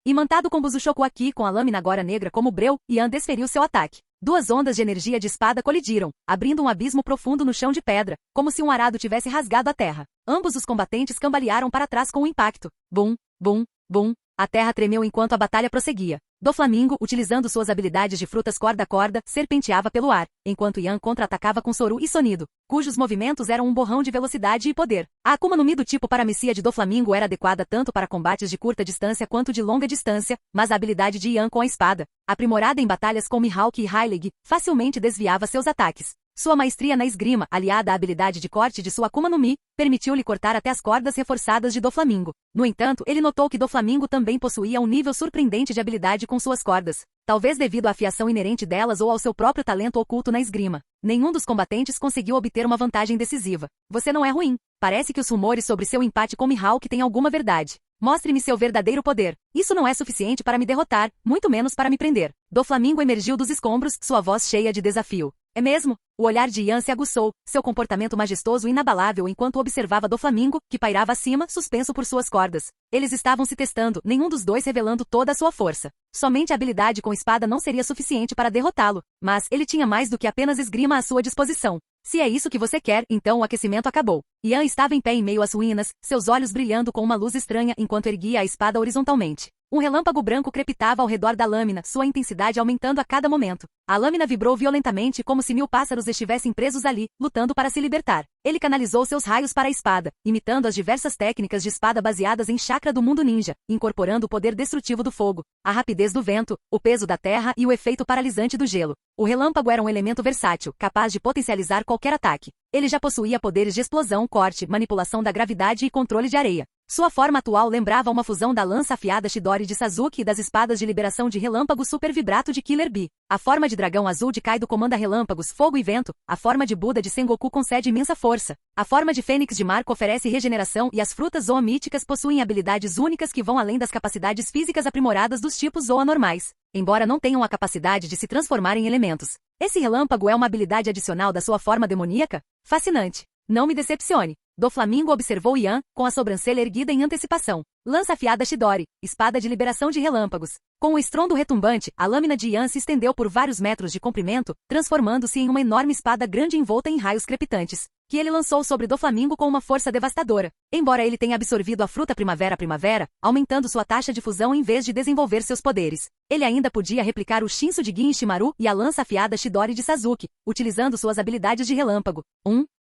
Imantado com Busushoku aqui com a lâmina agora negra como breu, Ian desferiu seu ataque. Duas ondas de energia de espada colidiram, abrindo um abismo profundo no chão de pedra, como se um arado tivesse rasgado a terra. Ambos os combatentes cambalearam para trás com o impacto. Bum, bum, bum. A terra tremeu enquanto a batalha prosseguia. Doflamingo, utilizando suas habilidades de frutas corda a corda, serpenteava pelo ar, enquanto Ian contra-atacava com Soru e Sonido, cujos movimentos eram um borrão de velocidade e poder. A Akuma no Mi do tipo paramecia de Doflamingo era adequada tanto para combates de curta distância quanto de longa distância, mas a habilidade de Ian com a espada, aprimorada em batalhas com Mihawk e Hylig, facilmente desviava seus ataques. Sua maestria na esgrima, aliada à habilidade de corte de sua Akuma no Mi, permitiu-lhe cortar até as cordas reforçadas de Doflamingo. No entanto, ele notou que Doflamingo também possuía um nível surpreendente de habilidade com suas cordas, talvez devido à afiação inerente delas ou ao seu próprio talento oculto na esgrima. Nenhum dos combatentes conseguiu obter uma vantagem decisiva. Você não é ruim. Parece que os rumores sobre seu empate com Mihawk têm alguma verdade. Mostre-me seu verdadeiro poder. Isso não é suficiente para me derrotar, muito menos para me prender. Doflamingo emergiu dos escombros, sua voz cheia de desafio. É mesmo? O olhar de Ian se aguçou, seu comportamento majestoso e inabalável enquanto observava Doflamingo, que pairava acima, suspenso por suas cordas. Eles estavam se testando, nenhum dos dois revelando toda a sua força. Somente a habilidade com espada não seria suficiente para derrotá-lo, mas ele tinha mais do que apenas esgrima à sua disposição. Se é isso que você quer, então o aquecimento acabou. Ian estava em pé em meio às ruínas, seus olhos brilhando com uma luz estranha enquanto erguia a espada horizontalmente. Um relâmpago branco crepitava ao redor da lâmina, sua intensidade aumentando a cada momento. A lâmina vibrou violentamente como se 1000 pássaros estivessem presos ali, lutando para se libertar. Ele canalizou seus raios para a espada, imitando as diversas técnicas de espada baseadas em chakra do mundo ninja, incorporando o poder destrutivo do fogo, a rapidez do vento, o peso da terra e o efeito paralisante do gelo. O relâmpago era um elemento versátil, capaz de potencializar qualquer ataque. Ele já possuía poderes de explosão, corte, manipulação da gravidade e controle de areia. Sua forma atual lembrava uma fusão da lança afiada Chidori de Sasuke e das espadas de liberação de relâmpago super vibrato de Killer Bee. A forma de dragão azul de Kaido comanda relâmpagos, fogo e vento. A forma de Buda de Sengoku concede imensa força. A forma de Fênix de Marco oferece regeneração e as frutas zoomíticas possuem habilidades únicas que vão além das capacidades físicas aprimoradas dos tipos zooanormais, embora não tenham a capacidade de se transformar em elementos. Esse relâmpago é uma habilidade adicional da sua forma demoníaca? Fascinante. Não me decepcione. Doflamingo observou Ian, com a sobrancelha erguida em antecipação. Lança afiada Chidori, espada de liberação de relâmpagos. Com um estrondo retumbante, a lâmina de Ian se estendeu por vários metros de comprimento, transformando-se em uma enorme espada grande envolta em raios crepitantes, que ele lançou sobre Doflamingo com uma força devastadora. Embora ele tenha absorvido a fruta primavera, aumentando sua taxa de fusão em vez de desenvolver seus poderes, ele ainda podia replicar o Shinsu de Gin Shimaru e a lança afiada Chidori de Sasuke, utilizando suas habilidades de relâmpago.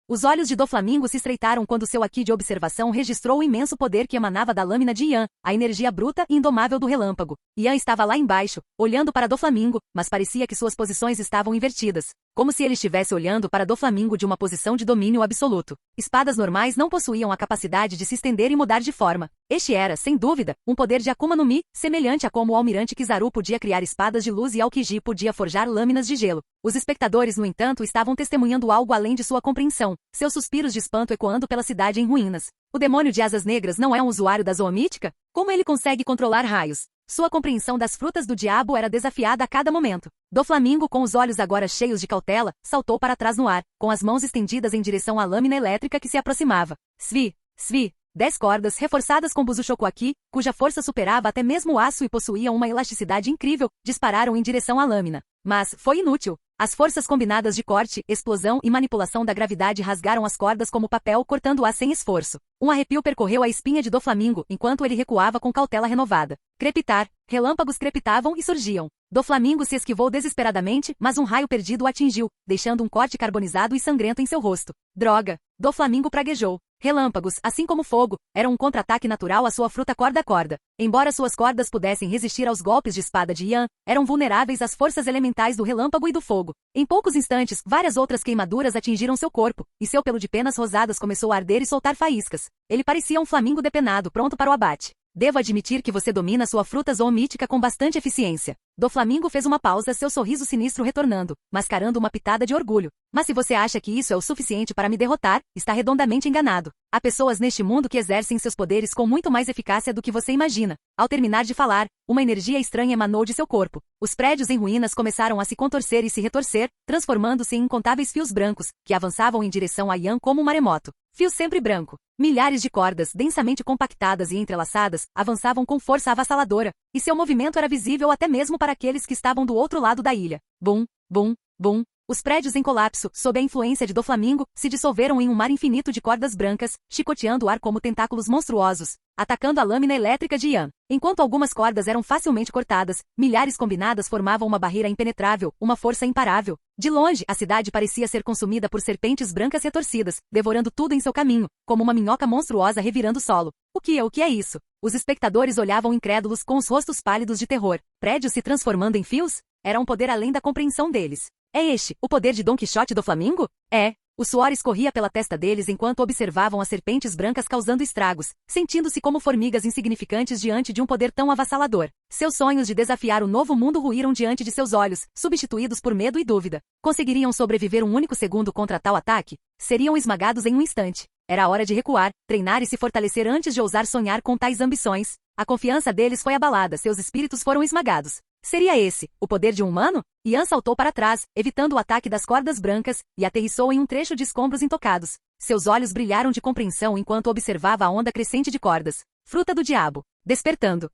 Os olhos de Doflamingo se estreitaram quando seu Haki de observação registrou o imenso poder que emanava da lâmina de Ian, a energia bruta e indomável do relâmpago. Ian estava lá embaixo, olhando para Doflamingo, mas parecia que suas posições estavam invertidas, como se ele estivesse olhando para Doflamingo de uma posição de domínio absoluto. Espadas normais não possuíam a capacidade de se estender e mudar de forma. Este era, sem dúvida, um poder de Akuma no Mi, semelhante a como o almirante Kizaru podia criar espadas de luz e Aokiji podia forjar lâminas de gelo. Os espectadores, no entanto, estavam testemunhando algo além de sua compreensão, seus suspiros de espanto ecoando pela cidade em ruínas. O demônio de asas negras não é um usuário da zoomítica? Como ele consegue controlar raios? Sua compreensão das frutas do diabo era desafiada a cada momento. Doflamingo, com os olhos agora cheios de cautela, saltou para trás no ar, com as mãos estendidas em direção à lâmina elétrica que se aproximava. Svi, Svi. 10 cordas reforçadas com Busushoku Haki, cuja força superava até mesmo o aço e possuíam uma elasticidade incrível, dispararam em direção à lâmina. Mas foi inútil. As forças combinadas de corte, explosão e manipulação da gravidade rasgaram as cordas como papel, cortando-a sem esforço. Um arrepio percorreu a espinha de Doflamingo enquanto ele recuava com cautela renovada. Crepitar. Relâmpagos crepitavam e surgiam. Doflamingo se esquivou desesperadamente, mas um raio perdido o atingiu, deixando um corte carbonizado e sangrento em seu rosto. Droga! Doflamingo praguejou. Relâmpagos, assim como fogo, eram um contra-ataque natural à sua fruta corda-corda. Embora suas cordas pudessem resistir aos golpes de espada de Yan, eram vulneráveis às forças elementais do relâmpago e do fogo. Em poucos instantes, várias outras queimaduras atingiram seu corpo, e seu pelo de penas rosadas começou a arder e soltar faíscas. Ele parecia um flamingo depenado, pronto para o abate. Devo admitir que você domina sua fruta zoomítica com bastante eficiência. Doflamingo fez uma pausa, seu sorriso sinistro retornando, mascarando uma pitada de orgulho. Mas se você acha que isso é o suficiente para me derrotar, está redondamente enganado. Há pessoas neste mundo que exercem seus poderes com muito mais eficácia do que você imagina. Ao terminar de falar, uma energia estranha emanou de seu corpo. Os prédios em ruínas começaram a se contorcer e se retorcer, transformando-se em incontáveis fios brancos, que avançavam em direção a Yan como um maremoto. Fio sempre branco. Milhares de cordas, densamente compactadas e entrelaçadas, avançavam com força avassaladora, e seu movimento era visível até mesmo para aqueles que estavam do outro lado da ilha. Bum, bum, bum. Os prédios em colapso, sob a influência de Doflamingo, se dissolveram em um mar infinito de cordas brancas, chicoteando o ar como tentáculos monstruosos, atacando a lâmina elétrica de Yan. Enquanto algumas cordas eram facilmente cortadas, milhares combinadas formavam uma barreira impenetrável, uma força imparável. De longe, a cidade parecia ser consumida por serpentes brancas retorcidas, devorando tudo em seu caminho, como uma minhoca monstruosa revirando o solo. O que é isso? Os espectadores olhavam incrédulos com os rostos pálidos de terror. Prédios se transformando em fios? Era um poder além da compreensão deles. É este, o poder de Don Quixote do Flamingo? É. O suor escorria pela testa deles enquanto observavam as serpentes brancas causando estragos, sentindo-se como formigas insignificantes diante de um poder tão avassalador. Seus sonhos de desafiar o novo mundo ruíram diante de seus olhos, substituídos por medo e dúvida. Conseguiriam sobreviver um único segundo contra tal ataque? Seriam esmagados em um instante. Era hora de recuar, treinar e se fortalecer antes de ousar sonhar com tais ambições. A confiança deles foi abalada, seus espíritos foram esmagados. Seria esse, o poder de um humano? Yan saltou para trás, evitando o ataque das cordas brancas, e aterrissou em um trecho de escombros intocados. Seus olhos brilharam de compreensão enquanto observava a onda crescente de cordas. Fruta do diabo. Despertando.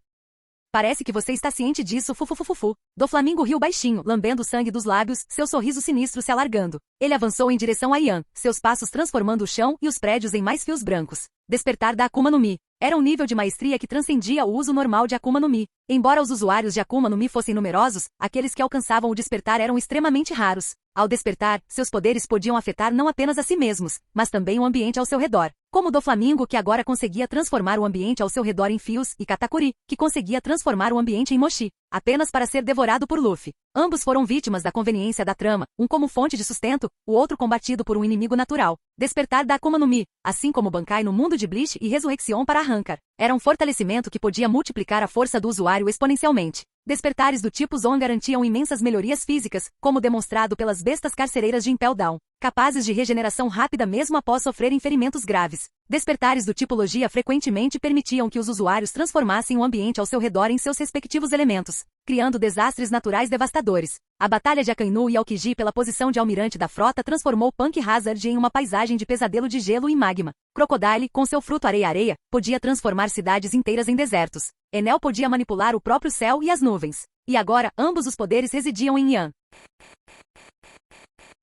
Parece que você está ciente disso, fufufufufu. Doflamingo riu baixinho, lambendo o sangue dos lábios, seu sorriso sinistro se alargando. Ele avançou em direção a Yan, seus passos transformando o chão e os prédios em mais fios brancos. Despertar da Akuma no Mi. Era um nível de maestria que transcendia o uso normal de Akuma no Mi. Embora os usuários de Akuma no Mi fossem numerosos, aqueles que alcançavam o despertar eram extremamente raros. Ao despertar, seus poderes podiam afetar não apenas a si mesmos, mas também o ambiente ao seu redor. Como o Doflamingo, que agora conseguia transformar o ambiente ao seu redor em fios, e Katakuri, que conseguia transformar o ambiente em mochi, apenas para ser devorado por Luffy. Ambos foram vítimas da conveniência da trama, um como fonte de sustento, o outro combatido por um inimigo natural. Despertar da Akuma no Mi, assim como Bankai no mundo de Bleach e Resurrection para Arrancar, era um fortalecimento que podia multiplicar a força do usuário exponencialmente. Despertares do tipo Zoan garantiam imensas melhorias físicas, como demonstrado pelas bestas carcereiras de Impel Down, capazes de regeneração rápida mesmo após sofrerem ferimentos graves. Despertares do tipo Logia frequentemente permitiam que os usuários transformassem o ambiente ao seu redor em seus respectivos elementos, criando desastres naturais devastadores. A batalha de Akainu e Aokiji pela posição de almirante da frota transformou Punk Hazard em uma paisagem de pesadelo de gelo e magma. Crocodile, com seu fruto areia-areia, podia transformar cidades inteiras em desertos. Enel podia manipular o próprio céu e as nuvens. E agora, ambos os poderes residiam em Yan.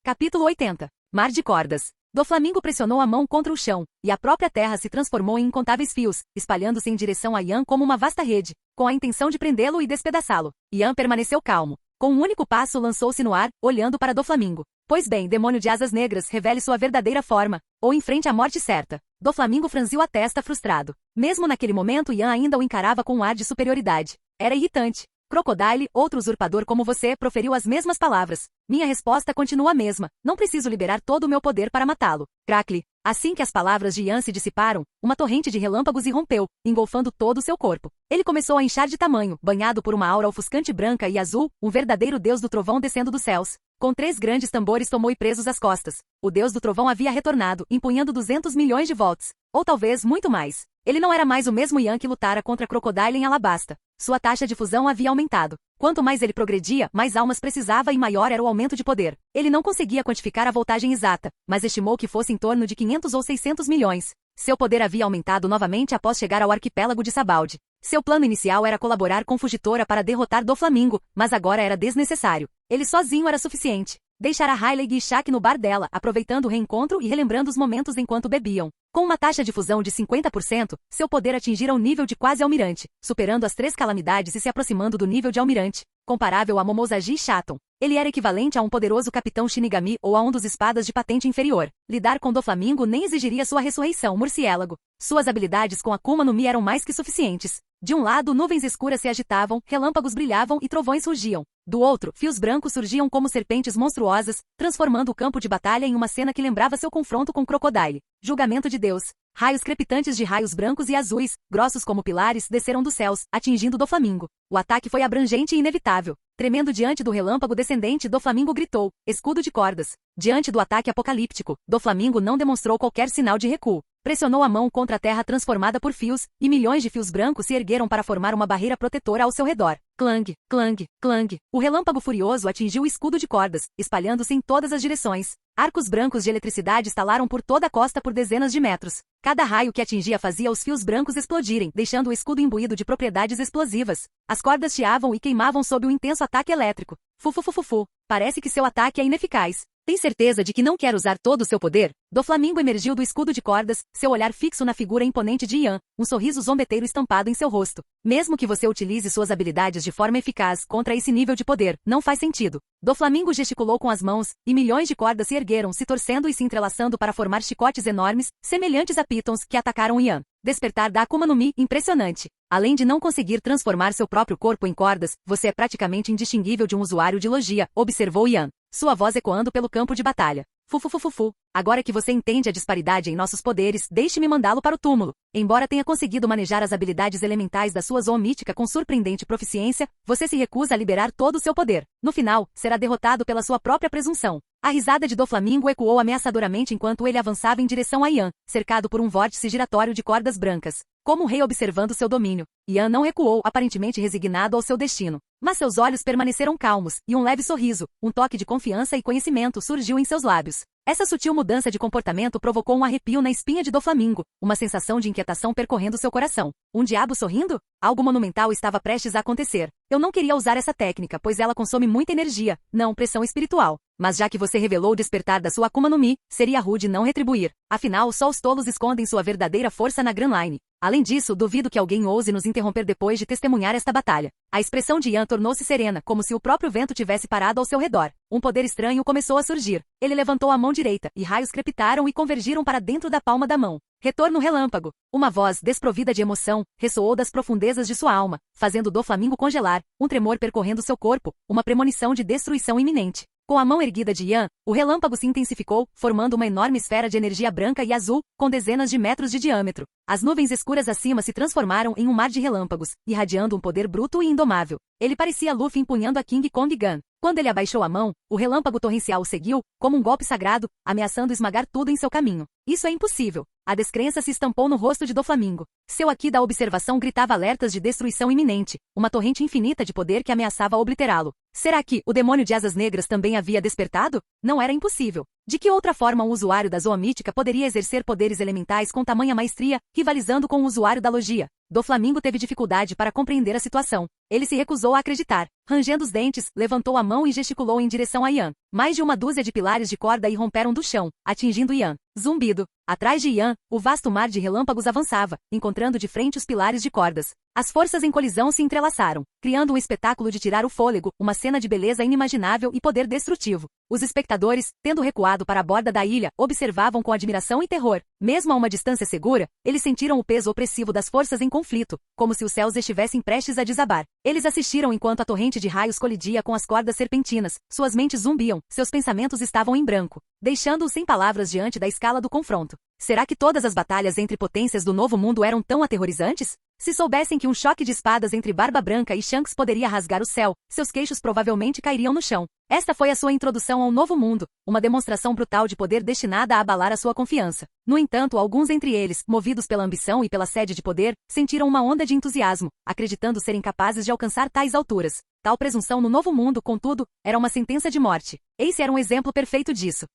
Capítulo 80. Mar de cordas. Doflamingo pressionou a mão contra o chão, e a própria terra se transformou em incontáveis fios, espalhando-se em direção a Yan como uma vasta rede, com a intenção de prendê-lo e despedaçá-lo. Yan permaneceu calmo. Com um único passo lançou-se no ar, olhando para Doflamingo. Pois bem, demônio de asas negras, revele sua verdadeira forma, ou enfrente a morte certa. Doflamingo franziu a testa frustrado. Mesmo naquele momento, Yan ainda o encarava com um ar de superioridade. Era irritante. Crocodile, outro usurpador como você, proferiu as mesmas palavras. Minha resposta continua a mesma. Não preciso liberar todo o meu poder para matá-lo. Crackle. Assim que as palavras de Yan se dissiparam, uma torrente de relâmpagos irrompeu, engolfando todo o seu corpo. Ele começou a inchar de tamanho, banhado por uma aura ofuscante branca e azul, um verdadeiro deus do trovão descendo dos céus. Com 3 grandes tambores tomou e presos às costas. O deus do trovão havia retornado, empunhando 200 milhões de volts. Ou talvez muito mais. Ele não era mais o mesmo Yan que lutara contra Crocodile em Alabasta. Sua taxa de fusão havia aumentado. Quanto mais ele progredia, mais almas precisava e maior era o aumento de poder. Ele não conseguia quantificar a voltagem exata, mas estimou que fosse em torno de 500 ou 600 milhões. Seu poder havia aumentado novamente após chegar ao arquipélago de Sabaldi. Seu plano inicial era colaborar com Fugitora para derrotar Doflamingo, mas agora era desnecessário. Ele sozinho era suficiente. Deixará Riley e Shaq no bar dela, aproveitando o reencontro e relembrando os momentos enquanto bebiam. Com uma taxa de fusão de 50%, seu poder atingira o nível de quase almirante, superando as 3 calamidades e se aproximando do nível de almirante. comparável a Momosaji Shaton. Ele era equivalente a um poderoso capitão Shinigami ou a um dos espadas de patente inferior. Lidar com Doflamingo nem exigiria sua ressurreição, Murciélago. Suas habilidades com Akuma no Mi eram mais que suficientes. De um lado, nuvens escuras se agitavam, relâmpagos brilhavam e trovões rugiam. Do outro, fios brancos surgiam como serpentes monstruosas, transformando o campo de batalha em uma cena que lembrava seu confronto com Crocodile. Julgamento de Deus. Raios crepitantes de raios brancos e azuis, grossos como pilares, desceram dos céus, atingindo Doflamingo. O ataque foi abrangente e inevitável. Tremendo diante do relâmpago descendente, Doflamingo gritou: escudo de cordas. Diante do ataque apocalíptico, Doflamingo não demonstrou qualquer sinal de recuo. Pressionou a mão contra a terra transformada por fios, e milhões de fios brancos se ergueram para formar uma barreira protetora ao seu redor. Clang, clang, clang. O relâmpago furioso atingiu o escudo de cordas, espalhando-se em todas as direções. Arcos brancos de eletricidade estalaram por toda a costa por dezenas de metros. Cada raio que atingia fazia os fios brancos explodirem, deixando o escudo imbuído de propriedades explosivas. As cordas chiavam e queimavam sob o intenso ataque elétrico. Fufufufufu. Parece que seu ataque é ineficaz. Tem certeza de que não quer usar todo o seu poder? Doflamingo emergiu do escudo de cordas, seu olhar fixo na figura imponente de Yan, um sorriso zombeteiro estampado em seu rosto. Mesmo que você utilize suas habilidades de forma eficaz contra esse nível de poder, não faz sentido. Doflamingo gesticulou com as mãos, e milhões de cordas se ergueram, se torcendo e se entrelaçando para formar chicotes enormes, semelhantes a pitons, que atacaram Yan. Despertar da Akuma no Mi, impressionante. Além de não conseguir transformar seu próprio corpo em cordas, você é praticamente indistinguível de um usuário de logia, observou Yan. Sua voz ecoando pelo campo de batalha. Fufufufufu. Agora que você entende a disparidade em nossos poderes, deixe-me mandá-lo para o túmulo. Embora tenha conseguido manejar as habilidades elementais da sua Zoan mítica com surpreendente proficiência, você se recusa a liberar todo o seu poder. No final, será derrotado pela sua própria presunção. A risada de Doflamingo ecoou ameaçadoramente enquanto ele avançava em direção a Yan, cercado por um vórtice giratório de cordas brancas. Como um rei observando seu domínio, Yan não recuou, aparentemente resignado ao seu destino. Mas seus olhos permaneceram calmos, e um leve sorriso, um toque de confiança e conhecimento surgiu em seus lábios. Essa sutil mudança de comportamento provocou um arrepio na espinha de Doflamingo, uma sensação de inquietação percorrendo seu coração. Um diabo sorrindo? Algo monumental estava prestes a acontecer. Eu não queria usar essa técnica, pois ela consome muita energia, não pressão espiritual. Mas já que você revelou o despertar da sua Akuma no Mi, seria rude não retribuir. Afinal, só os tolos escondem sua verdadeira força na Grand Line. Além disso, duvido que alguém ouse nos interromper depois de testemunhar esta batalha. A expressão de Yan tornou-se serena, como se o próprio vento tivesse parado ao seu redor. Um poder estranho começou a surgir. Ele levantou a mão direita, e raios crepitaram e convergiram para dentro da palma da mão. Retorno relâmpago. Uma voz, desprovida de emoção, ressoou das profundezas de sua alma, fazendo Doflamingo congelar, um tremor percorrendo seu corpo, uma premonição de destruição iminente. Com a mão erguida de Yan, o relâmpago se intensificou, formando uma enorme esfera de energia branca e azul, com dezenas de metros de diâmetro. As nuvens escuras acima se transformaram em um mar de relâmpagos, irradiando um poder bruto e indomável. Ele parecia Luffy empunhando a King Kong Gun. Quando ele abaixou a mão, o relâmpago torrencial o seguiu, como um golpe sagrado, ameaçando esmagar tudo em seu caminho. Isso é impossível. A descrença se estampou no rosto de Doflamingo. Seu aqui da observação gritava alertas de destruição iminente, uma torrente infinita de poder que ameaçava obliterá-lo. Será que o demônio de asas negras também havia despertado? Não era impossível. De que outra forma um usuário da Zoan mítica poderia exercer poderes elementais com tamanha maestria, rivalizando com o usuário da logia? Doflamingo teve dificuldade para compreender a situação. Ele se recusou a acreditar. Rangendo os dentes, levantou a mão e gesticulou em direção a Yan. Mais de uma dúzia de pilares de corda irromperam do chão, atingindo Yan. Zumbido. Atrás de Yan, o vasto mar de relâmpagos avançava, encontrando de frente os pilares de cordas. As forças em colisão se entrelaçaram, criando um espetáculo de tirar o fôlego, uma cena de beleza inimaginável e poder destrutivo. Os espectadores, tendo recuado para a borda da ilha, observavam com admiração e terror. Mesmo a uma distância segura, eles sentiram o peso opressivo das forças em conflito, como se os céus estivessem prestes a desabar. Eles assistiram enquanto a torrente de raios colidia com as cordas serpentinas, suas mentes zumbiam, seus pensamentos estavam em branco, deixando-os sem palavras diante da escala do confronto. Será que todas as batalhas entre potências do Novo Mundo eram tão aterrorizantes? Se soubessem que um choque de espadas entre Barba Branca e Shanks poderia rasgar o céu, seus queixos provavelmente cairiam no chão. Esta foi a sua introdução ao Novo Mundo, uma demonstração brutal de poder destinada a abalar a sua confiança. No entanto, alguns entre eles, movidos pela ambição e pela sede de poder, sentiram uma onda de entusiasmo, acreditando serem capazes de alcançar tais alturas. Tal presunção no Novo Mundo, contudo, era uma sentença de morte. Ace era um exemplo perfeito disso.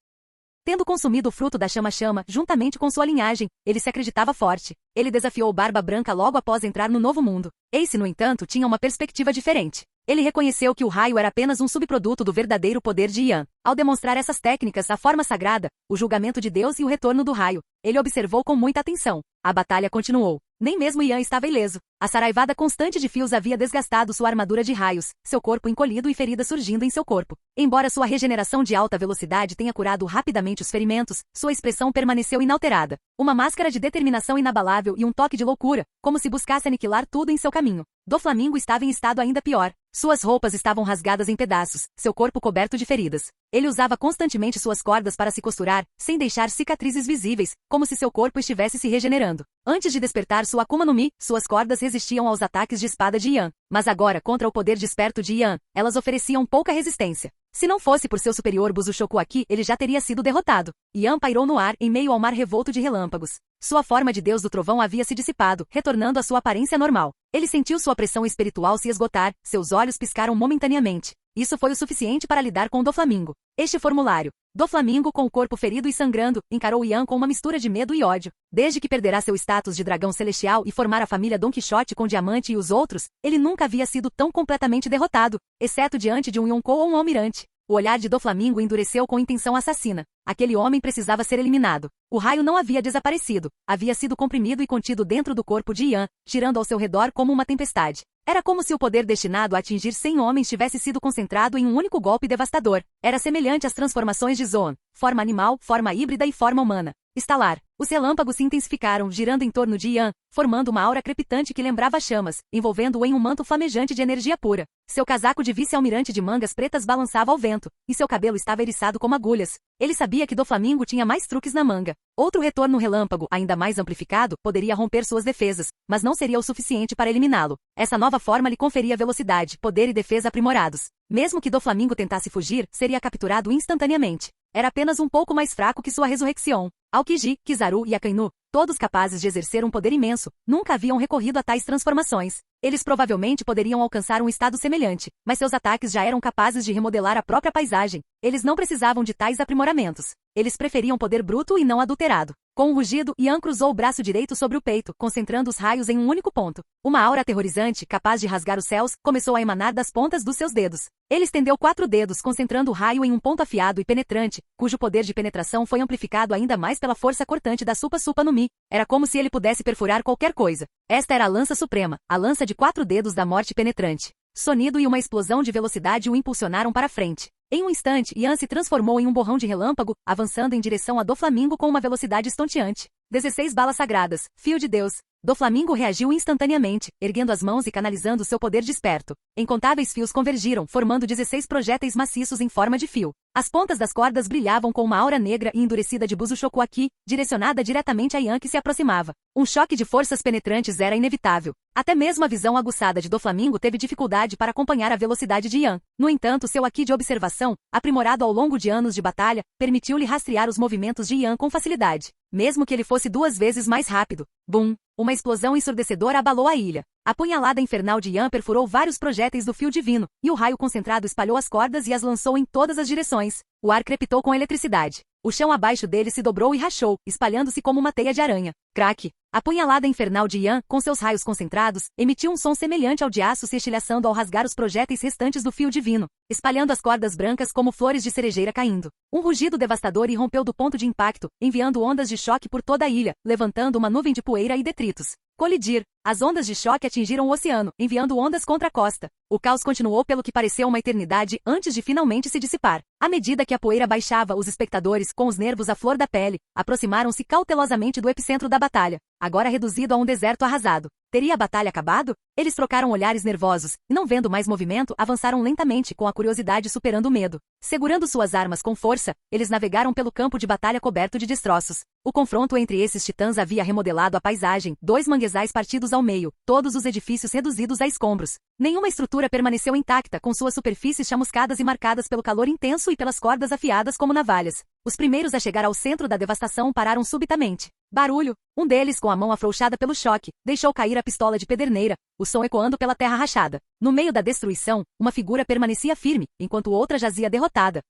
Tendo consumido o fruto da chama-chama, juntamente com sua linhagem, ele se acreditava forte. Ele desafiou Barba Branca logo após entrar no Novo Mundo. Ace, no entanto, tinha uma perspectiva diferente. Ele reconheceu que o raio era apenas um subproduto do verdadeiro poder de Yan. Ao demonstrar essas técnicas, a forma sagrada, o julgamento de Deus e o retorno do raio, ele observou com muita atenção. A batalha continuou. Nem mesmo Yan estava ileso. A saraivada constante de fios havia desgastado sua armadura de raios, seu corpo encolhido e feridas surgindo em seu corpo. Embora sua regeneração de alta velocidade tenha curado rapidamente os ferimentos, sua expressão permaneceu inalterada. Uma máscara de determinação inabalável e um toque de loucura, como se buscasse aniquilar tudo em seu caminho. Doflamingo estava em estado ainda pior. Suas roupas estavam rasgadas em pedaços, seu corpo coberto de feridas. Ele usava constantemente suas cordas para se costurar, sem deixar cicatrizes visíveis, como se seu corpo estivesse se regenerando. Antes de despertar sua Akuma no Mi, suas cordas resistiam aos ataques de espada de Yan. Mas agora, contra o poder desperto de Yan, elas ofereciam pouca resistência. Se não fosse por seu superior Busushoku Aki, ele já teria sido derrotado. Yan pairou no ar, em meio ao mar revolto de relâmpagos. Sua forma de deus do trovão havia se dissipado, retornando à sua aparência normal. Ele sentiu sua pressão espiritual se esgotar, seus olhos piscaram momentaneamente. Isso foi o suficiente para lidar com Doflamingo. Este formulário. Doflamingo, com o corpo ferido e sangrando, encarou Yan com uma mistura de medo e ódio. Desde que perderá seu status de dragão celestial e formar a família Don Quixote com Diamante e os outros, ele nunca havia sido tão completamente derrotado, exceto diante de um Yonkou ou um almirante. O olhar de Doflamingo endureceu com intenção assassina. Aquele homem precisava ser eliminado. O raio não havia desaparecido. Havia sido comprimido e contido dentro do corpo de Yan, girando ao seu redor como uma tempestade. Era como se o poder destinado a atingir 100 homens tivesse sido concentrado em um único golpe devastador. Era semelhante às transformações de Zoan, forma animal, forma híbrida e forma humana. Estalar. Os relâmpagos se intensificaram, girando em torno de Yan, formando uma aura crepitante que lembrava chamas, envolvendo-o em um manto flamejante de energia pura. Seu casaco de vice-almirante de mangas pretas balançava ao vento, e seu cabelo estava eriçado como agulhas. Ele sabia que Doflamingo tinha mais truques na manga. Outro retorno relâmpago, ainda mais amplificado, poderia romper suas defesas, mas não seria o suficiente para eliminá-lo. Essa nova forma lhe conferia velocidade, poder e defesa aprimorados. Mesmo que Doflamingo tentasse fugir, seria capturado instantaneamente. Era apenas um pouco mais fraco que sua resurreição. Aokiji, Kizaru e Akainu, todos capazes de exercer um poder imenso, nunca haviam recorrido a tais transformações. Eles provavelmente poderiam alcançar um estado semelhante, mas seus ataques já eram capazes de remodelar a própria paisagem. Eles não precisavam de tais aprimoramentos. Eles preferiam poder bruto e não adulterado. Com um rugido, Yan cruzou o braço direito sobre o peito, concentrando os raios em um único ponto. Uma aura aterrorizante, capaz de rasgar os céus, começou a emanar das pontas dos seus dedos. Ele estendeu 4 dedos, concentrando o raio em um ponto afiado e penetrante, cujo poder de penetração foi amplificado ainda mais pela força cortante da Supa Supa no Mi. Era como se ele pudesse perfurar qualquer coisa. Esta era a lança suprema, a lança de 4 dedos da morte penetrante. Sonido e uma explosão de velocidade o impulsionaram para frente. Em um instante, Yan se transformou em um borrão de relâmpago, avançando em direção a Doflamingo com uma velocidade estonteante. 16 balas sagradas, fio de Deus. Doflamingo reagiu instantaneamente, erguendo as mãos e canalizando seu poder desperto. Incontáveis fios convergiram, formando 16 projéteis maciços em forma de fio. As pontas das cordas brilhavam com uma aura negra e endurecida de Busushoku Aki, direcionada diretamente a Yan que se aproximava. Um choque de forças penetrantes era inevitável. Até mesmo a visão aguçada de Doflamingo teve dificuldade para acompanhar a velocidade de Yan. No entanto, seu Aki de observação, aprimorado ao longo de anos de batalha, permitiu-lhe rastrear os movimentos de Yan com facilidade. Mesmo que ele fosse 2 vezes mais rápido. Bum! Uma explosão ensurdecedora abalou a ilha. A punhalada infernal de Yan perfurou vários projéteis do fio divino, e o raio concentrado espalhou as cordas e as lançou em todas as direções. O ar crepitou com eletricidade. O chão abaixo dele se dobrou e rachou, espalhando-se como uma teia de aranha. Craque! A punhalada infernal de Yan, com seus raios concentrados, emitiu um som semelhante ao de aço se estilhaçando ao rasgar os projéteis restantes do fio divino, espalhando as cordas brancas como flores de cerejeira caindo. Um rugido devastador irrompeu do ponto de impacto, enviando ondas de choque por toda a ilha, levantando uma nuvem de poeira e detritos. Colidir. As ondas de choque atingiram o oceano, enviando ondas contra a costa. O caos continuou pelo que pareceu uma eternidade antes de finalmente se dissipar. À medida que a poeira baixava, os espectadores, com os nervos à flor da pele, aproximaram-se cautelosamente do epicentro da batalha, agora reduzido a um deserto arrasado. Teria a batalha acabado? Eles trocaram olhares nervosos, e não vendo mais movimento, avançaram lentamente com a curiosidade superando o medo. Segurando suas armas com força, eles navegaram pelo campo de batalha coberto de destroços. O confronto entre esses titãs havia remodelado a paisagem, 2 manguezais partidos ao meio, todos os edifícios reduzidos a escombros. Nenhuma estrutura permaneceu intacta, com suas superfícies chamuscadas e marcadas pelo calor intenso e pelas cordas afiadas como navalhas. Os primeiros a chegar ao centro da devastação pararam subitamente. Barulho! Um deles, com a mão afrouxada pelo choque, deixou cair a pistola de pederneira, o som ecoando pela terra rachada. No meio da destruição, uma figura permanecia firme, enquanto outra jazia derrotada.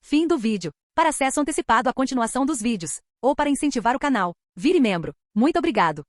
Fim do vídeo. Para acesso antecipado à continuação dos vídeos, ou para incentivar o canal, vire membro. Muito obrigado!